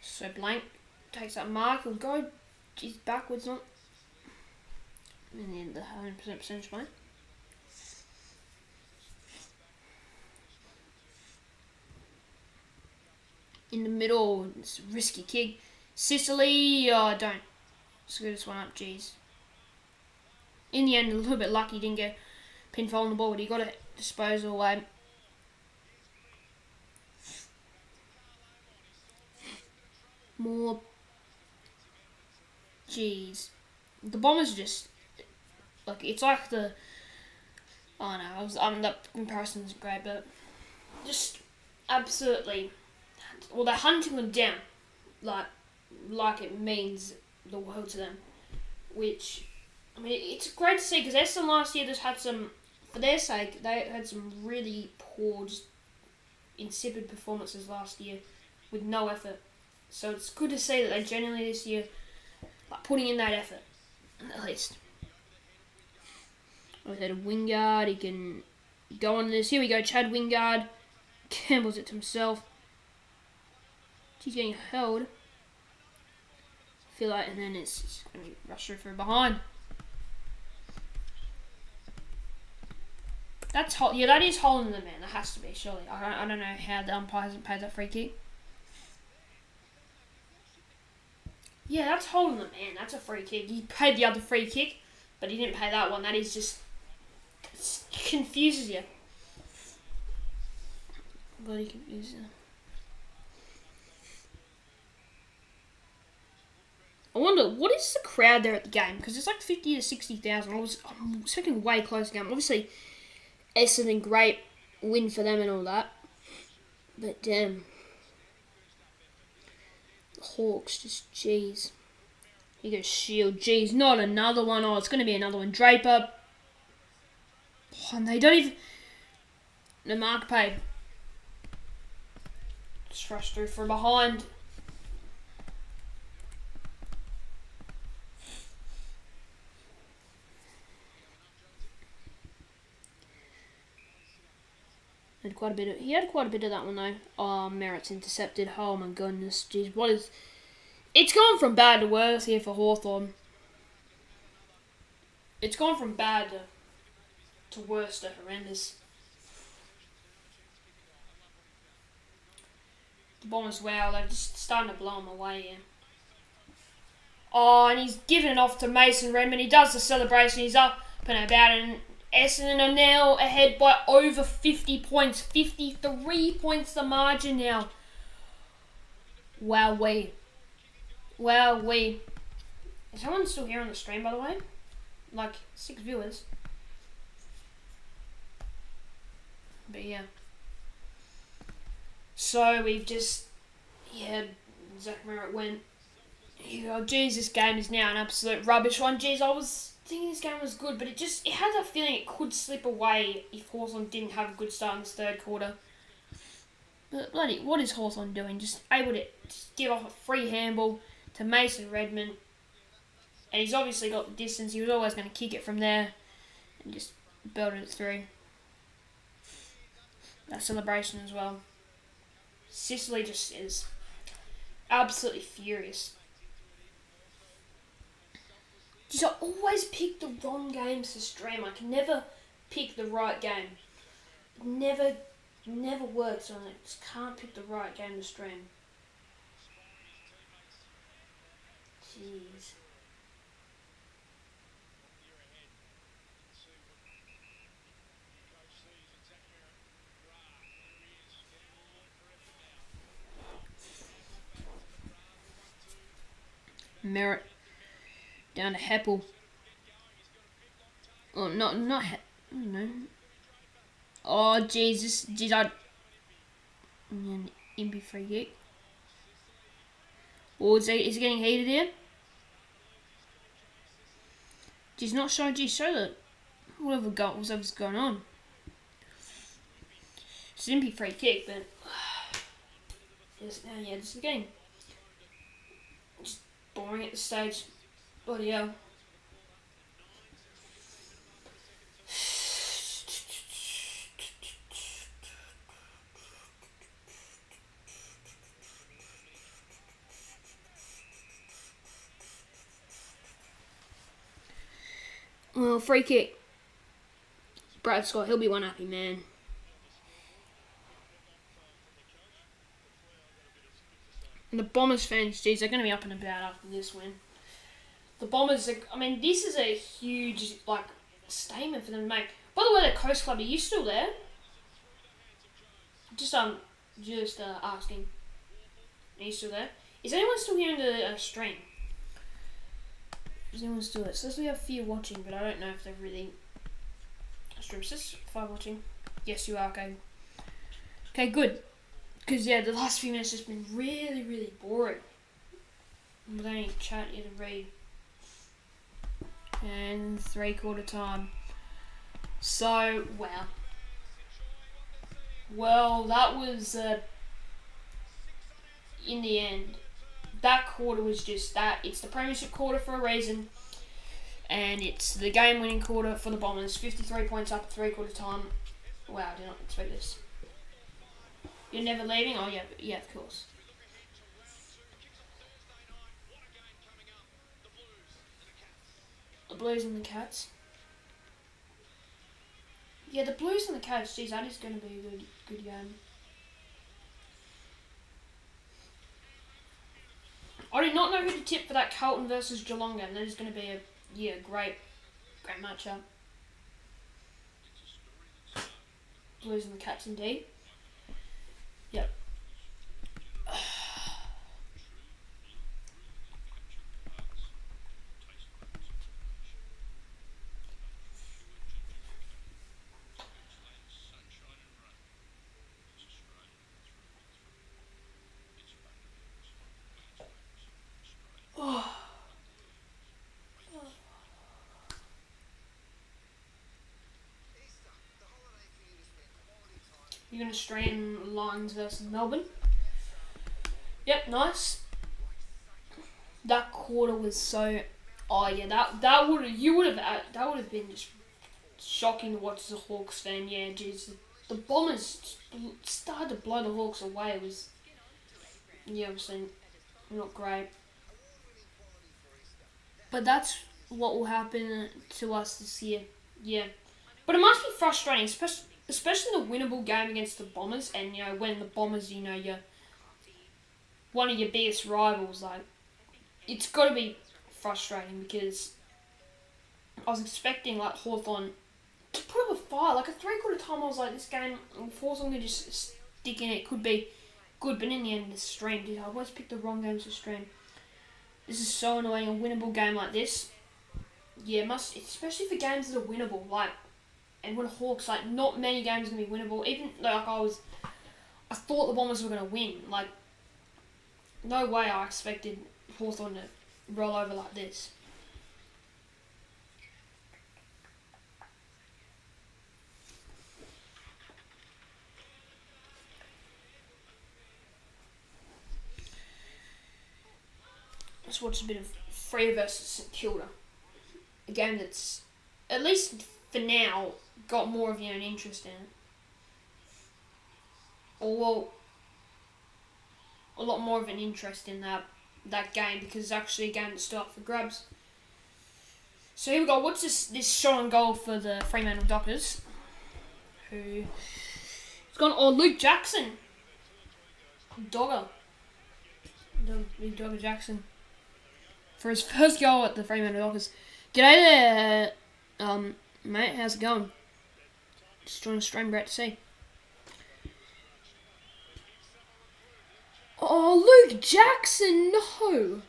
Speaker 1: So Blank takes that mark. He'll go backwards, not. And then the 100% percentage play. in the middle. It's a risky kick. Sicily, don't screw this one up, jeez. In the end, a little bit lucky, didn't get pinfall on the ball, but he got a disposal away. More. Jeez. The Bombers just. Like, it's like the. Oh no, that comparison isn't great, but. Just absolutely. Well, they're hunting them down. Like it means the world to them. Which. I mean, it's great to see because Essendon last year just had some. For their sake, they had some really poor, just insipid performances last year with no effort. So it's good to see that they genuinely this year like putting in that effort, at least. We've had a Wingard, he can go on this. Here we go, Chad Wingard. Campbell's it to himself. He's getting held. I feel like, and then it's going to be rushed through for a behind. That's yeah, that is holding the man. That has to be, surely. I don't know how the umpire hasn't paid that free kick. Yeah, that's holding the man. That's a free kick. He paid the other free kick, but he didn't pay that one. That is just confuses you. Bloody confuses you. I wonder, what is the crowd there at the game? Because it's like 50 to 60,000. I'm expecting a way closer game. Obviously, Essendon, great win for them and all that. But damn. Hawks, just jeez. Here goes Shield. Jeez, not another one. Oh, it's going to be another one. Draper. Oh, and they don't even. No mark paid. Just rushed through from behind. He had quite a bit of that one though. Oh, Merritt's intercepted. Oh my goodness, jeez, what is? It's gone from bad to worse here for Hawthorn. It's gone from bad to worse to horrendous. The Bombers, wow, they're just starting to blow them away here. Oh, and he's giving it off to Mason Redmond. He does the celebration. He's up and about it. And Essendon are now ahead by over 50 points. 53 points the margin now. Wowee. Wowee. Is someone still here on the stream, by the way? Like, 6 viewers. But yeah. So we've just... Yeah, Zach Merritt went... Oh, geez, this game is now an absolute rubbish one. Geez, I was thinking this game was good, but it had that feeling it could slip away if Hawthorn didn't have a good start in this third quarter. But bloody, what is Hawthorn doing? Just able to just give off a free handball to Mason Redmond. And he's obviously got the distance. He was always going to kick it from there and just belted it through. That celebration as well. Sicily just is absolutely furious. Just I always pick the wrong games to stream. I can never pick the right game. It never works. I just can't pick the right game to stream. Jeez. Merritt down to Heppel. Oh, not I don't know. Oh, Jesus, I. And Impy free kick. Oh, is it getting heated here? He's not showing. Show that whatever's going on. It's an Impy free kick, but just the game. Just boring at this stage. Bloody hell. Well, free kick. Brad Scott, he'll be one happy man. And the Bombers fans, geez, they're going to be up and about after this win. The Bombers, this is a huge, statement for them to make. By the way, the Coast Club, are you still there? Just asking. Are you still there? Is anyone still here in the stream? Is anyone still there? So we have a few watching, but I don't know if they've really streamed. Just 5 watching. Yes, you are. Okay. Okay, good. Because the last few minutes has been really, really boring. Without any chat here to read. And 3/4 time. So, wow. Well, that was, in the end, that quarter was just that. It's the premiership quarter for a reason. And it's the game-winning quarter for the Bombers. 53 points up at 3/4 time. Wow, I did not expect this. You're never leaving? Oh, yeah, of course. The Blues and the Cats. Yeah, the Blues and the Cats, geez, that is going to be a good game. I do not know who to tip for that Carlton versus Geelong game. That is going to be a great matchup. Blues and the Cats indeed. Yep. You're going to stream Lions versus Melbourne. Yep, nice. That quarter was so... Oh yeah, that would have been just shocking to watch as a Hawks fan. Yeah, jeez, the Bombers started to blow the Hawks away. It was, obviously not great. But that's what will happen to us this year. Yeah, but it must be frustrating, especially the winnable game against the Bombers, and when the Bombers, you're one of your biggest rivals. It's got to be frustrating because I was expecting Hawthorn to put up a fight. A 3/4 time, I was like, this game, if Hawthorn can just stick in it, could be good. But in the end, this stream, I always pick the wrong games to stream. This is so annoying. A winnable game like this, especially for games that are winnable. And with Hawks, not many games are gonna be winnable. Even I thought the Bombers were gonna win. No way I expected Hawthorn to roll over like this. Let's watch a bit of Free versus St Kilda. A game that's, at least for now, got more of an interest in it. Or a lot more of an interest in that game because it's actually a game that's still up for grabs. So here we go. What's this shot on goal for the Fremantle Dockers? It's gone. Oh, Luke Jackson. Dogger Jackson. For his first goal at the Fremantle Dockers. G'day there, mate. How's it going? Just joined the stream, great to see. Oh, Luke Jackson, no!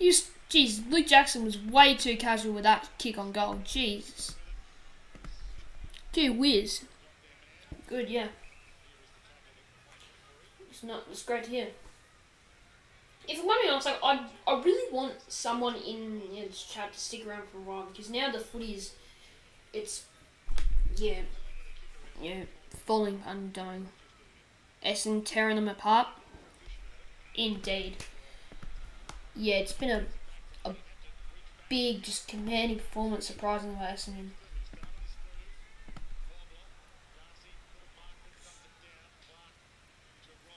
Speaker 1: Jeez, Luke Jackson was way too casual with that kick on goal. Jesus. Gee whiz. Good, yeah. It's great to hear. If I'm going to be honest, I really want someone in this chat to stick around for a while because now the footy is, falling undying. Essendon tearing them apart. Indeed. Yeah, it's been a big, just commanding performance, surprisingly, by Essendon.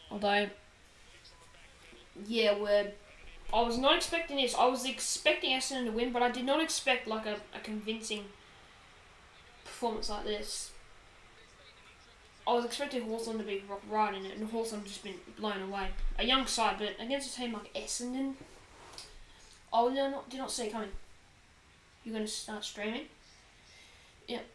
Speaker 1: Although, I was not expecting this. I was expecting Essendon to win, but I did not expect a convincing performance like this. I was expecting Hawthorn to be right in it, and Hawthorn have just been blown away. A young side, but against a team like Essendon, did not see it coming. You're going to start streaming? Yep.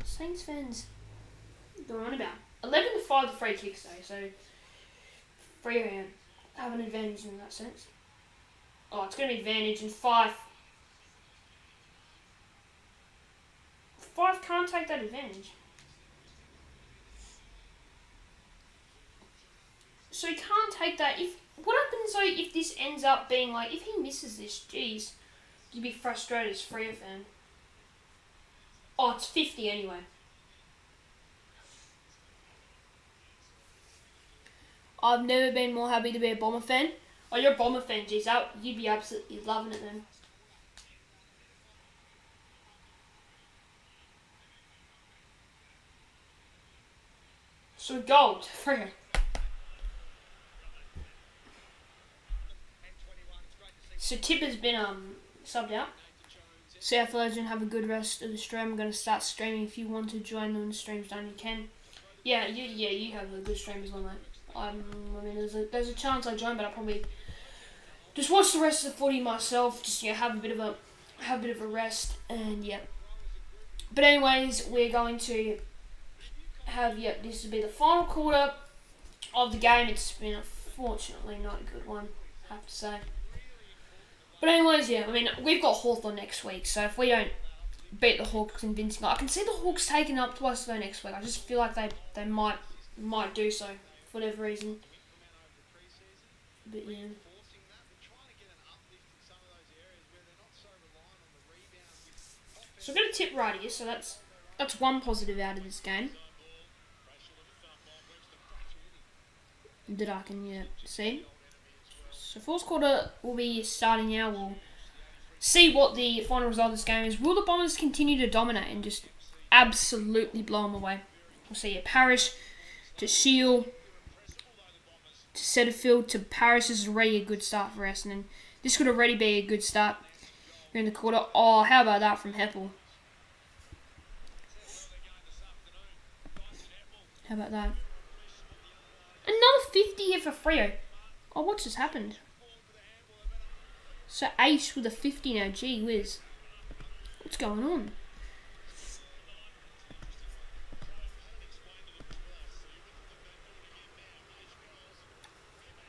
Speaker 1: Saints fans going on about 11-5 the free kicks though, so Freo have an advantage in that sense. Oh, it's going to be advantage in 5. 5 can't take that advantage. So he can't take that. What happens though if this ends up being like, if he misses this, geez, you'd be frustrated as Freo fan. Oh, it's 50 anyway. I've never been more happy to be a Bomber fan. Oh, you're a Bomber fan, geez. You'd be absolutely loving it then. So gold, Freo. So Tipper's been subbed out. So AFL Legend, have a good rest of the stream. I'm going to start streaming. If you want to join when the stream's done, you can. Yeah, you have a good stream as well, mate. I mean, there's a chance I join, but I'll probably just watch the rest of the footy myself. Just have a bit of a rest, and yeah. But anyways, we're going to have this will be the final quarter of the game. It's been unfortunately not a good one, I have to say. But anyways, yeah, I mean, we've got Hawthorn next week, so if we don't beat the Hawks convincingly, I can see the Hawks taking up to us though next week. I just feel like they might do so for whatever reason. But yeah. So I've got a tip right here, so that's one positive out of this game that I can see. So fourth quarter will be starting now. We'll see what the final result of this game is. Will the Bombers continue to dominate and just absolutely blow them away? We'll see Parrish to Shield to Setterfield to Paris. This is already a good start for Essendon. This could already be a good start here in the quarter. Oh, how about that from Heppel? How about that? Another 50 here for Freo. Oh, what's just happened? So Ace with a 50 now. Gee whiz. What's going on?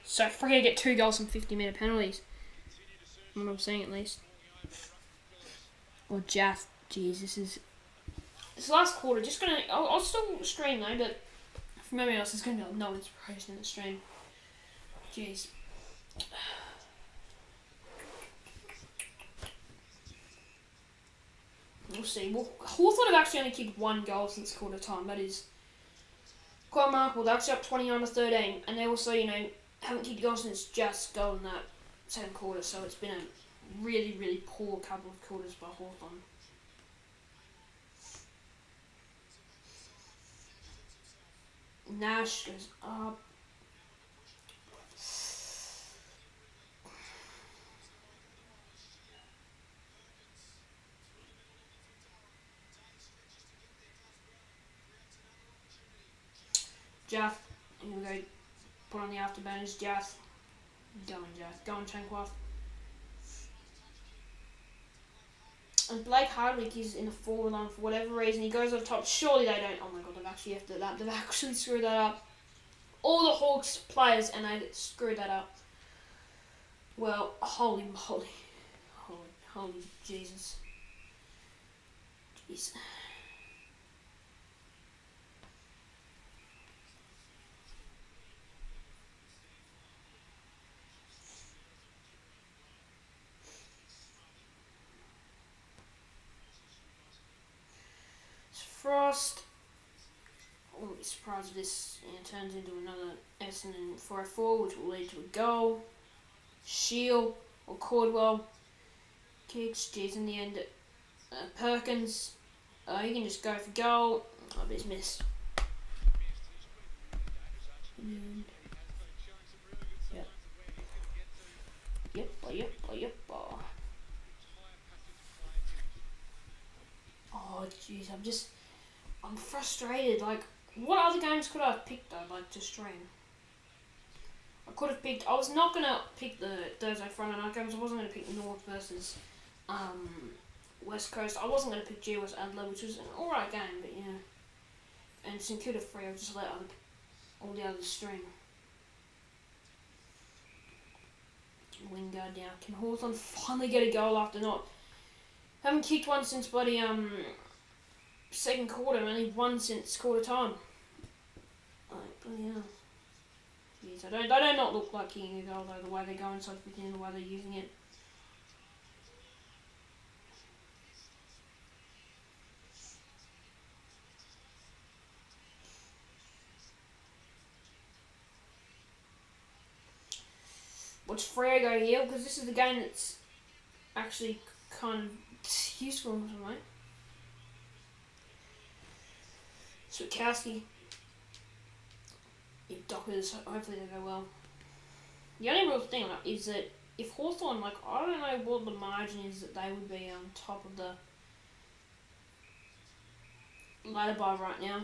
Speaker 1: So Freo get 2 goals from 50-minute penalties. From what I'm seeing at least. Or Jaff. Jeez, this last quarter. Just gonna. I'll still stream though, but from everyone else, there's gonna be no inspiration in the stream. Jeez. We'll see. Well, Hawthorn have actually only kicked 1 goal since quarter time. That is quite remarkable. They're actually up 29-13, and they also, haven't kicked a goal since just goal in that second quarter. So it's been a really, really poor couple of quarters by Hawthorn. Nash goes up. Jaff, I'm going to go put on the afterburners. Jaff. Go on, Chankworth. And Blake Hardwick is in the forward line for whatever reason. He goes over top. Surely they don't. Oh my god, they've actually they've actually screwed that up. All the Hawks players, and they screwed that up. Well, holy moly. Holy Jesus. Jeez. Frost. I wouldn't be surprised if this turns into another Essendon 4-4, which will lead to a goal. Shield or Cordwell kicks. Jeez, in the end, Perkins. He can just go for goal. Oh, but he's missed. Jeez, I'm frustrated. Like, what other games could I have picked though? Like, to stream. I was not gonna pick the Thursday Friday night games. I wasn't gonna pick North versus West Coast. I wasn't gonna pick GWS Adelaide, which was an alright game, but yeah. And St Kilda free. I'll just let all the others stream. Wingard down. Can Hawthorn finally get a goal after not haven't kicked one since bloody second quarter, and only one since quarter time. Like, bloody hell. Jeez, they don't not look like kicking a goal though, the way they're going so quickly and the way they're using it. What's Freo going here? Because this is the game that's actually kind of useful in some way. Switkowski. If Dockers, hopefully they go well. The only real thing is that if Hawthorn, like, I don't know what the margin is that they would be on top of the ladder bar right now.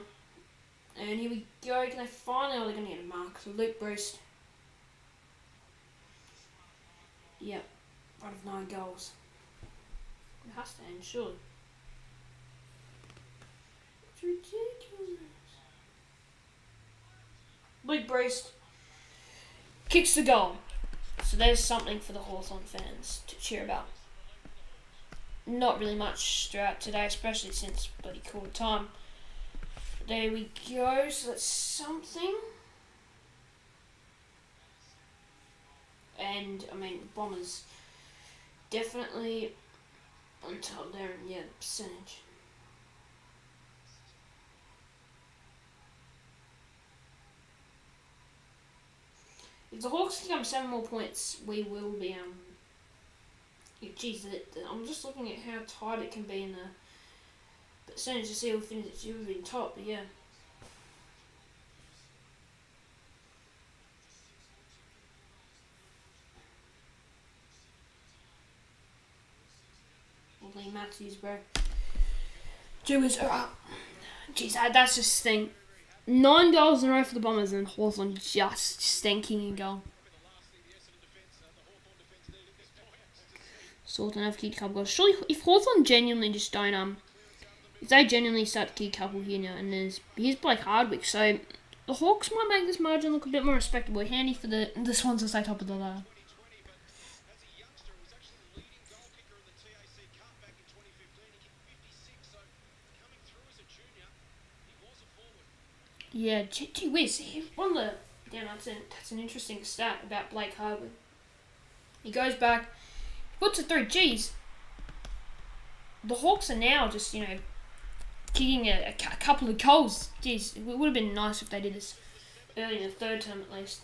Speaker 1: And here we go. Can they finally? Are they going to get a mark? So Luke Bruce. Yep. 1 of 9 goals. It has to end, surely. It's ridiculous. Luke Bruce kicks the goal. So there's something for the Hawthorn fans to cheer about. Not really much throughout today, especially since bloody quarter time. There we go, so that's something. And, I mean, Bombers definitely on top there, and yeah, the percentage. If the Hawks can come 7 more points, we will be, geez, I'm just looking at how tight it can be in the percentage to see who finishes in top, but yeah. Lee Matthews, bro. Jewers are up. Jeez, that's just stink. 9 goals in a row for the Bombers, and Hawthorn just stinking in goal. Sultan have kicked a couple goals. Surely, if Hawthorn genuinely just don't, if they genuinely start to kick a couple here now, and here's Blake Hardwick, so the Hawks might make this margin look a bit more respectable. Handy for the Swans to stay top of the ladder. Yeah, gee whiz, he won the... Damn, that's an interesting stat about Blake Hardwick. He goes back, puts it through. Geez, the Hawks are now just, kicking a couple of goals. Geez, it would have been nice if they did this early in the third term at least.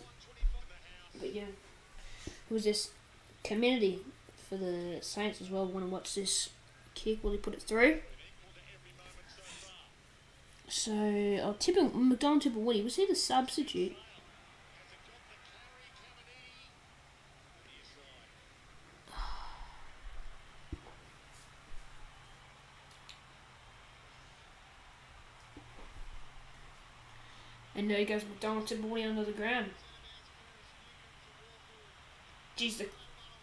Speaker 1: But yeah, it was this community for the Saints as well. Want to watch this kick? Will he put it through? So, I'll tip him, McDonald tip Woody. Was he the substitute? And there he goes, McDonald tip Woody under the ground. Jeez, the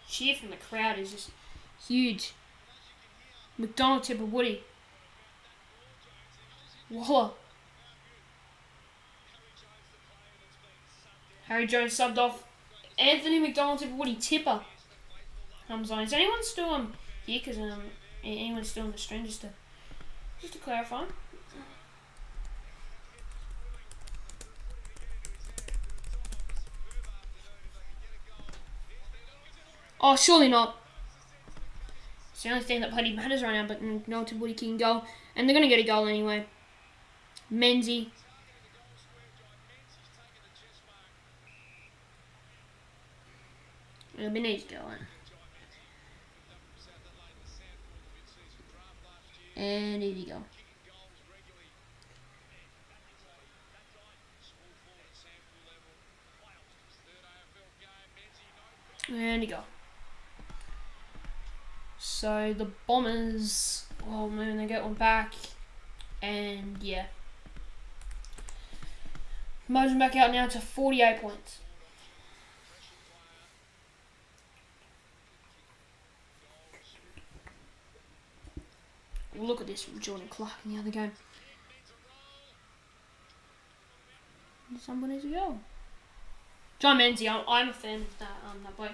Speaker 1: cheer from the crowd is just huge. McDonald tip Woody. Whoa. Harry Jones subbed off. Anthony McDonald to Woody Tipper comes on. Is anyone still here? Because anyone's still on the stream? Just to clarify. Oh, surely not. It's the only thing that bloody matters right now, but no to Woody kicking goal. And they're going to get a goal anyway. Menzie. It'll be an easy goal. And easy goal. And you go. So the Bombers, well, maybe they get one back. And yeah. Mosen back out now to 48 points. Look at this from Jordan Clark in the other game. Someone needs to go. John Menzies, I'm a fan of that bloke.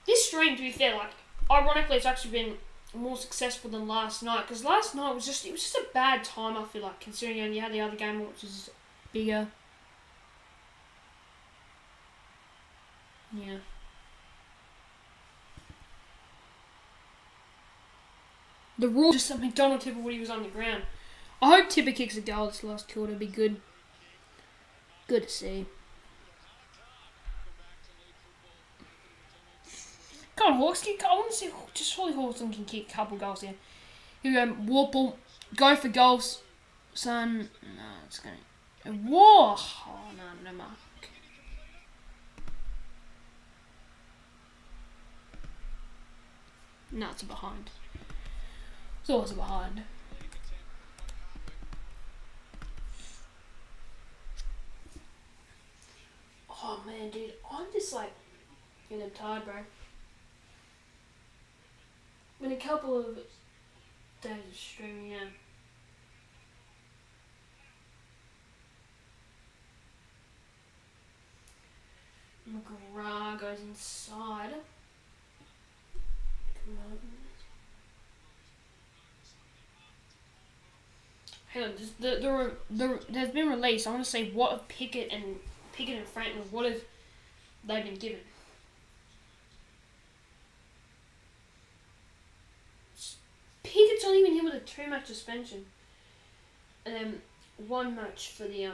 Speaker 1: This stream, to be fair, like ironically, it's actually been more successful than last night, because last night was just a bad time. I feel like, considering you had the other game which is bigger. Yeah. The rule just that McDonald Tipper when he was on the ground. I hope Tipper kicks a goal this last quarter. It'd be good. Good to see. Come on, Hawks. I want to see just surely Hawthorn can kick a couple goals here. Here we go. Warple. Go for goals. Son. No, it's going to... Whoa! Oh, no mark. No, it's a behind. It's always a behind. Oh man, dude, I'm just like getting tired, bro. Been a couple of days of streaming, yeah. McGrath goes inside. Come on. Hang on, there's been released. I want to say what have Pickett and Franklin, what have they been given? Pickett's only been hit with a 2-match suspension, and then 1 match for the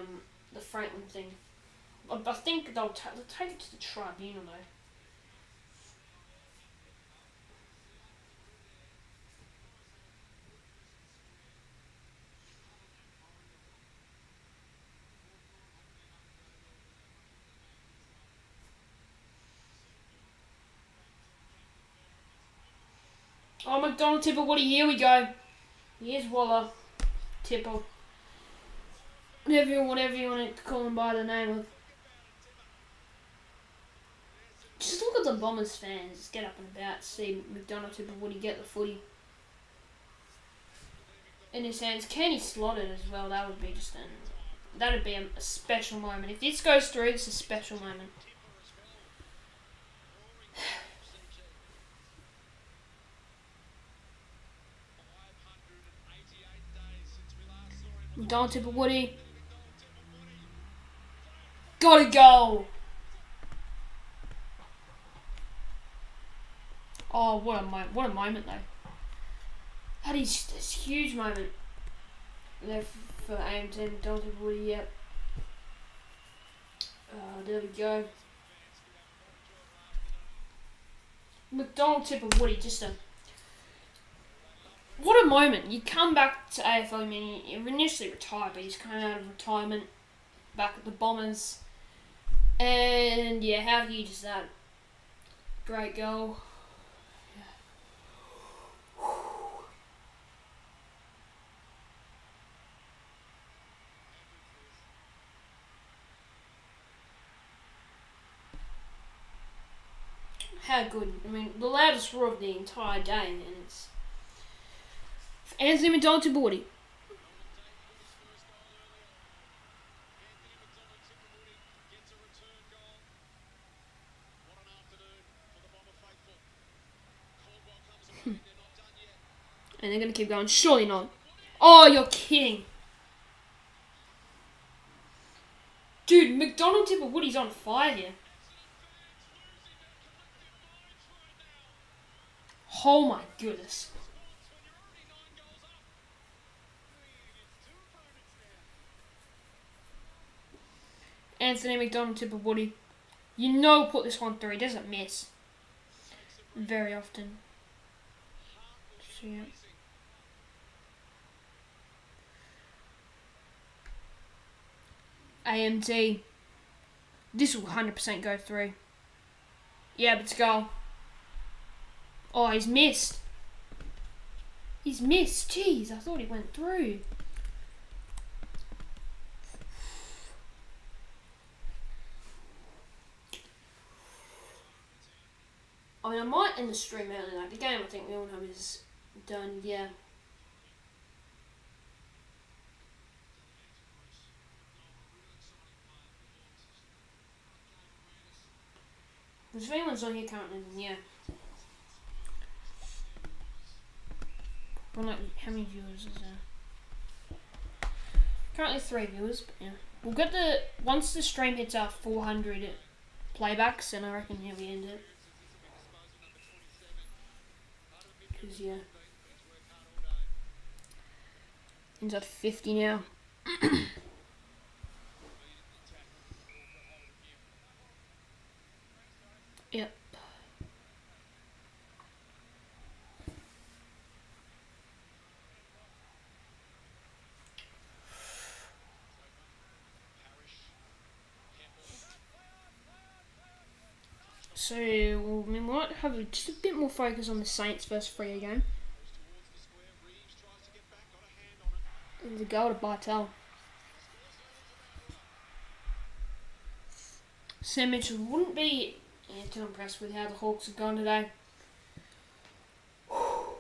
Speaker 1: Franklin thing. I think they'll take it to the tribunal though. Oh, McDonald Tipper Woody, here we go. Here's Waller Tipper. Whatever you want to call him by the name of. Just look at the Bombers fans. Just get up and about. See McDonald Tipper Woody get the footy in his hands. Can he slot it as well? That would be that'd be a special moment. If this goes through, it's a special moment. McDonald Tipper Woody. Gotta go! Oh, what a moment though. That is this huge moment there for AMT McDonald Tipper Woody, yep. There we go. McDonald Tipper Woody, what a moment. You come back to AFL, I mean, you initially retired, but he's coming out of retirement, back at the Bombers. And yeah, how huge is that? Great goal. How good. I mean, the loudest roar of the entire day, and it's Anthony McDonald Tipper Woody. And they're going to keep going. Surely not. Oh, you're kidding. Dude, McDonald Tipper Woody's on fire here. Oh my goodness. Anthony McDonald Tipper Woody. You know put this one through. He doesn't miss. Very often. So, yeah. AMT. This will 100% go through. Yeah, but it's a goal. Oh, he's missed. He's missed. Jeez, I thought he went through. I mean, I might end the stream early. Like the game, I think we all know is done. Yeah. If anyone's on here currently, then yeah. Well, like, how many viewers is there? Currently 3 viewers, but yeah. We'll get once the stream hits our 400 playbacks, and I reckon yeah, we end it. Because yeah. Ends at 50 now. Yep. So we might have just a bit more focus on the Saints versus Freo game. And the goal to Bartel. Sam Mitchell wouldn't be too impressed with how the Hawks have gone today. Oh,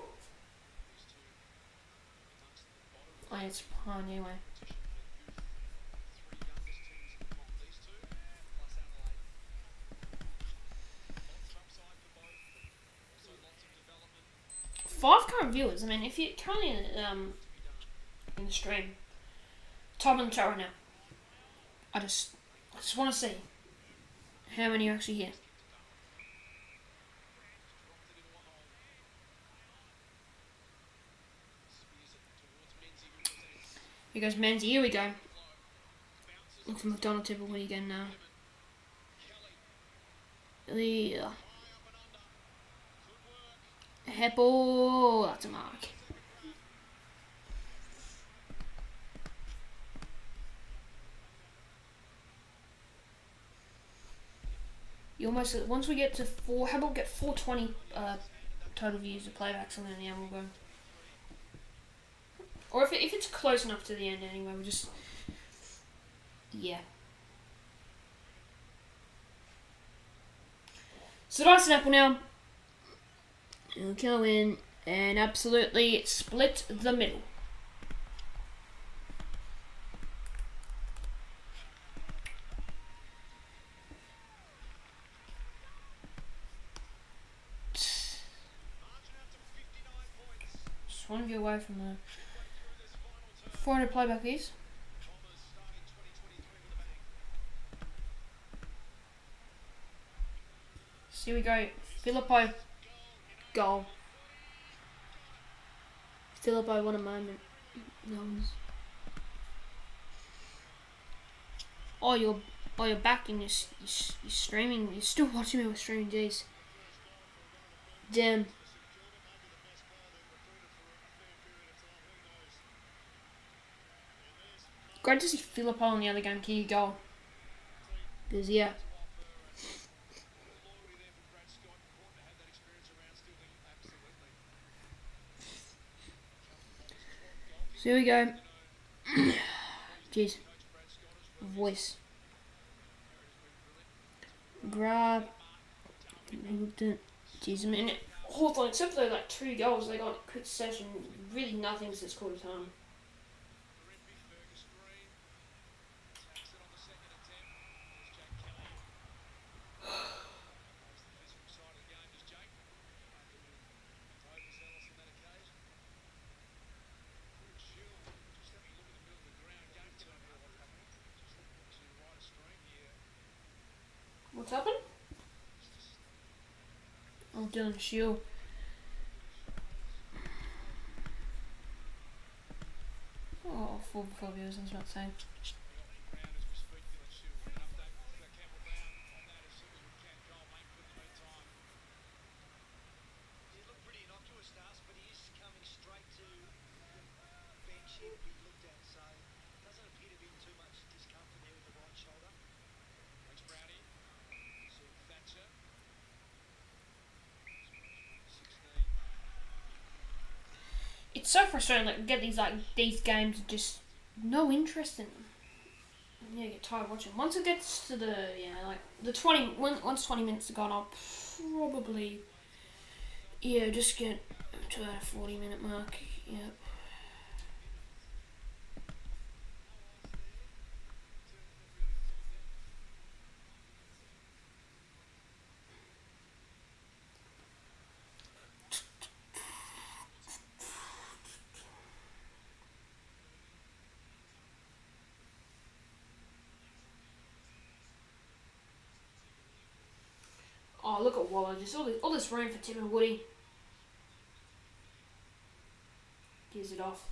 Speaker 1: it's behind anyway. Five current viewers. I mean, if you're currently in the stream, type in the chat right now. I just want to see how many are actually here. Here goes Menzie. Here we go. Look for McDonald Tipple. What are you getting now? Heppel. That's a mark. You almost, once we get to 4, how about get 420 total views of playbacks, and then yeah, we'll go. Or if it's close enough to the end anyway, we'll just, yeah. So Dice and Apple now. We'll go in and absolutely split the middle. Just one view away from the 400 playback views. So here we go. Philippo. Goal. Philippo, what a moment. No one's... Oh, you're back and you're streaming. You're still watching me with streaming, jeez. Damn. Great to see Philippo in the other game kick a goal. Because, yeah. So here we go. Jeez. Voice. Grab. Jeez, I mean, Hawthorn, except for those, like 2 goals, they got quick session. Really nothing since quarter time. What's happened? Oh, Dylan Shield. Oh, 4 viewers, I was about to say. It's so frustrating, like, get these games and just no interest in them. Yeah, you get tired watching. Once it gets to the 20, once 20 minutes are gone, I'll probably Yeah, just get to that 40-minute mark. Yep. Oh, look at Waller. Just all this room for Tim and Woody. Gives it off.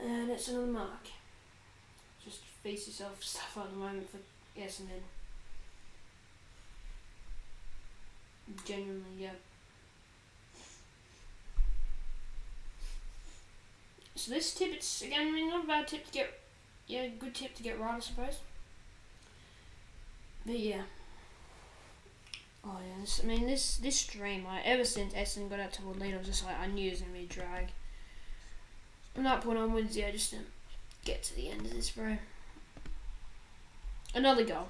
Speaker 1: And it's another mark. Just feast yourself stuff at the moment for Essendon. Genuinely, yeah. So this tip, it's again, I mean, not a bad tip to get. Yeah, good tip to get right, I suppose. But yeah. Oh yeah, this stream, ever since Essendon got out to the lead, I was just like, I knew it was going to be a drag. From that point onwards, yeah, just to get to the end of this, bro. Another goal.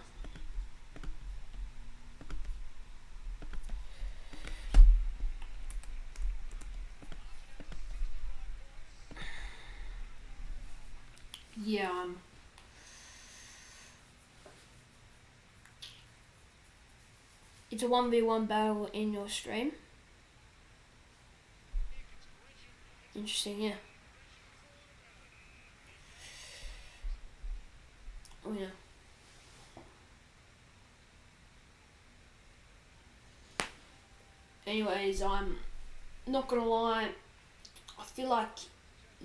Speaker 1: Yeah, it's a 1v1 battle in your stream. Interesting, yeah. Oh yeah. Anyways, I'm not gonna lie, I feel like,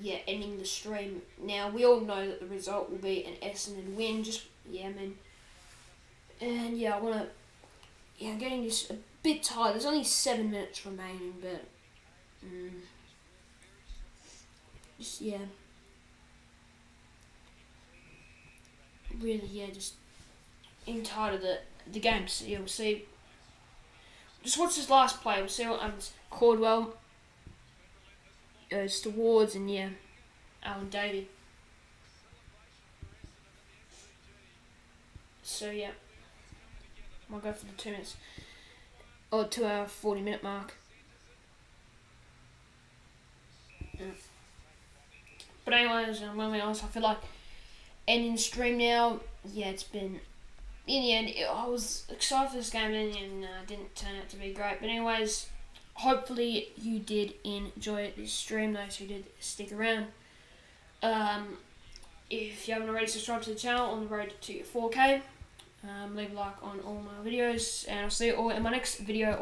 Speaker 1: yeah, ending the stream now. We all know that the result will be an Essendon win, just, yeah, man. And yeah, I wanna, yeah, I'm getting just a bit tired. There's only 7 minutes remaining, but, just, yeah. Really, yeah, just getting tired of the game. So, yeah, we'll see. Just watch this last play. We'll see what happens. Cordwell goes towards, and yeah, Alan Davey. So yeah, I'll go for the 2 minutes or 2 hour 40-minute mark. Yeah. But anyways, I'm gonna be honest. I feel like ending the stream now. Yeah, it's been. In the end, I was excited for this game, and it didn't turn out to be great. But anyways, hopefully you did enjoy this stream. Those who did, stick around. If you haven't already subscribed to the channel, on the road to 4K, leave a like on all my videos, and I'll see you all in my next video.